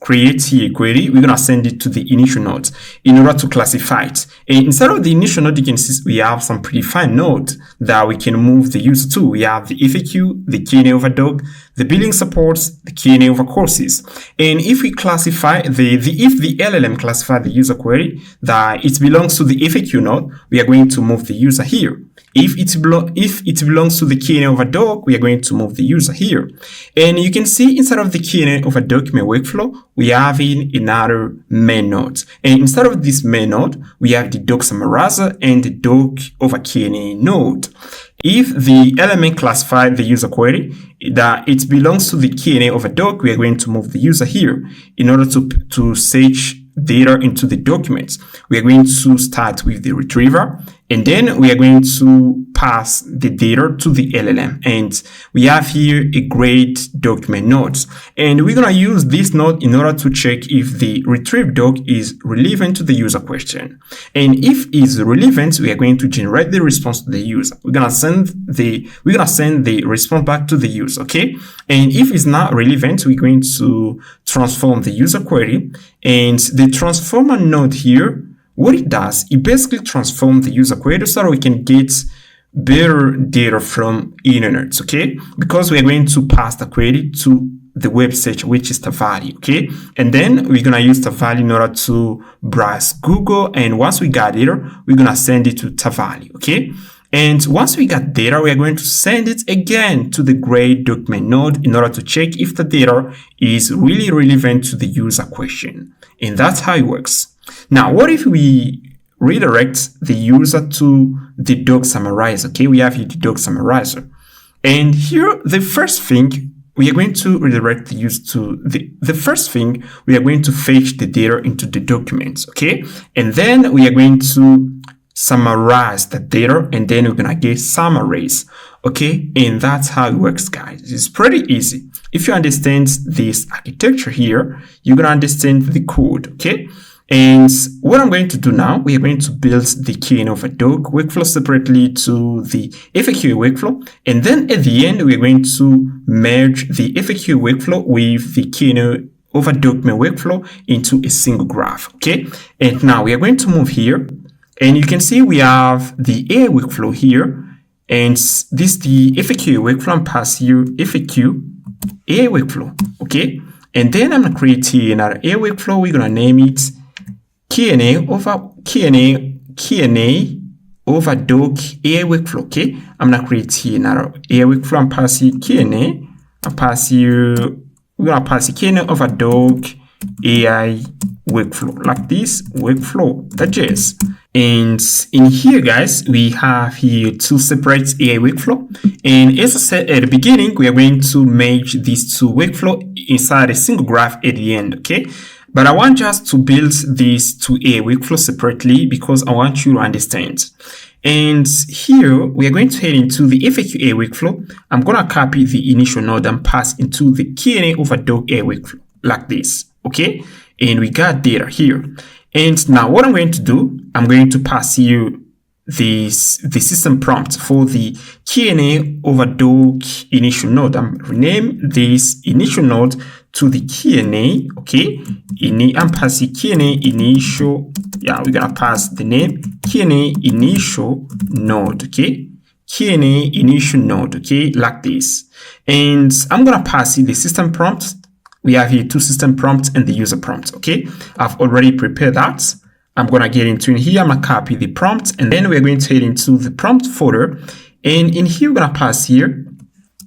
creates a query, we're going to send it to the initial nodes in order to classify it. And inside of the initial node, you can see we have some predefined nodes that we can move the user to. We have the FAQ, the Q&A over doc, the billing supports, the Q&A over courses. And if we classify if the LLM classify the user query that it belongs to the FAQ node, we are going to move the user here. If it belongs to the Q&A over doc, we are going to move the user here. And you can see inside of the Q&A over document workflow, we have another main node. And instead of this main node, we have the doc summarizer and the doc over Q&A node. If the element classified the user query that it belongs to the Q&A over doc, we are going to move the user here in order to search data into the documents. We are going to start with the retriever, and then we are going to pass the data to the LLM. And we have here a great document nodes. And we're going to use this node in order to check if the retrieved doc is relevant to the user question. And if it's relevant, we are going to generate the response to the user. We're going to send the response back to the user, okay? And if it's not relevant, we're going to transform the user query. And the transformer node here, what it does, it basically transforms the user query so that we can get better data from internet, okay? Because we're going to pass the query to the web search, which is the value, okay? And then we're gonna use the value in order to browse Google. And once we got data, we're gonna send it to the value, okay? And once we got data, we are going to send it again to the grade document node in order to check if the data is really relevant to the user question. And that's how it works. Now, what if we redirect the user to the doc summarizer? Okay, we have here the doc summarizer. And here, the first thing, we are going to redirect the user to the first thing, we are going to fetch the data into the documents, okay? And then we are going to summarize the data, and then we're gonna get summaries, okay? And that's how it works, guys. It's pretty easy. If you understand this architecture here, you're gonna understand the code, okay? And what I'm going to do now, we are going to build the Q&A over doc workflow separately to the FAQ workflow. And then at the end, we're going to merge the FAQ workflow with the Q&A over document workflow into a single graph, okay? And now we are going to move here. And you can see we have the AI workflow here. And this is the FAQ workflow, and pass here FAQ AI workflow, okay? And then I'm going to create here another AI workflow. We're going to name it Q&A over doc AI workflow, okay? I'm going to create here another AI workflow and pass here Q&A. And pass here, we're going to pass Q&A over doc AI workflow, like this workflow.js. And in here, guys, we have here two separate AI workflow. And as I said at the beginning, we are going to merge these two workflow inside a single graph at the end, okay? But I want just to build these two AI workflows separately because I want you to understand. And here we are going to head into the FAQ AI workflow. I'm going to copy the initial node and pass into the Q&A over doc AI workflow like this, okay? And we got data here. And now what I'm going to do, I'm going to pass you the system prompt for the Q&A over doc initial node. I'm rename this initial node to the Q&A, okay? I'm passing Q&A initial, yeah, we're gonna pass the name Q&A initial node, okay? Q&A initial node, okay, like this. And I'm gonna pass you the system prompt. We have here two system prompts and the user prompt, okay? I've already prepared that. I'm gonna get into here, I'm gonna copy the prompt, and then we're going to head into the prompt folder. And in here, we're gonna pass here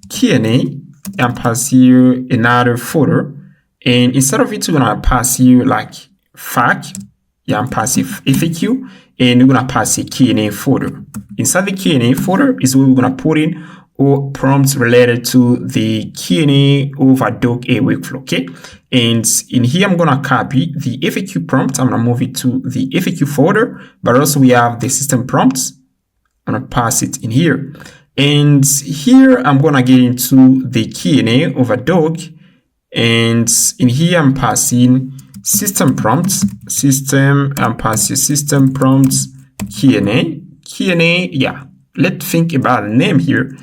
Q&A and pass here another folder. And instead of it, we're gonna pass here like FAQ, yeah, and pass FAQ, and we're gonna pass a Q&A folder. Inside the Q&A folder is where we're gonna put in or prompts related to the Q&A over doc AI workflow, okay? And in here, I'm gonna copy the FAQ prompt. I'm gonna move it to the FAQ folder, but also we have the system prompts. I'm gonna pass it in here. And here, I'm gonna get into the Q&A over doc. And in here, I'm passing system prompts, I'm passing system prompts, Q&A, yeah. Let's think about the name here.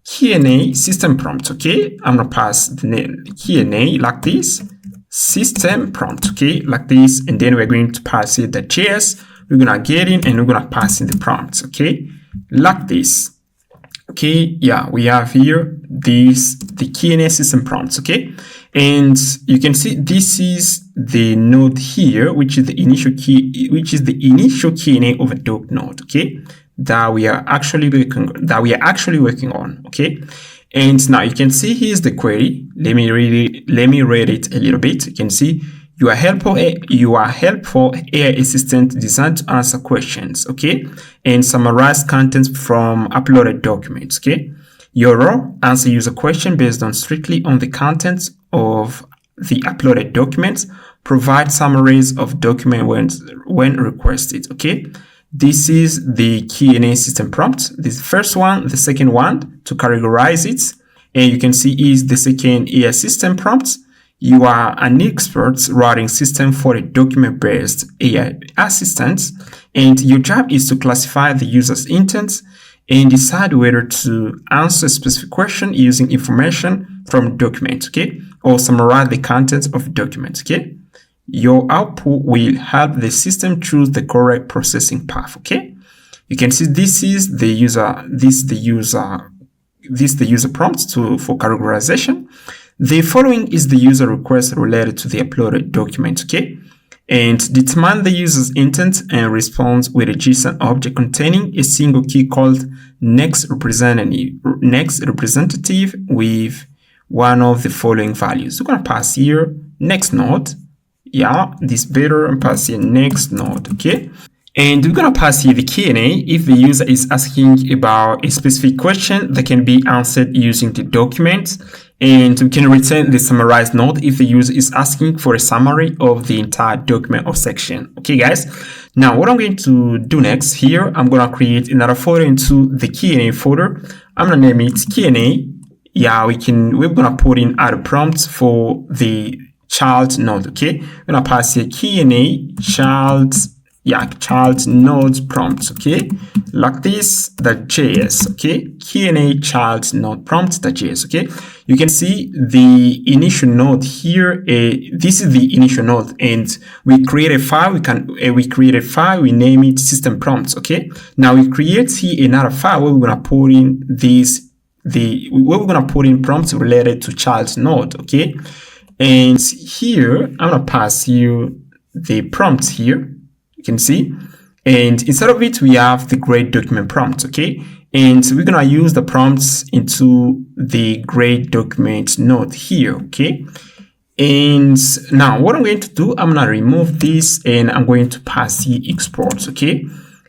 Q&A system prompt, okay? I'm gonna pass the name Q&A like this, system prompt, okay, like this, and then we're going to pass it the JS. We're gonna get in and we're gonna pass in the prompts, okay, like this. Okay, yeah, we have here the Q&A system prompts, okay, and you can see this is the node here, which is the initial Q&A over doc node, okay, that we are actually working on, okay. And now you can see here's the query. Let me read it a little bit. You can see you are helpful AI assistant designed to answer questions, okay, and summarize contents from uploaded documents, okay. Your role, answer user question based on strictly on the contents of the uploaded documents. Provide summaries of document when requested, okay. This is the Q&A system prompt. This first one, the second one to categorize it. And you can see is the second AI system prompt. You are an expert writing system for a document-based AI assistant. And your job is to classify the user's intent and decide whether to answer a specific question using information from document, okay? Or summarize the contents of documents, okay? Your output will help the system choose the correct processing path, okay? You can see this is the user prompt for categorization. The following is the user request related to the uploaded document, okay? And determine the user's intent and response with a JSON object containing a single key called next representative with one of the following values. We're gonna pass here next node. Yeah, this better and pass here next node, okay? And we're gonna pass here the Q&A if the user is asking about a specific question that can be answered using the document. And we can return the summarized node if the user is asking for a summary of the entire document or section. Okay, guys. Now, what I'm going to do next here, I'm gonna create another folder into the Q&A folder. I'm gonna name it Q&A. Yeah, we're gonna put in other prompts for the child node, okay? We're gonna pass here Q&A child node prompt, okay? Like this, the JS, okay? Q&A child node prompt, the JS, okay? You can see the initial node here. This is the initial node, and we create a file. We name it system prompts, okay? Now we create here another file where we're gonna put in prompts related to child node, okay? And here, I'm gonna pass you the prompts here, you can see. And instead of it, we have the grade document prompt, okay? And we're gonna use the prompts into the grade document node here, okay? And now what I'm going to do, I'm gonna remove this and I'm going to pass the export, okay?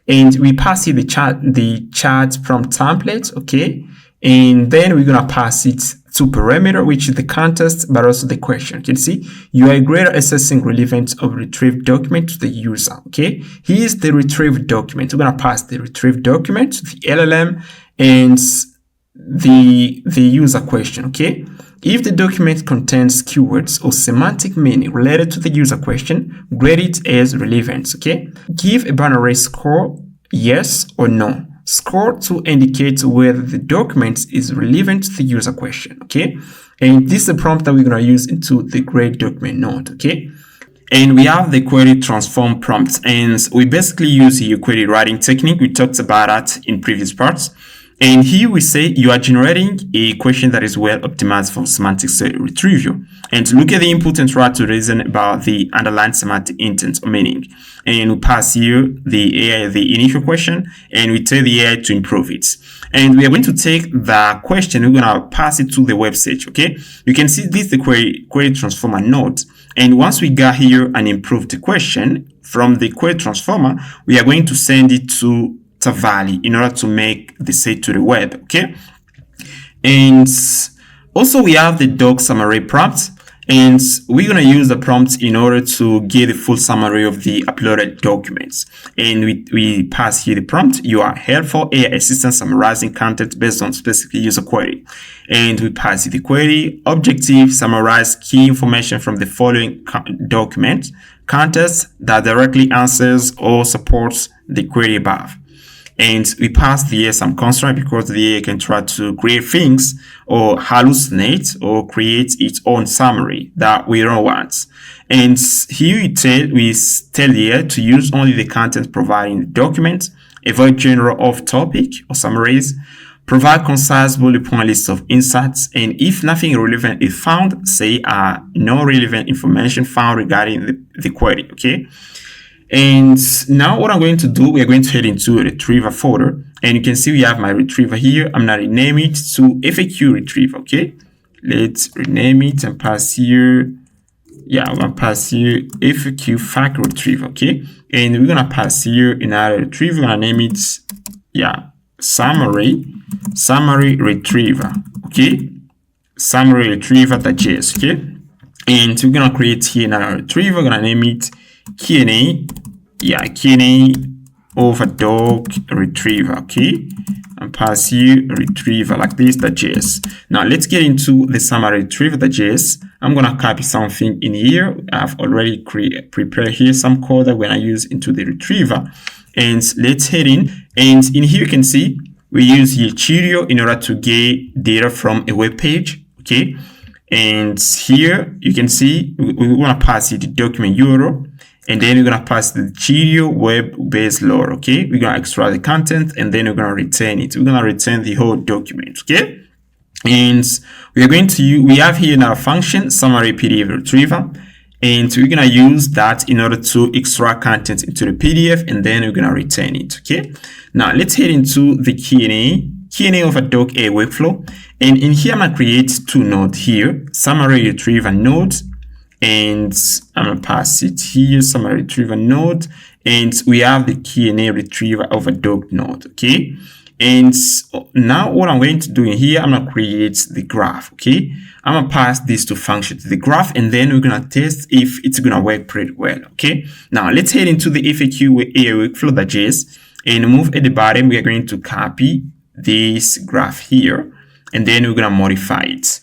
and we pass here the chat prompt template, okay, and then we're gonna pass it to parameter, which is the context, but also the question. You can see you are great at assessing relevance of retrieved document to the user. Okay, here's the retrieved document. We're gonna pass the retrieved document to the LLM and the user question. Okay, if the document contains keywords or semantic meaning related to the user question, grade it as relevant. Okay, give a binary score, yes or no. Score to indicate whether the document is relevant to the user question. Okay, and this is the prompt that we're going to use into the grade document node. Okay, and we have the query transform prompt, and we basically use your query writing technique. We talked about that in previous parts. And here we say you are generating a question that is well optimized for semantic retrieval. And look at the input and try to reason about the underlying semantic intent or meaning. And we pass here the AI the initial question, and we tell the AI to improve it. And we are going to take the question, we're going to pass it to the website. Okay, you can see this is the query transformer node. And once we got here and improve the question from the query transformer, we are going to send it to Valley in order to make the site to the web. Okay, and also we have the doc summary prompt, and we're going to use the prompt in order to get a full summary of the uploaded documents. And we pass here the prompt: you are helpful AI assistant summarizing content based on specific user query. And we pass the query objective: summarize key information from the following document context that directly answers or supports the query above. And we pass the some constraint because the AI can try to create things or hallucinate or create its own summary that we don't want. And here we tell the AI to use only the content providing the document, avoid general off-topic or summaries, provide concise bullet point list of insights, and if nothing relevant is found, say no relevant information found regarding the query. Okay. And now what I'm going to do, we are going to head into a retriever folder, and you can see we have my retriever here. I'm going to rename it to FAQ retriever. Okay, let's rename it and pass here. Yeah, I'm going to pass here FAQ fact retriever. Okay, and we're going to pass here another retriever and name it, yeah, summary retriever. Okay, summary retriever.js. Okay, and we're going to create here another retriever. We're going to name it Q&A, yeah, Q&A over doc retriever. Okay, and pass here retriever like this, .js. Now let's get into the summary retriever.js. I'm gonna copy something in here. I've already prepared here some code that we're gonna use into the retriever. And let's head in, and in here you can see we use here Cheerio in order to get data from a web page. Okay, and here you can see we want to pass it the document URL, and then we're going to pass the Cheerio web-based load. Okay, we're going to extract the content, and then we're going to return it. We're going to return the whole document. Okay, and we are going to use, we have here now a function summary PDF retriever, and we're going to use that in order to extract content into the PDF, and then we're going to return it. Okay, now let's head into the Q&A of a doc A workflow, and in here I'm going to create two nodes here, summary retriever node, and I'm going to pass it here, summary retriever node, and we have the Q&A retriever of a doc node. Okay, and now what I'm going to do in here, I'm going to create the graph. Okay, I'm going to pass these two functions to the graph, and then we're going to test if it's going to work pretty well. Okay, now let's head into the FAQ AI workflow.js, and move at the bottom. We are going to copy this graph here, and then we're going to modify it.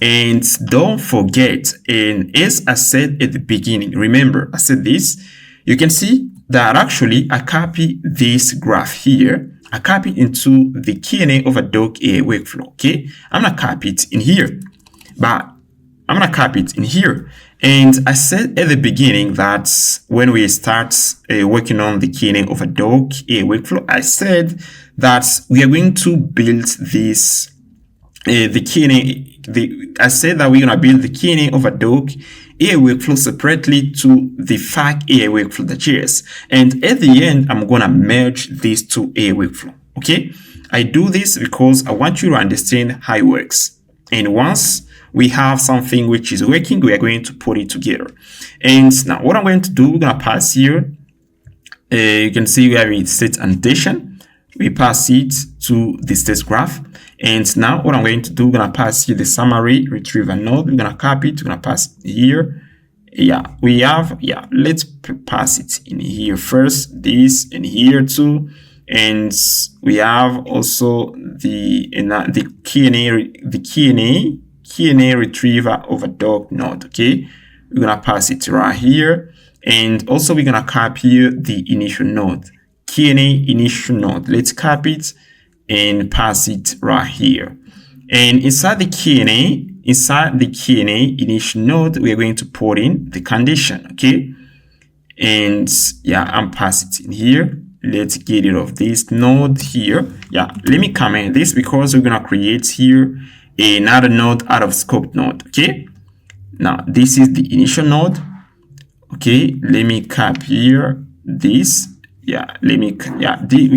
And don't forget, and as I said at the beginning, remember I said this, you can see that actually I copy this graph here, I copy it into the Q&A of a doc AI workflow. Okay, I'm gonna copy it in here, but I'm gonna copy it in here. And I said at the beginning that when we start working on the Q&A of a doc AI workflow, I said that we are going to build this the Q&A. I said that we're gonna build the Q&A of a doc AI workflow separately to the fact AI workflow.js, and at the end I'm gonna merge these two AI workflow. Okay, I do this because I want you to understand how it works, and once we have something which is working, we are going to put it together. And now what I'm going to do, we're gonna pass here you can see we have a state annotation. We pass it to the state graph. And now what I'm going to do, we're going to pass here the summary retrieval node. We're going to copy it. We're going to pass it here. Yeah, we have, yeah, let's pass it in here first, this and here too. And we have also the KNA retriever over doc node. Okay, we're going to pass it right here. And also we're going to copy the initial node, KNA initial node. Let's copy it and pass it right here. And inside the KNA initial node, we are going to put in the condition. Okay, and yeah, I'm passing it in here. Let's get rid of this node here. Yeah, let me comment this because we're going to create here another node out of scope node. Okay, now this is the initial node. Okay, let me copy here this. Yeah, we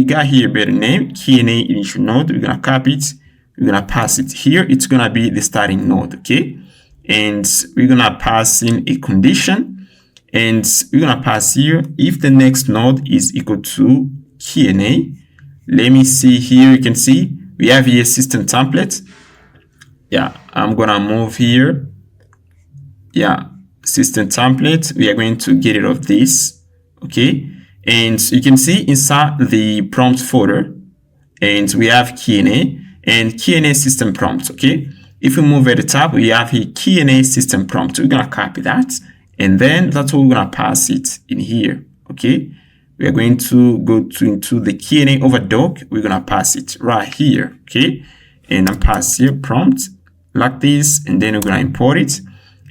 got here better name, KNA initial node. We're gonna copy it. We're gonna pass it here. It's gonna be the starting node. Okay, and we're gonna pass in a condition, and we're gonna pass here if the next node is equal to KNA. Let me see here. You can see we have here system template. Yeah, I'm gonna move here. Yeah, system template. We are going to get rid of this. Okay. And you can see inside the prompt folder, and we have KNA and KNA system prompt. Okay, if we move at the top, we have here KNA system prompt. We're gonna copy that, and then that's what we're gonna pass it in here. Okay, we are going to go into the KNA over doc. We're gonna pass it right here. Okay, and I'm pass here prompt like this, and then we're gonna import it.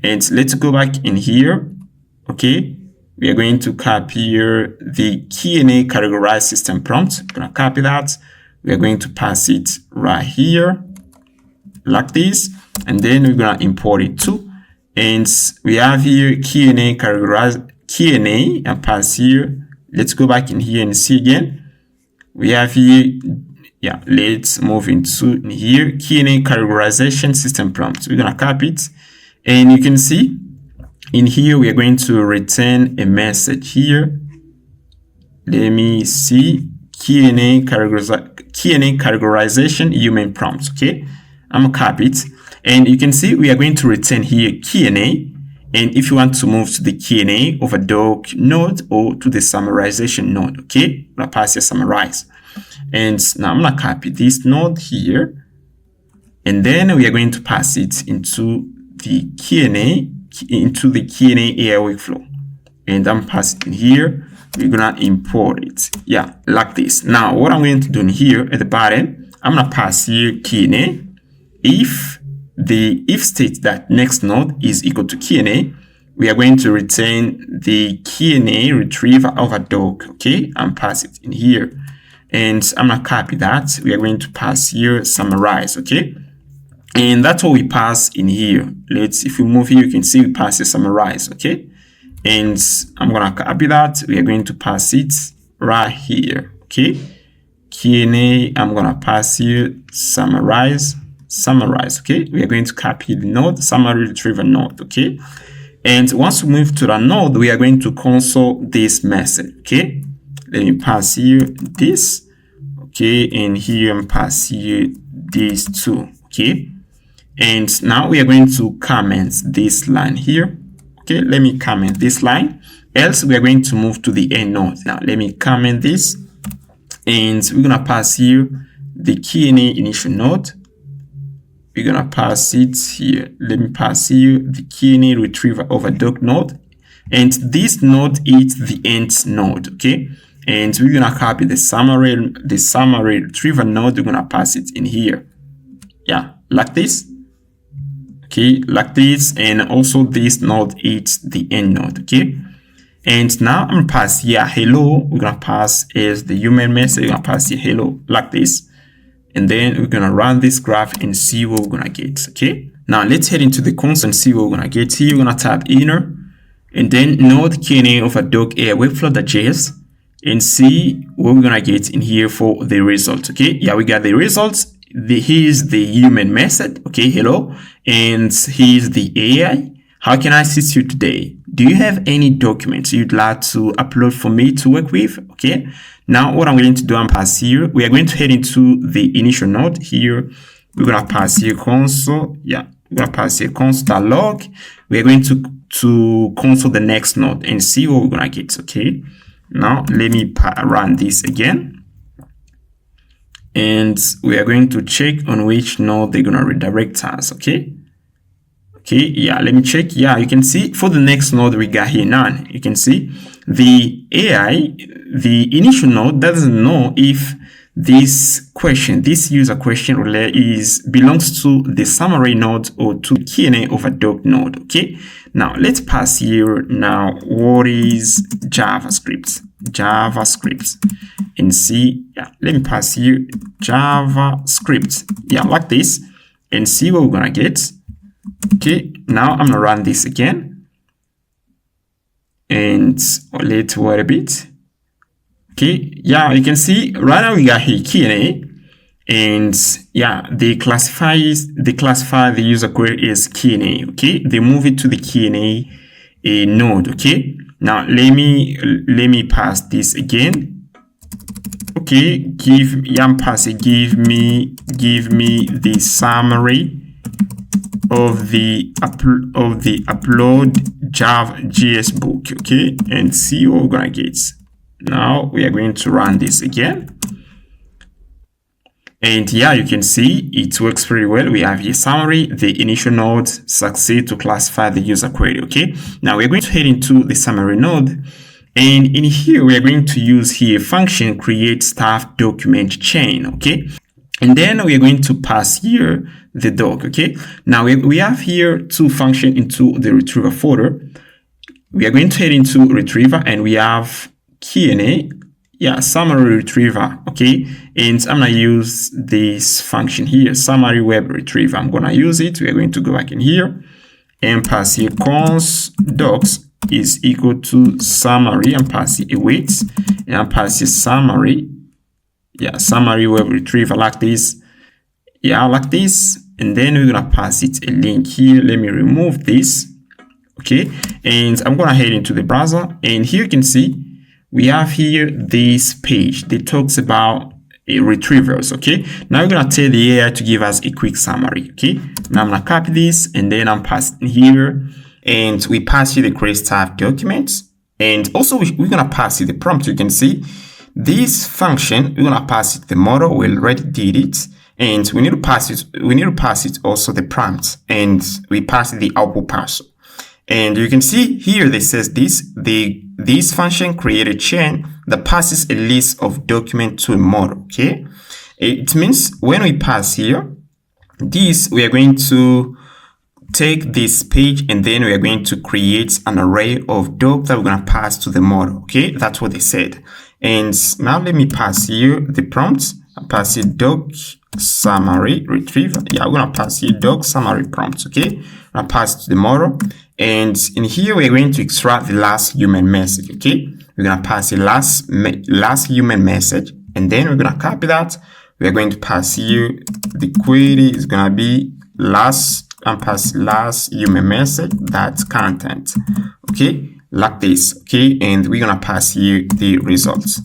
And let's go back in here. Okay. We are going to copy here the KNA categorized system prompt. We're going to copy that. We are going to pass it right here like this. And then we're going to import it too. And we have here KNA categorized KNA and pass here. Let's go back in here and see again. We have here, yeah, let's move into here KNA categorization system prompt. We're going to copy it. And you can see in here, we are going to return a message here. Let me see KNA categorization human prompts. Okay, I'm gonna copy it, and you can see we are going to return here KNA. And if you want to move to the KNA over doc node or to the summarization node, okay, I'm gonna pass here summarize. And now I'm gonna copy this node here, and then we are going to pass it into the KNA AI workflow, and I'm passing here. We're gonna import it, yeah, like this. Now what I'm going to do in here at the bottom, I'm gonna pass here KNA. If the state that next node is equal to KNA, we are going to return the KNA retriever over doc. Okay, I'm pass it in here, and I'm gonna copy that. We are going to pass here summarize. Okay, and that's what we pass in here. If we move here, you can see we pass the summarize. Okay, and I'm gonna copy that. We are going to pass it right here. Okay, KNA, I'm gonna pass here summarize. Okay, we are going to copy the node, summary retriever node. Okay, and once we move to the node, we are going to console this message. Okay, let me pass here this. Okay, and here I'm pass here these two. Okay. And now we are going to comment this line here. Okay, let me comment this line. Else we are going to move to the end node. Now let me comment this, and we're gonna pass here the KNA initial node. We're gonna pass it here. Let me pass here the KNA retriever over doc node, and this node is the end node. Okay, and we're gonna copy the summary retriever node. We're gonna pass it in here. Yeah, like this. Okay, like this, and also this node is the end node. Okay, and now I'm gonna pass here hello. We're gonna pass as the human message. We're gonna pass here hello like this, and then we're gonna run this graph and see what we're gonna get. Okay, now let's head into the console and see what we're gonna get here. We're gonna tap inner, and then node KNA over doc AI workflow.js, and see what we're gonna get in here for the result. Okay, yeah, we got the results. Here's the human method. Okay, hello, and here's the AI. How can I assist you today? Do you have any documents you'd like to upload for me to work with? Okay. Now what I'm going to do, I'm pass here. We are going to head into the initial node here. We're going to pass here console. Yeah. We're going to pass here console.log. We are going to console the next node and see what we're going to get. Okay. Now let me run this again. And we are going to check on which node they're going to redirect us. Okay. Okay, yeah, let me check. Yeah, you can see for the next node we got here none. You can see the AI, the initial node doesn't know if this user question relay belongs to the summary node or to Q&A of a doc node. Okay, now let's pass here now what is JavaScript and see. Yeah, let me pass here JavaScript. Yeah, like this and see what we're gonna get. Okay, now I'm gonna run this again and let's wait a bit. Okay, yeah, you can see right now we got here Q&A, and yeah, they classify the user query as Q&A. Okay, they move it to the Q&A node. Okay, now let me pass this again. Okay, give me the summary of the upload Java.js book. Okay, and see what we're gonna get. Now we are going to run this again, and yeah, you can see it works pretty well. We have here summary, the initial node succeed to classify the user query. Okay, now we're going to head into the summary node, and in here we are going to use here function create staff document chain. Okay, and then we are going to pass here the doc. Okay, now we have here two functions into the retriever folder. We are going to head into retriever, and we have Q&A, yeah, summary retriever. Okay, and I'm gonna use this function here, summary web retriever. I'm gonna use it. We are going to go back in here and pass here const docs is equal to summary, and pass it await, and I pass here summary, yeah, summary web retriever like this. Yeah, like this, and then we're gonna pass it a link here. Let me remove this. Okay, and I'm gonna head into the browser, and here you can see we have here this page that talks about retrievers. Okay, now we're gonna tell the AI to give us a quick summary. Okay, now I'm gonna copy this, and then I'm passing here, and we pass here the create staff documents, and also we're gonna pass here the prompt. You can see this function, we're gonna pass it the model. We already did it. And we need to pass it also the prompt, and we pass it the output parcel. And you can see here they says this function create a chain that passes a list of documents to a model. Okay, it means when we pass here this, we are going to take this page, and then we are going to create an array of doc that we're going to pass to the model. Okay, that's what they said. And now let me pass here the prompt. I pass here doc summary retriever. Yeah, we're gonna pass here doc summary prompt. Okay, I'm gonna pass to the model, and in here we're going to extract the last human message. Okay, we're gonna pass the last human message, and then we're gonna copy that. We're going to pass here the query is gonna be last, and pass last human message, that's content. Okay, like this. Okay, and we're gonna pass here the results.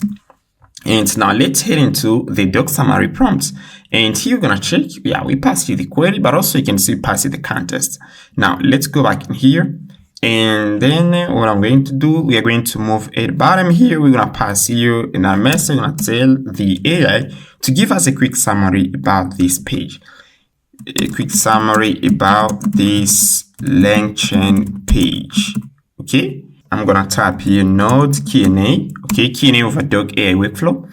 And now let's head into the doc summary prompt, and here we're gonna check. Yeah, we pass you the query, but also you can see pass you the context. Now let's go back in here, and then what I'm going to do, we are going to move at the bottom here. We're gonna pass here in our message. We're gonna tell the AI to give us a quick summary about this page, a quick summary about this LangChain page. Okay, I'm gonna type here node Q&A. Okay, Q&A over doc AI workflow,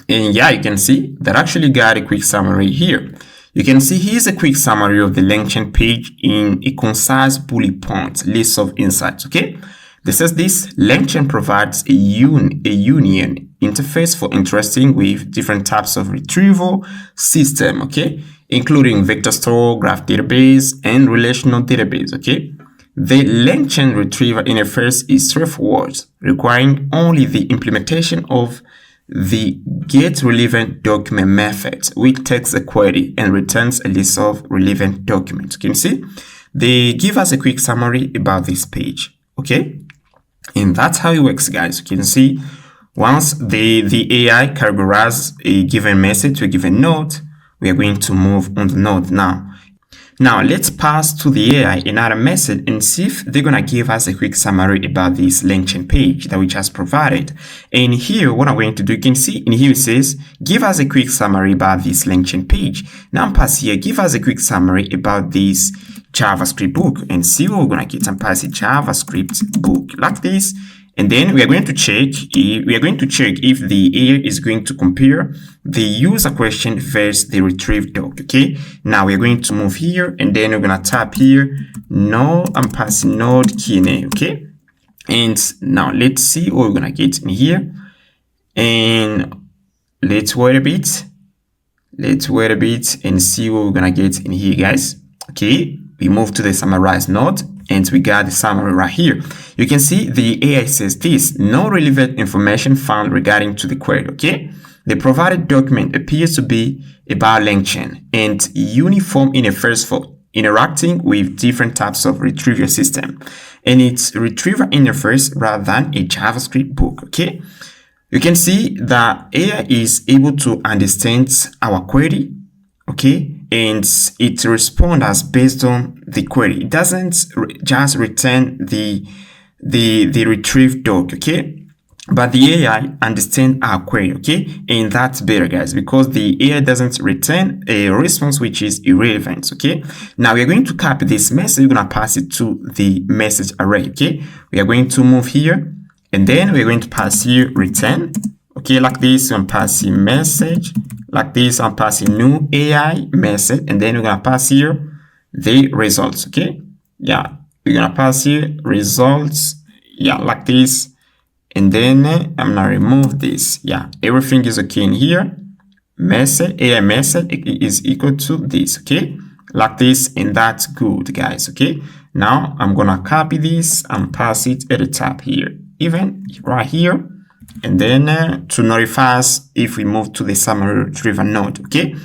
and yeah, you can see that actually got a quick summary here. You can see here's a quick summary of the LangChain page in a concise bullet point list of insights. Okay, this says this LangChain provides a union interface for interacting with different types of retrieval system. Okay, including vector store, graph database, and relational database. Okay, the LangChain retriever interface is straightforward, requiring only the implementation of the getRelevantDocument method, which takes a query and returns a list of relevant documents. You can see they give us a quick summary about this page. Okay, and that's how it works, guys. You can see once the AI categorizes a given message to a given node, we are going to move on the node now. Now let's pass to the AI another message and see if they're gonna give us a quick summary about this LangChain page that we just provided. And here, what I'm going to do, you can see in here it says, give us a quick summary about this LangChain page. Now I'm pass here, give us a quick summary about this JavaScript book, and see what we're gonna get. And pass it JavaScript book like this. And then we are going to check if the AI is going to compare the user question versus the retrieved doc. Okay, now we are going to move here, and then we're gonna tap here. No, I'm passing node Q&A. Okay, and now let's see what we're gonna get in here. And let's wait a bit. And see what we're gonna get in here, guys. Okay, we move to the summarize node, and we got the summary right here. You can see the AI says this: no relevant information found regarding to the query. Okay, the provided document appears to be about LangChain and uniform interface for interacting with different types of retrieval system, and its retrieval interface rather than a JavaScript book. Okay, you can see that AI is able to understand our query. Okay, and it responds us based on the query. It doesn't just return the retrieved doc. Okay, but the AI understands our query. Okay, and that's better, guys, because the AI doesn't return a response which is irrelevant. Okay, now we are going to copy this message. We're going to pass it to the message array. Okay, we are going to move here, and then we're going to pass here return. Okay, like this, I'm passing message. Like this, I'm passing new AI message, and then we're gonna pass here the results. Okay, yeah, we're gonna pass here results. Yeah, like this, and then I'm gonna remove this. Yeah, everything is okay in here. Message AI message is equal to this. Okay, like this, and that's good, guys. Okay, now I'm gonna copy this and pass it at the top here, even right here. And then to notify us if we move to the summary retrieval node. Okay,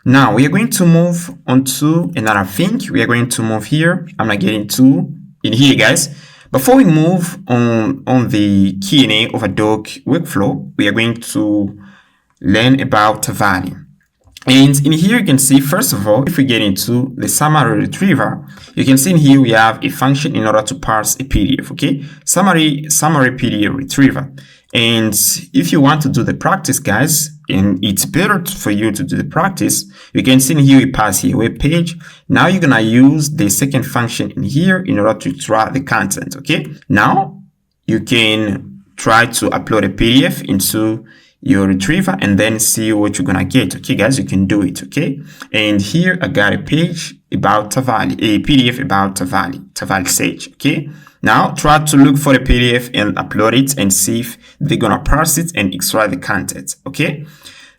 now we are going to move on to another thing. We are going to move here. I'm not getting to in here, guys. Before we move on the Q&A over doc workflow, we are going to learn about value. And in here, you can see, first of all, if we get into the summary retriever, you can see in here we have a function in order to parse a PDF. Okay, summary PDF retriever. And if you want to do the practice, guys, and it's better for you to do the practice, you can see in here we pass here web page. Now you're gonna use the second function in here in order to extract the content. Okay, now you can try to upload a PDF into your retriever and then see what you're gonna get. Okay, guys, you can do it. Okay, and here I got a page about Tavali, a PDF about Tavali Sage. Okay, now try to look for the PDF and upload it and see if they're gonna parse it and extract the content. Okay,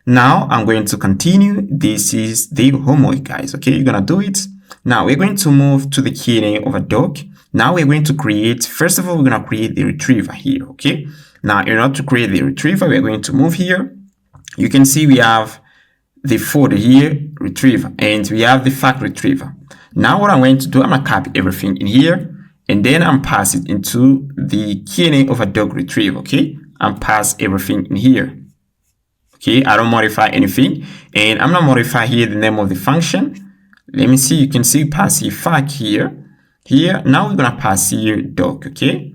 now I'm going to continue. This is the homework, guys. Okay, you're gonna do it. Now we're going to move to the Q&A over doc. Now we're going to create, first of all, we're gonna create the retriever here. Okay, now in order to create the retriever, we're going to move here. You can see we have the folder here, retriever, and we have the fact retriever. Now what I'm going to do, I'm gonna copy everything in here, and then I'm pass it into the Q&A over doc retriever. Okay, I'm pass everything in here. Okay, I don't modify anything, and I'm gonna modify here the name of the function. Let me see. You can see pass here fact here. Now we're gonna pass here doc. Okay,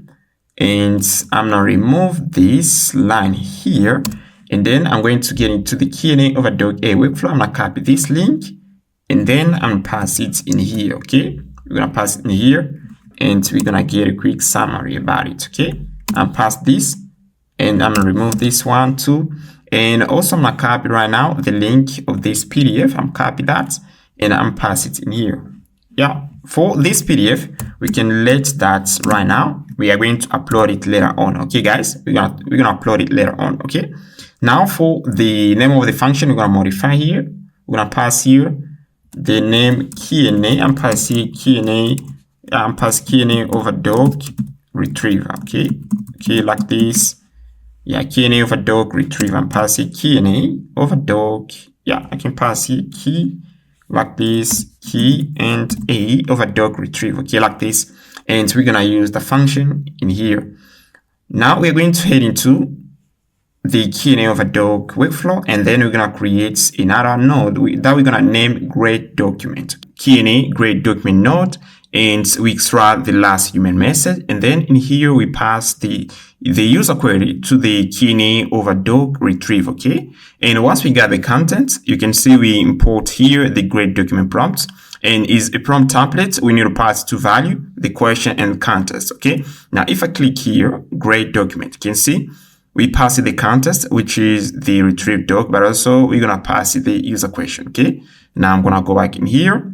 and I'm gonna remove this line here, and then I'm going to get into the Q&A over doc a workflow. I'm gonna copy this link, and then I'm gonna pass it in here. Okay, we're gonna pass it in here, and we're gonna get a quick summary about it. Okay, I'm pass this, and I'm gonna remove this one too, and also I'm gonna copy right now the link of this PDF. I'm copy that, and I'm pass it in here. Yeah, for this PDF, we can let that right now. We are going to upload it later on. Okay, guys, we're gonna upload it later on. Okay, now for the name of the function, we're gonna modify here. We're gonna pass here the name Q&A. I'm pass here Q&A. I'm pass Q&A over doc retriever. Okay, like this. Yeah, Q&A over doc retriever. I'm pass here Q&A over doc. Yeah, I can pass here key like this, key and a over doc retrieve, okay, like this. And we're gonna use the function in here. Now we're going to head into the key over doc workflow, and then we're gonna create another node that we're gonna name grade document. Key grade document node, and we extract the last human message, and then in here we pass the user query to the key over doc retrieve, okay. And once we got the content, you can see we import here the grade document prompt, and is a prompt template. We need to pass two value, the question and context, okay. Now if I click here, grade document, you can see we pass it the context, which is the retrieve doc, but also we're gonna pass it the user question, okay. Now I'm gonna go back in here,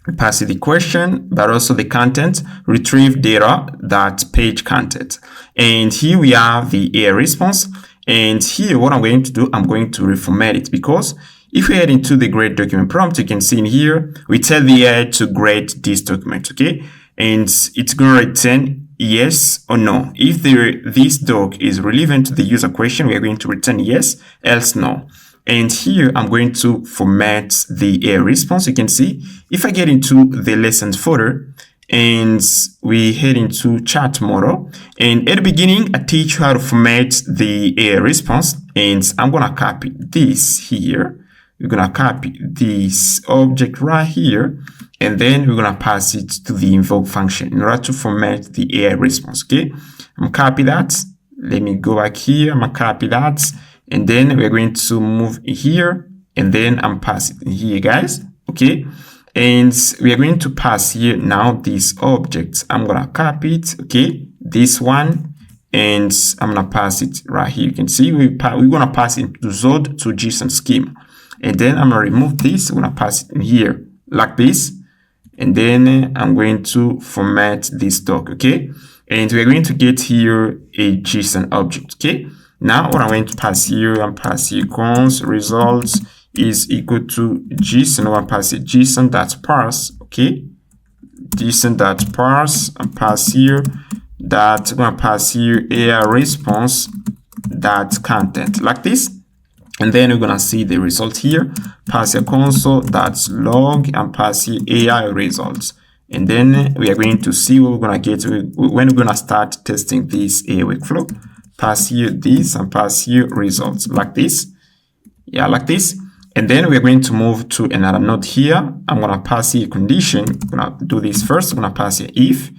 we pass it the question, but also the content, retrieve data, that page content. And here we have the AI response. And here what I'm going to do, I'm going to reformat it, because if we head into the grade document prompt, you can see in here, we tell the AI to grade this document, okay? And it's going to return yes or no. If this doc is relevant to the user question, we are going to return yes, else no. And here I'm going to format the AI response. You can see if I get into the lessons folder and we head into chat model, and at the beginning I teach you how to format the AI response, and I'm gonna copy this here. We're gonna copy this object right here, and then we're gonna pass it to the invoke function in order to format the AI response, okay. I'm gonna copy that. Let me go back here. I'm gonna copy that. And then we're going to move here, and then I'm passing here, guys, okay. And we are going to pass here now this object. I'm gonna copy it, okay, this one, and I'm gonna pass it right here. You can see we're gonna pass it to Zod to JSON schema, and then I'm gonna remove this. I'm gonna pass it in here like this, and then I'm going to format this doc, okay. And we're going to get here a JSON object, okay. Now what I'm going to pass here, I'm passing cons results is equal to JSON. I'm passing JSON.parse, okay. JSON.parse. I'm pass here that I'm gonna pass here AI response that content like this, and then we're gonna see the result here. Pass a console that's log and pass here AI results, and then we are going to see what we're gonna get when we're gonna start testing this AI workflow. Pass here this and pass here results like this, yeah, like this. And then we're going to move to another node here. I'm gonna pass here condition. I'm gonna do this first. I'm gonna pass here if.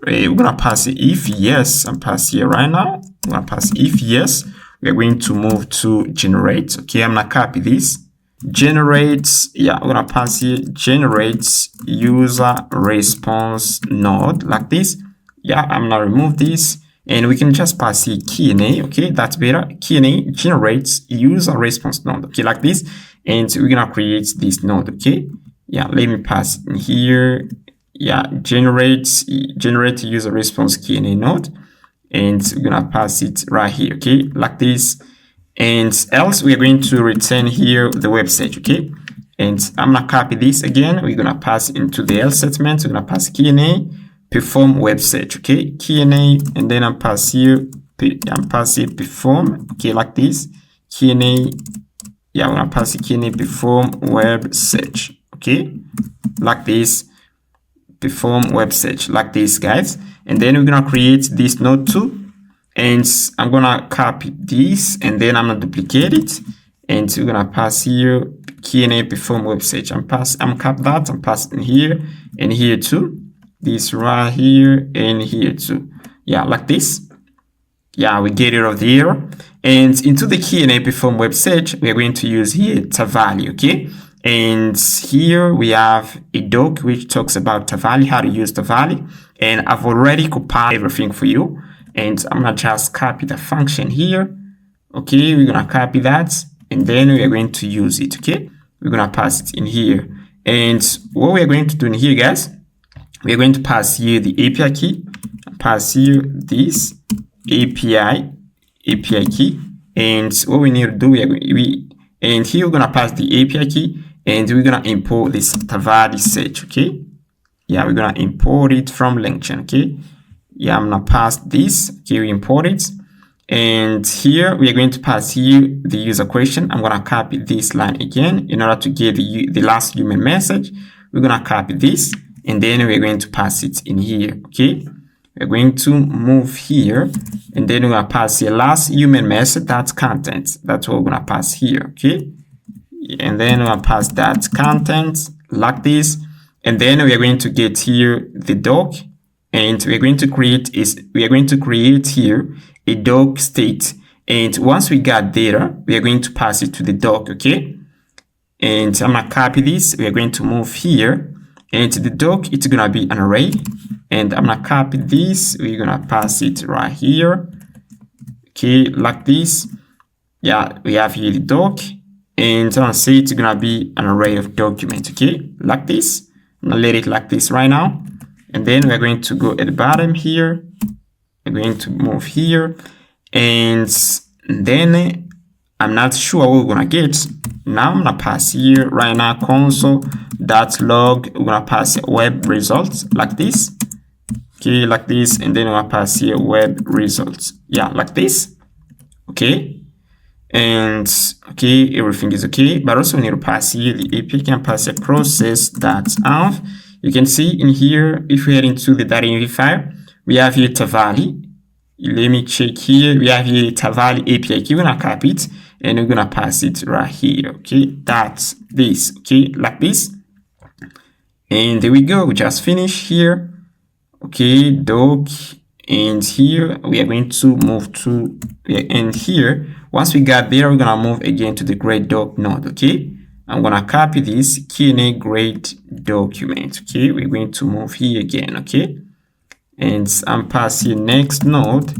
We're gonna pass here if yes, and pass here right now. I'm gonna pass if yes. We're going to move to generate. Okay, I'm gonna copy this. Generates, yeah, I'm gonna pass here generates user response node like this. Yeah, I'm gonna remove this. And we can just pass here Q&A, okay, that's better. Q&A generates user response node, okay, like this. And we're gonna create this node, okay. Yeah, let me pass in here. Yeah, generate user response Q&A node, and we're gonna pass it right here, okay, like this. And else we're going to return here the website, okay. And I'm gonna copy this again. We're gonna pass into the else statement. We're gonna pass Q&A. Perform web search, okay, Q&A, and then I'm pass here perform, okay, like this, Q&A, yeah, I'm gonna pass it Q&A perform web search, okay, like this, perform web search, like this, guys. And then we're gonna create this node too, and I'm gonna copy this, and then I'm gonna duplicate it, and we're gonna pass here Q&A perform web search. I'm copy that, I'm passing here and here too. This right here and here too, yeah, like this. Yeah, we get rid of the error, and into the Q&A perform web search we are going to use here Tavali, okay. And here we have a doc which talks about Tavali, how to use Tavali, and I've already compiled everything for you, and I'm gonna just copy the function here, okay. We're gonna copy that, and then we are going to use it, okay. We're gonna pass it in here, and what we are going to do in here, guys, we are going to pass here the API key, pass here this API key, and what we need to do, and here we're gonna pass the API key, and we're gonna import this Tavali search, okay. Yeah, we're gonna import it from LangChain, okay. Yeah, I'm gonna pass this, okay, we import it, And here we are going to pass here the user question. I'm going to copy this line again in order to get the last human message. We're going to copy this, and then we're going to pass it in here. Okay, we're going to move here, and then we're going to pass here last human message. That's content. That's what we're going to pass here. Okay, and then we're going to pass that content like this, and then we are going to get here the doc, and we are going to create here a doc state. And once we got data, we are going to pass it to the doc. Okay, and I'm gonna copy this. We are going to move here, and to the doc it's gonna be an array, and I'm gonna copy this. We're gonna pass it right here. Okay, like this. Yeah, we have here the doc, and I'm gonna say it's gonna be an array of documents. Okay, like this. I'm gonna let it like this right now, and then we're going to go at the bottom here. We're going to move here, and then I'm not sure what we're gonna get. Now I'm gonna pass here right now console.log. We're gonna pass web results like this. Okay, like this, and then we're gonna pass here web results. Yeah, like this. Okay, and okay, everything is okay, but also we need to pass here the API can pass a process.env. You can see in here, if we head into the .env file, we have here Tavali. Let me check here. We have here Tavali API. We're gonna copy it, and we're gonna pass it right here. Okay, that's this. Okay, like this, and there we go. We just finished here. Okay, doc, and here we are going to move to, and here once we got there, we're gonna move again to the grade doc node. Okay, I'm gonna copy this Q&A grade document. Okay, we're going to move here again. Okay, and I'm passing next node,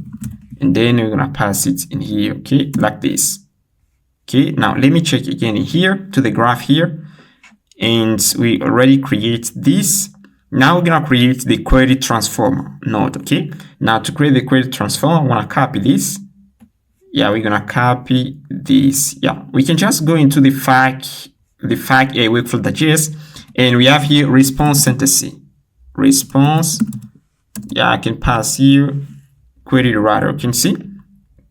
and then we're gonna pass it in here. Okay, like this. Okay, now let me check again in here to the graph here, and we already create this. Now we're gonna create the query transformer node. Okay, now to create the query transformer, I'm gonna copy this. Yeah, we're gonna copy this. Yeah, we can just go into the fac workflow.js, and we have here response synthesis. Response. Yeah, I can pass here query writer. You can see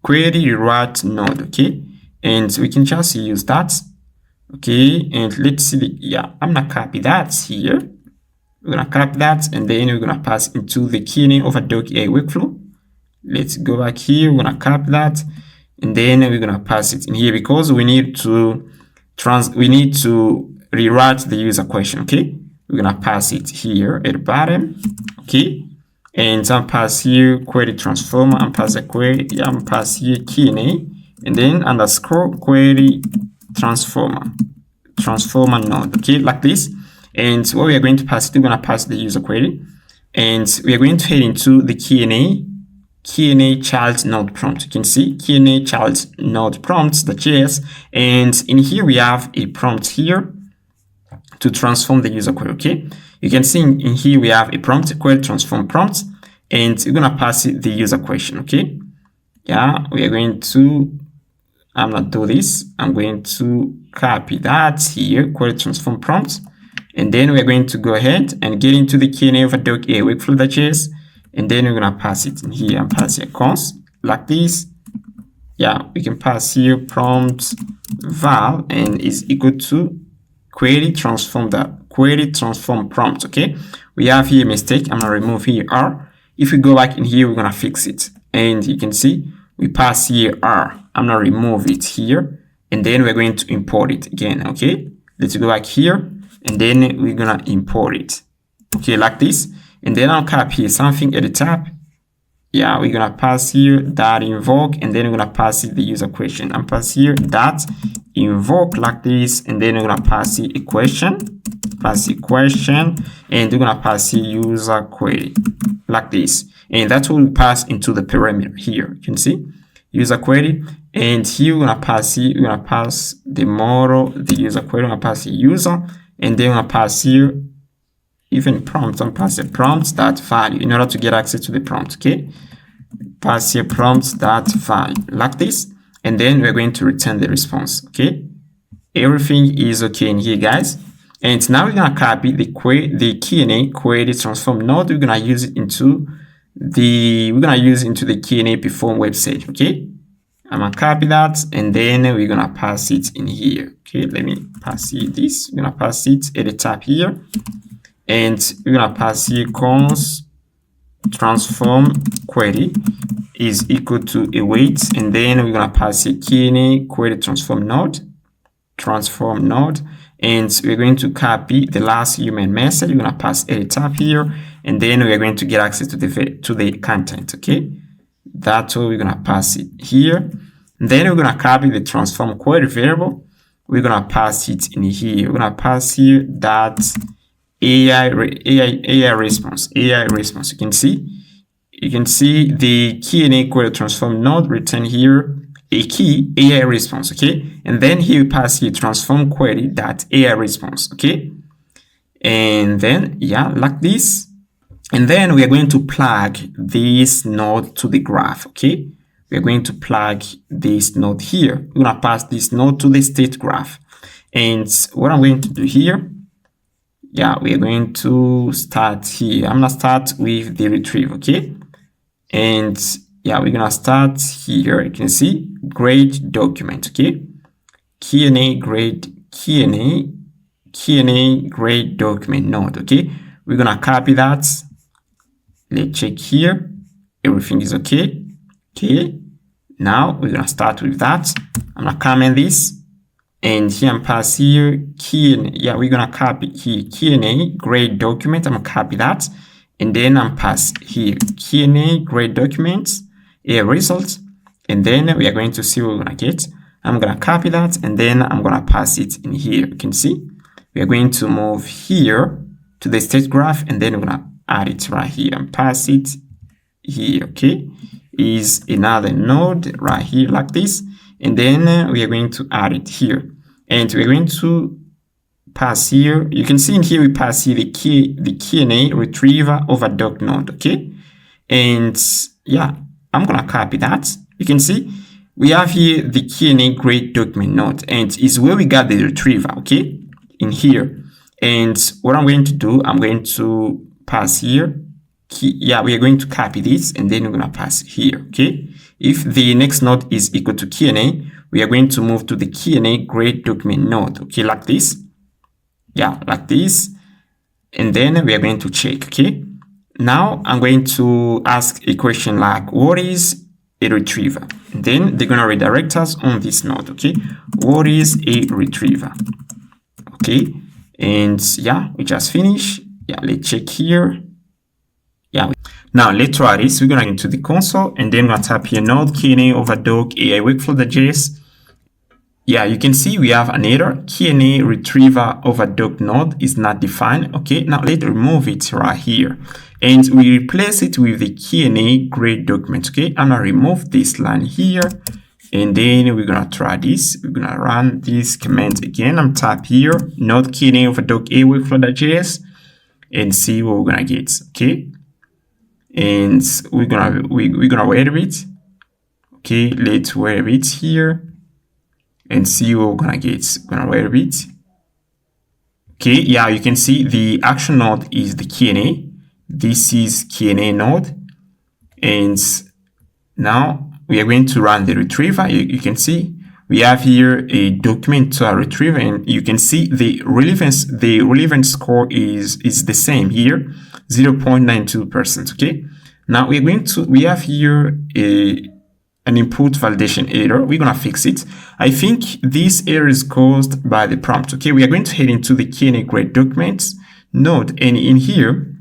query write node. Okay, and we can just use that. Okay, and let's see. Yeah, I'm gonna copy that here. We're gonna copy that, and then we're gonna pass into the Q&A over doc AI workflow. Let's go back here. We're gonna copy that, and then we're gonna pass it in here because we need to rewrite the user question. Okay, we're gonna pass it here at the bottom. Okay, and I'm pass here query transformer. I'm pass a query. Yeah, I'm pass here Q&A, and then underscore query transformer node. Okay, like this. And what we are going to pass, we're going to pass the user query, and we are going to head into the Q&A child node prompt. You can see Q&A child node prompts.js, and in here we have a prompt here to transform the user query. Okay, you can see in here we have a prompt, query transform prompt, and we're going to pass it the user question. Okay, yeah, we are going to, I'm not do this. I'm going to copy that here, query transform prompt. And then we're going to go ahead and get into the Q&A of a doc AI workflow.js, and then we're gonna pass it in here and pass here const like this. Yeah, we can pass here prompt val and is equal to query transform prompt. Okay, we have here a mistake. I'm gonna remove here R. If we go back in here, we're gonna fix it, and you can see we pass here R. I'm gonna remove it here, and then we're going to import it again. Okay, let's go back here, and then we're gonna import it. Okay, like this, and then I'll copy here something at the top. Yeah, we're gonna pass here that invoke, and then we're gonna pass it the user question. I'm pass here that invoke like this, and then we're gonna pass it a question, and we're gonna pass here user query like this, and that's what we pass into the parameter here. You can see user query, and here we're gonna pass here, we're gonna pass the model, the user query, we're gonna pass the user, and then we're gonna pass here even prompt, and pass a prompt that value in order to get access to the prompt. Okay, pass here prompt that value like this, and then we're going to return the response. Okay, everything is okay in here, guys. And now we're gonna copy the Q&A query transform node. We're gonna use it into we're gonna use into the Q&A perform website. Okay, I'm gonna copy that, and then we're gonna pass it in here. Okay, let me pass you this. We're gonna pass it at the top here, and we're gonna pass here const transform query is equal to await, and then we're gonna pass here Q&A query transform node, and we're going to copy the last human message. We're gonna pass at the top here, and then we're going to get access to the content. Okay, that's what we're gonna pass it here. And then we're gonna copy the transform query variable. We're gonna pass it in here. We're gonna pass here that AI response. You can see the Q&A query transform node return here a key AI response. Okay, and then here we pass here transform query that AI response. Okay, and then yeah, like this, and then we are going to plug this node to the graph. Okay, we are going to plug this node here. We're gonna pass this node to the state graph, and what I'm going to do here, yeah, we are going to start here. I'm gonna start with the retrieve. Okay, and yeah, we're gonna start here. You can see grade document. Okay, Q&A grade document node. Okay, we're gonna copy that. Let's check here, everything is okay. Okay, now we're gonna start with that. I'm gonna comment this, and here I'm pass here Q&A. Yeah, we're gonna copy here Q&A grade document. I'm gonna copy that, and then I'm pass here Q&A grade documents a result, and then we are going to see what we're gonna get. I'm gonna copy that, and then I'm gonna pass it in here. You can see we are going to move here to the state graph, and then we're gonna add it right here and pass it here. Okay, is another node right here like this, and then we are going to add it here, and we're going to pass here. You can see in here we pass here the Q&A retriever over doc node. Okay, and yeah, I'm gonna copy that. You can see we have here the Q&A grade document node, and is where we got the retriever. Okay, in here, and what I'm going to do, I'm going to pass here. Yeah, we are going to copy this, and then we're gonna pass here. Okay, if the next node is equal to Q&A, we are going to move to the Q&A grade document node. Okay, like this. Yeah, like this, and then we are going to check. Okay, now I'm going to ask a question like, what is a retriever? And then they're gonna redirect us on this node. Okay, what is a retriever? Okay, and yeah, we just finished. Yeah, let's check here. Yeah, now let's try this. We're gonna go into the console, and then we're gonna type here node Q&A over doc AI workflow.js. Yeah, you can see we have an error. Q&A retriever over doc node is not defined. Okay, now let's remove it right here, and we replace it with the Q&A grade document. Okay, I'm gonna remove this line here, and then we're gonna try this. We're gonna run this command again. I'm type here node Q&A over doc AI workflow.js, and see what we're gonna get. Okay, and we're gonna wait a bit. Okay, let's wait a bit here and see what we're gonna get. We're gonna wait a bit. Okay, yeah, you can see the action node is the Q&A. This is Q&A node, and now we are going to run the retriever. You can see we have here a document to our retriever, and you can see the relevance score is the same here, 0.92%. Okay, now we have here an input validation error. We're gonna fix it. I think this error is caused by the prompt. Okay, we are going to head into the Q&A grade documents node, and in here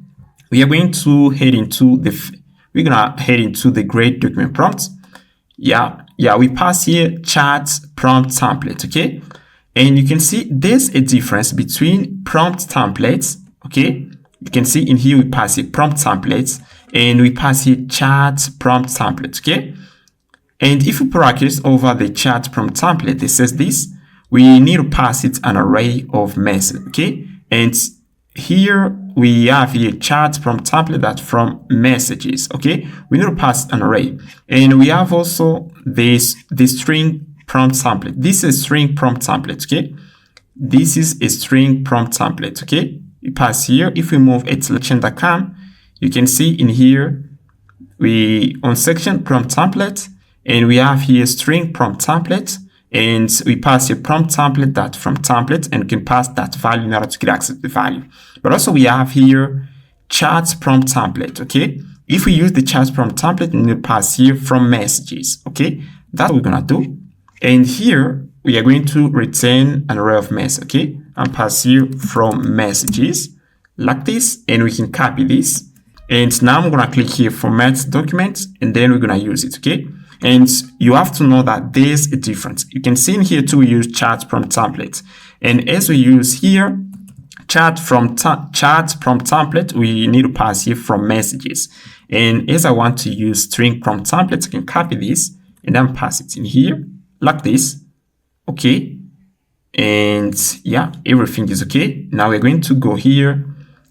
we are going to head into the grade document prompt. Yeah, we pass here chat prompt template. Okay, and you can see there's a difference between prompt templates. Okay, you can see in here we pass here prompt templates, and we pass here chat prompt template. Okay, and if we practice over the chat prompt template, it says this, we need to pass it an array of messages. Okay, and here we have here chat prompt template that from messages. Okay, we need to pass an array, and we have also the string prompt template. This is a string prompt template. Okay, this is a string prompt template. Okay, we pass here. If we move at LangChain.com, you can see in here we on section prompt template, and we have here string prompt template, and we pass a prompt template that from template, and we can pass that value in order to get access to the value. But also we have here chat prompt template. Okay, if we use the chat prompt template, we need to pass here from messages. Okay, that's what we're gonna do. And here we are going to return an array of messages. Okay, and pass here from messages like this, and we can copy this. And now I'm gonna click here format document, and then we're gonna use it. Okay, and you have to know that there's a difference. You can see in here too, we use chat prompt template, and as we use here chat prompt template, we need to pass here from messages. And as I want to use string prompt template, I can copy this and then pass it in here like this. Okay, and yeah, everything is okay. Now we're going to go here,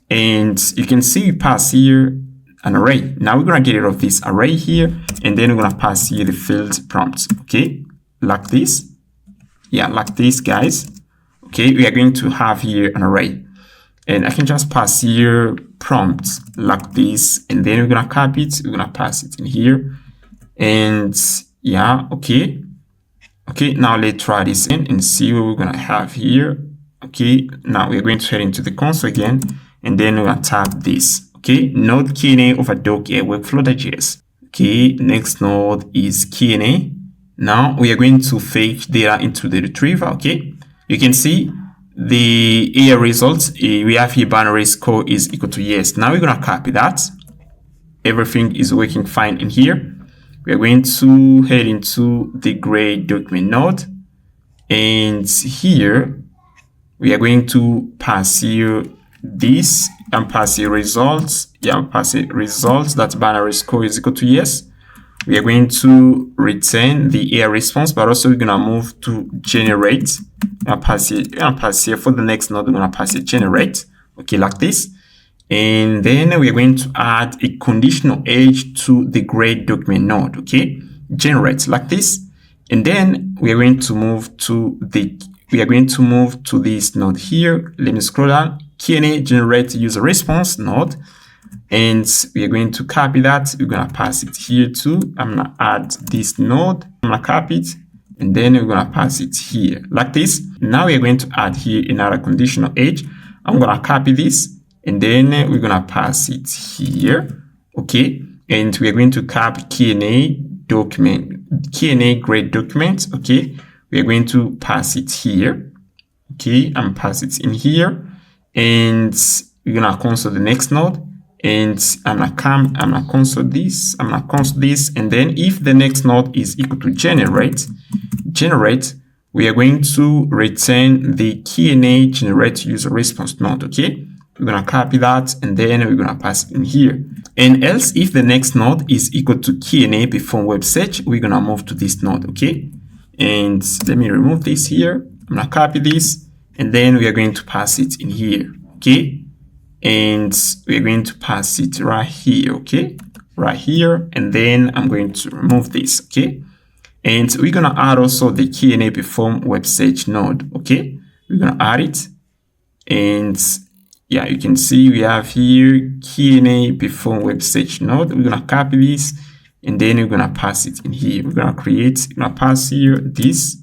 and you can see we pass here an array. Now we're gonna get rid of this array here, and then we're gonna pass here the field prompt. Okay, like this. Yeah, like this, guys. Okay, we are going to have here an array, and I can just pass here prompt like this, and then we're gonna copy it. We're gonna pass it in here, and yeah, okay. Okay, now let's try this in and see what we're gonna have here. Okay, now we're going to head into the console again, and then we're gonna tap this. Okay, node Q&A over doc workflow.js. Okay, next node is Q&A. Now we are going to fetch data into the retriever. Okay, you can see the AI results. We have here binary score is equal to yes. Now we're gonna copy that. Everything is working fine in here. We are going to head into the grade document node, and here we are going to pass here this and pass here results. Yeah, pass it results that binary score is equal to yes. We are going to return the AI response, but also we're gonna move to generate and pass here for the next node. We're gonna pass it generate. Okay, like this. And then we are going to add a conditional edge to the grade document node. Okay, generate like this, and then we are going to move to this node here. Let me scroll down. Q&A generate user response node, and we are going to copy that. We're gonna pass it here too. I'm gonna add this node. I'm gonna copy it, and then we're gonna pass it here like this. Now we are going to add here another conditional edge. I'm gonna copy this, and then we're gonna pass it here. Okay, and we are going to copy Q&A grade document. Okay, we are going to pass it here. Okay, and pass it in here, and we're gonna console the next node, and I'm gonna console this, and then if the next node is equal to generate, we are going to return the Q&A generate user response node. Okay, we're gonna copy that, and then we're gonna pass it in here. And else, if the next node is equal to Q&A perform web search, we're gonna move to this node. Okay, and let me remove this here. I'm gonna copy this, and then we are going to pass it in here. Okay, and we're going to pass it right here. Okay, right here, and then I'm going to remove this. Okay, and we're gonna add also the Q&A perform web search node. Okay, we're gonna add it, and yeah, you can see we have here Q&A perform web search node. We're gonna copy this, and then we're gonna pass it in here. We're gonna pass here this,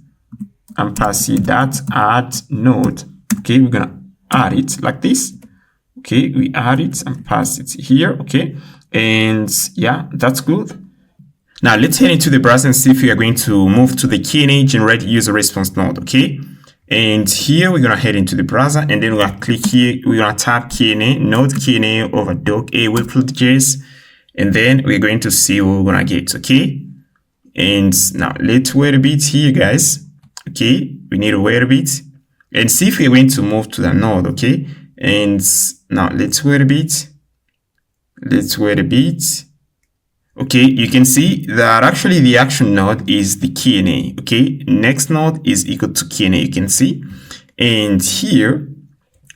and pass here that add node. Okay, we're gonna add it like this. Okay, we add it and pass it here. Okay, and yeah, that's good. Now let's head into the browser and see if we are going to move to the Q&A generate user response node. Okay, and here we're gonna head into the browser, and then we're gonna click here. We're gonna tap Q&A node Q&A over doc workflow.js, and then we're going to see what we're gonna get. Okay, and now let's wait a bit here, guys. Okay, we need to wait a bit and see if we're going to move to the node. Okay, and now let's wait a bit. Okay, you can see that actually the action node is the Q&A. Okay, next node is equal to Q&A, you can see. And here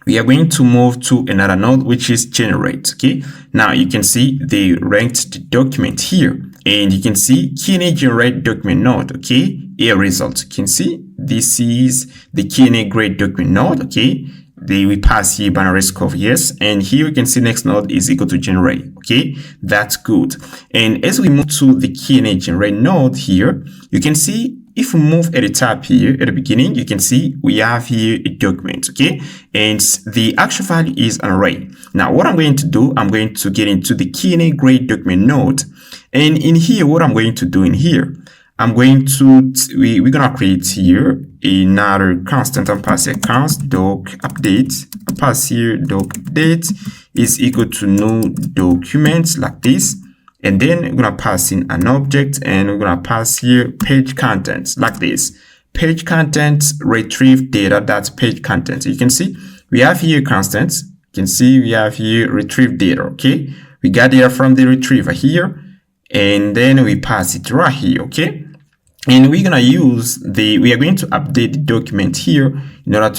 we are going to move to another node, which is generate. Okay, now you can see they ranked the document here, and you can see Q&A generate document node. Okay, a result. You can see this is the Q&A grade document node. Okay, we pass here binary score of yes, and here we can see next node is equal to generate. Okay, that's good. And as we move to the Q&A generate node here, you can see if we move at the top here at the beginning, you can see we have here a document, okay, and the actual value is an array. Now what I'm going to do, I'm going to get into the Q&A grade document node, and in here what I'm going to do in here, I'm going to we're gonna create here another constant and pass here const doc update, pass here doc update is equal to new documents like this. And then we're going to pass in an object, and we're going to pass here page contents like this. Page contents, retrieve data, that's page contents. You can see we have here constants. You can see we have here retrieve data, okay? We got data from the retriever here, and then we pass it right here, okay? And we're going to use we are going to update the document here in order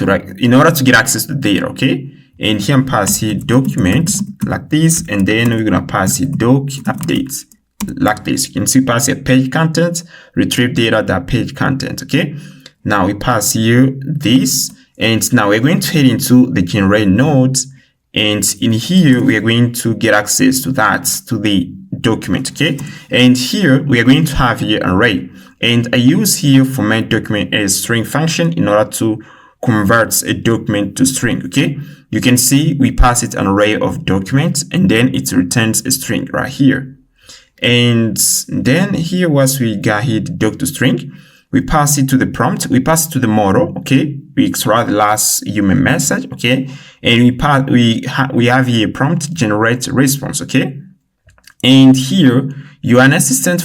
to get access to data, okay? And here I'm pass here documents like this, and then we're gonna pass here doc updates like this. You can see pass here page content, retrieve data, that page content. Okay, now we pass here this, and now we're going to head into the generate nodes, and in here we are going to get access to the document. Okay, and here we are going to have here an array, and I use here format document as string function in order to convert a document to string. Okay, you can see we pass it an array of documents, and then it returns a string right here. And then here once we got here the doc to string, we pass it to the prompt, we pass it to the model. Okay, we extract the last human message. Okay, and we have here prompt generate response. Okay, and here you are an assistant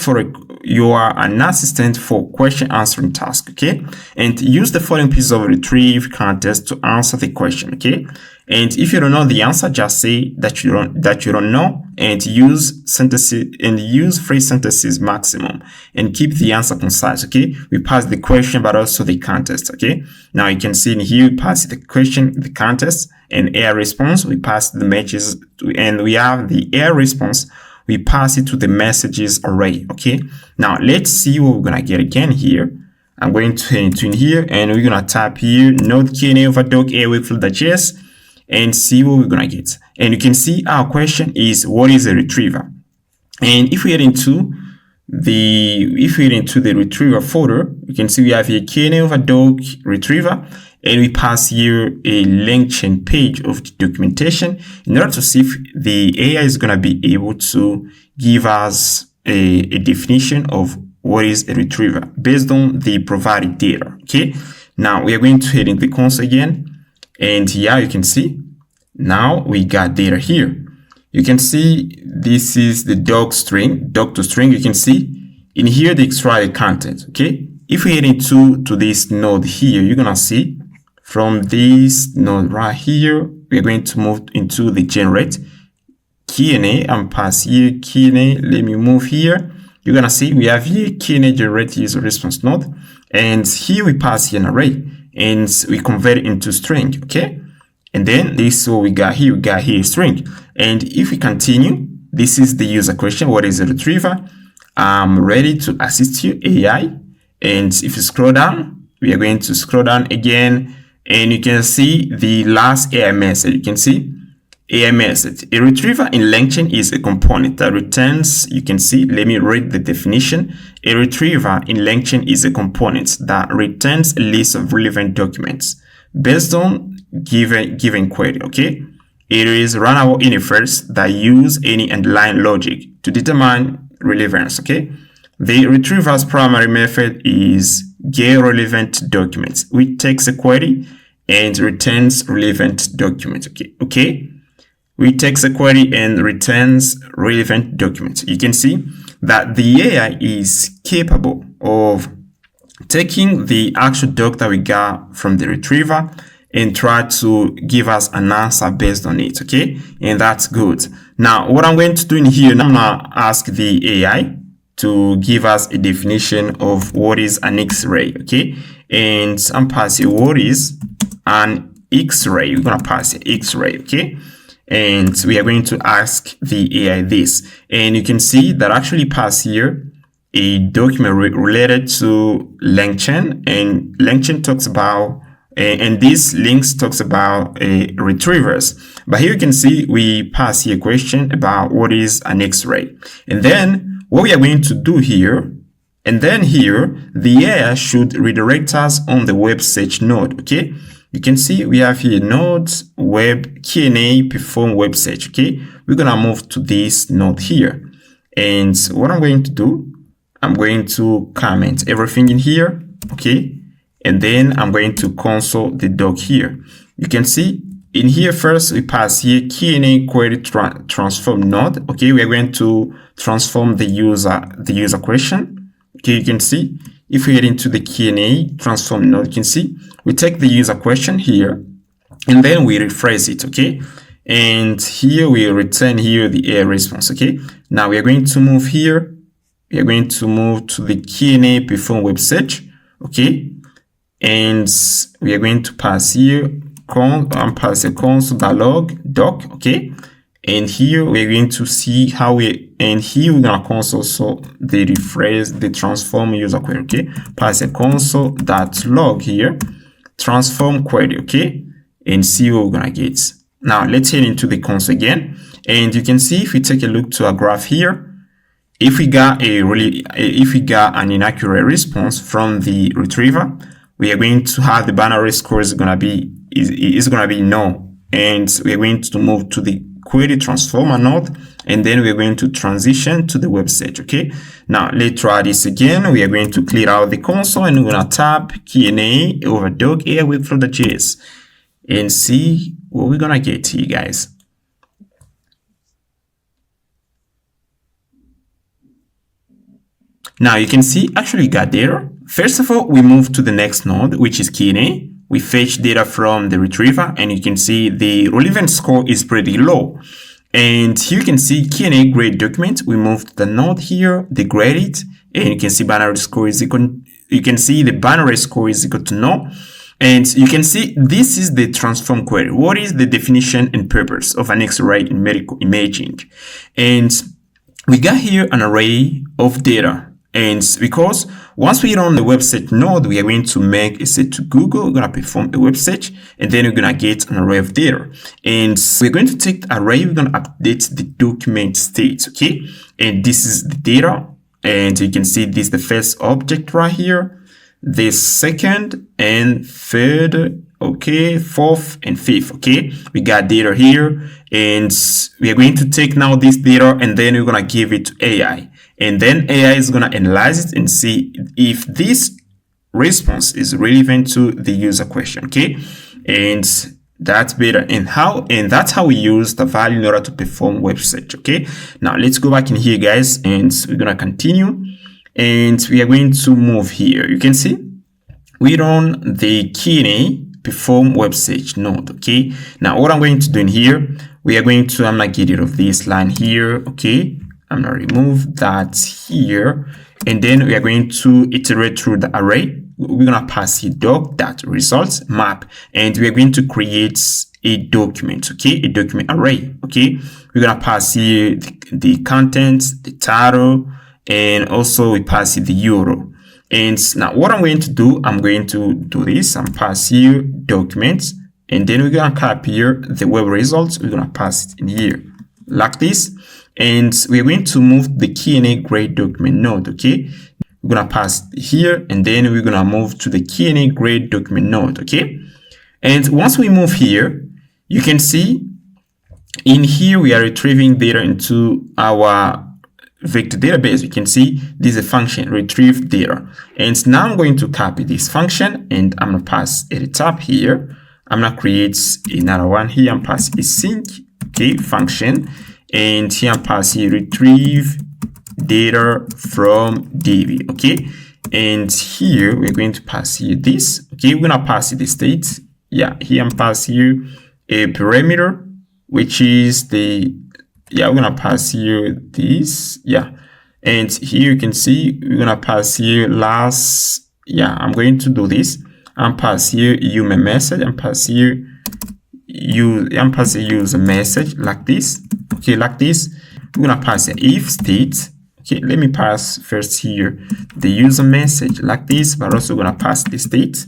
for question answering task. Okay, and use the following pieces of retrieve context to answer the question. Okay, and if you don't know the answer, just say that you don't know, and use sentences and use phrase sentences maximum, and keep the answer concise. Okay, we pass the question but also the context. Okay, now you can see in here we pass the question, the context, and AI response. We pass the matches, and we have the AI response. We pass it to the messages array. Okay, now let's see what we're gonna get again here. I'm going to head into in here, and we're gonna type here node Q&A over doc AI workflow.js and see what we're gonna get. And you can see our question is what is a retriever? And if we head into the retriever folder, you can see we have here Q&A over doc retriever, and we pass here a LangChain page of the documentation in order to see if the AI is going to be able to give us a definition of what is a retriever based on the provided data. Okay, now we are going to head into the console again, and here you can see now we got data here. You can see this is the doc to string. You can see in here the extracted content. Okay, if we head into this node here, you're gonna see from this node right here, we're going to move into the generate Q&A and pass here Q&A. Let me move here. You're gonna see we have here Q&A generate user response node, and here we pass here an array, and we convert it into string. Okay, and then this is what we got here. We got here a string, and if we continue, this is the user question: what is a retriever? I'm ready to assist you, AI. And if you scroll down, we are going to scroll down again, and you can see the last AI message. You can see AI message. A retriever in LangChain is a component that returns, you can see, let me read the definition. A retriever in LangChain is a component that returns a list of relevant documents based on given query. Okay, it is runnable interface that use any underlying logic to determine relevance. Okay, the retriever's primary method is get relevant documents, which takes a query and returns relevant documents. Okay, which takes a query and returns relevant documents. You can see that the AI is capable of taking the actual doc that we got from the retriever and try to give us an answer based on it. Okay, and that's good. Now what I'm going to do in here, I'm gonna ask the AI to give us a definition of what is an X-ray. Okay, and I'm passing what is an X-ray. We're gonna pass X-ray. Okay, and we are going to ask the AI this, and you can see that actually pass here a document related to LangChain, and LangChain talks about And this links talks about retrievers. But here you can see we pass here a question about what is an X-ray. And then what we are going to do here, and then here, the AI should redirect us on the web search node, okay? You can see we have here nodes, web, Q&A, perform web search, okay? We're gonna move to this node here. And what I'm going to do, I'm going to comment everything in here, okay? And then I'm going to console the doc here. You can see in here first, we pass here Q&A query transform node. Okay, we are going to transform the user question. Okay, you can see if we head into the Q&A transform node, you can see we take the user question here and then we rephrase it. Okay, and here we return here the AI response. Okay, now we are going to move here. We are going to move to the Q&A perform web search. Okay. And we are going to pass here pass a console dialog doc, okay? And here we're going to see how here we're gonna console so the rephrase the transform user query, okay? Pass a console.log here, transform query, okay? And see what we're gonna get. Now let's head into the console again, and you can see if we take a look to our graph here, if we got an inaccurate response from the retriever, we are going to have the binary score is gonna be no, and we are going to move to the query transformer node, and then we are going to transition to the web search. Okay, now let's try this again. We are going to clear out the console and we're gonna tap Q&A over doc AI webflow.js and see what we're gonna get here, guys. Now you can see actually got data. First of all, we move to the next node, which is Q&A. We fetch data from the retriever, and you can see the relevant score is pretty low. And here you can see Q&A grade document. We move to the node here, they grade it, and you can see binary score is equal. You can see the binary score is equal to no. And you can see this is the transform query. What is the definition and purpose of an X-ray in medical imaging? And we got here an array of data. And because once we run the web search node, we are going to make a set to Google. We're going to perform a web search, and then we're going to get an array of data. And we're going to take the array, we're going to update the document state, okay? And this is the data. And you can see this is the first object right here, the second and third, okay, fourth and fifth, okay? We got data here, and we are going to take now this data, and then we're going to give it to AI. And then AI is going to analyze it and see if this response is relevant to the user question, okay? And that's better. And that's how we use the value in order to perform web search, okay? Now let's go back in here, guys, and we're going to continue. And we are going to move here. You can see we run the Q&A perform web search node, okay? Now what I'm going to do in here, we are going to, I'm going to get rid of this line here, okay? I'm going to remove that here, and then we are going to iterate through the array. We're going to pass here doc.results map, and we are going to create a document, okay? A document array, okay? We're going to pass here the contents, the title, and also we pass here the URL. And now what I'm going to do, I'm going to do this. I'm pass here documents, and then we're going to copy here the web results. We're going to pass it in here like this. And we're going to move the Q&A grade document node, okay? We're going to pass here, and then we're going to move to the Q&A grade document node, okay? And once we move here, you can see in here we are retrieving data into our vector database. You can see this is a function, retrieve data. And now I'm going to copy this function, and I'm going to pass at the top here. I'm going to create another one here and pass a sync, okay, function. And here I'm passing retrieve data from DB, okay? And here we're going to pass here this, okay? We're gonna pass the state. Yeah, here I'm passing you a parameter, which is the, yeah, we're gonna pass here this, yeah. And here you can see we're gonna pass here last, yeah, I'm going to do this. I'm pass here human message, I'm pass here I'm passing use a message like this, okay, like this. We're gonna pass an if state, okay. Let me pass first here the user message like this, but also gonna pass the state,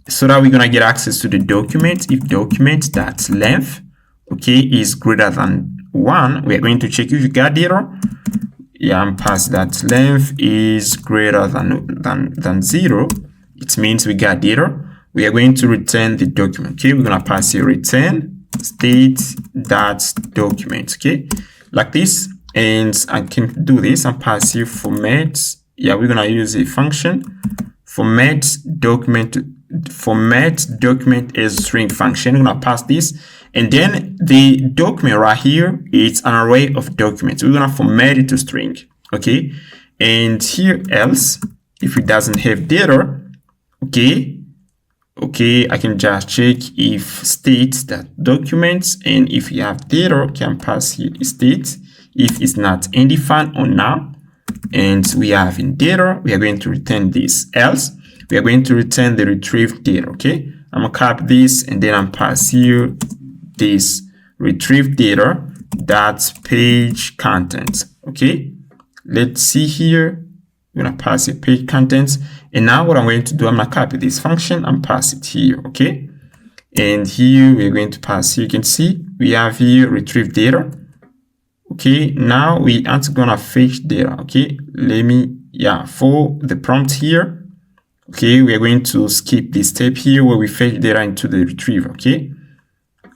so that we're gonna get access to the document. If document.length, okay, is greater than 1, we are going to check if you got data. Yeah, and pass that length is greater than 0. It means we got data. We are going to return the document. Okay, we're gonna pass here return state.document. Okay, like this, and I can do this and pass here format. Yeah, we're gonna use a function format document as string function. We're gonna pass this, and then the document right here is an array of documents. We're gonna format it to string. Okay, and here else, if it doesn't have data, okay, I can just check if state that documents, and if you have data, can pass here state if it's not undefined or now, and we have in data, we are going to return this. Else, we are going to return the retrieved data. Okay, I'm gonna copy this, and then I'm pass here this retrieved data that's page content. Okay, let's see here. We're gonna pass a page contents, and now what I'm going to do, I'm gonna copy this function and pass it here. Okay, and here we're going to pass here. You can see we have here retrieve data. Okay, now we are gonna fetch data. Okay, let me, yeah, for the prompt here, okay, we are going to skip this step here where we fetch data into the retriever. Okay,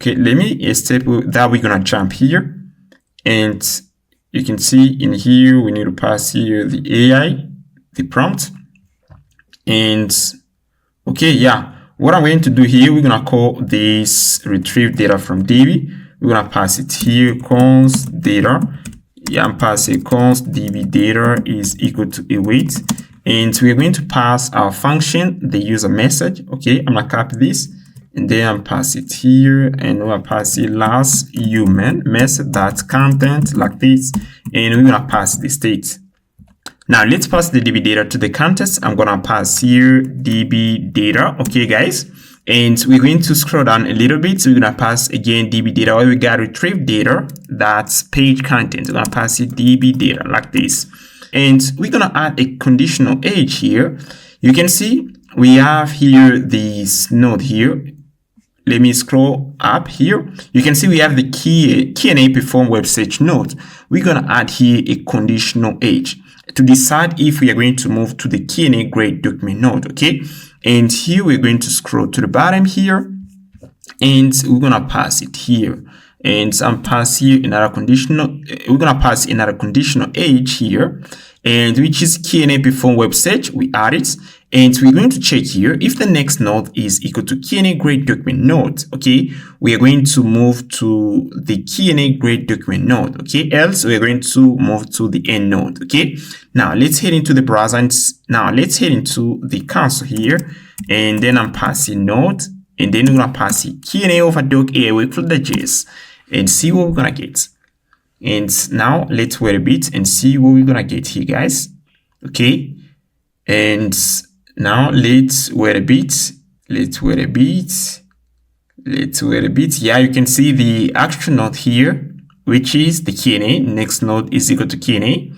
let me a step that we're gonna jump here, and you can see in here we need to pass here the AI, the prompt, and okay, yeah, what I'm going to do here, we're gonna call this retrieve data from DB. We're gonna pass it here const data. Yeah, and pass a const db data is equal to await, and we're going to pass our function the user message. Okay, I'm gonna copy this, and then I'll pass it here, and we'll pass it last human message that's content like this, and we're gonna pass the state. Now let's pass the db data to the context. I'm gonna pass here db data. Okay, guys, and we're going to scroll down a little bit. So we're gonna pass again db data where we got retrieve data that's page content. We're gonna pass it db data like this, and we're gonna add a conditional age here. You can see we have here this node here. Let me scroll up here. You can see we have the Q&A perform web search node. We're gonna add here a conditional age to decide if we are going to move to the Q&A grade document node. Okay, and here we're going to scroll to the bottom here, and we're gonna pass it here, and I'm pass here another conditional. We're gonna pass another conditional age here, and which is Q&A perform web search. We add it, and we're going to check here if the next node is equal to Q&A grade document node. Okay, we are going to move to the Q&A grade document node. Okay, else we are going to move to the end node. Okay, now let's head into the browser, and now let's head into the console here, and then I'm passing node, and then we're gonna pass it Q&A over doc AI workflow.js and see what we're gonna get. And now let's wait a bit and see what we're gonna get here, guys. Okay, and now let's wait a bit. Yeah, you can see the action node here, which is the Q&A. Next node is equal to Q&A.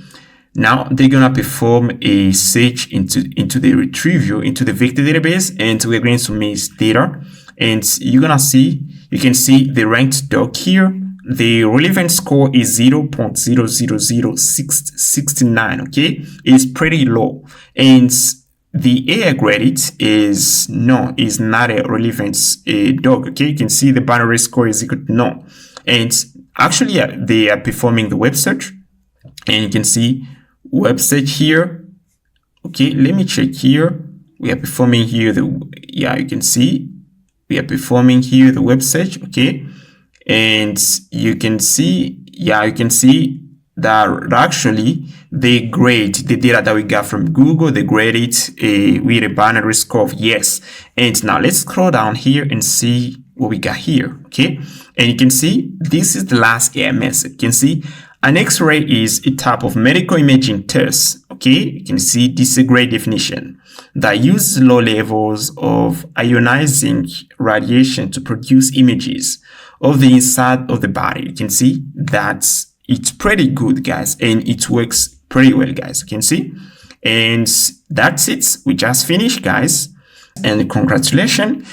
Now they're gonna perform a search into the retrieval, into the vector database, and we're going to miss data. And you can see the ranked doc here. The relevant score is 0.000669. Okay, it's pretty low, and the AI graded is not a relevant doc. Okay, you can see the binary score is equal to no, and actually they are performing the web search, and you can see web search here. Okay, let me check here. We are performing here you can see we are performing here the web search. Okay, and you can see that actually they grade the data that we got from Google. They grade it with a binary score of yes. And now let's scroll down here and see what we got here. Okay, and you can see this is the last AI message. You can see an X-ray is a type of medical imaging test. Okay, you can see this is a great definition that uses low levels of ionizing radiation to produce images of the inside of the body. You can see that it's pretty good, guys, and it works pretty well, guys. You can see, and that's it. We just finished, guys. And congratulations,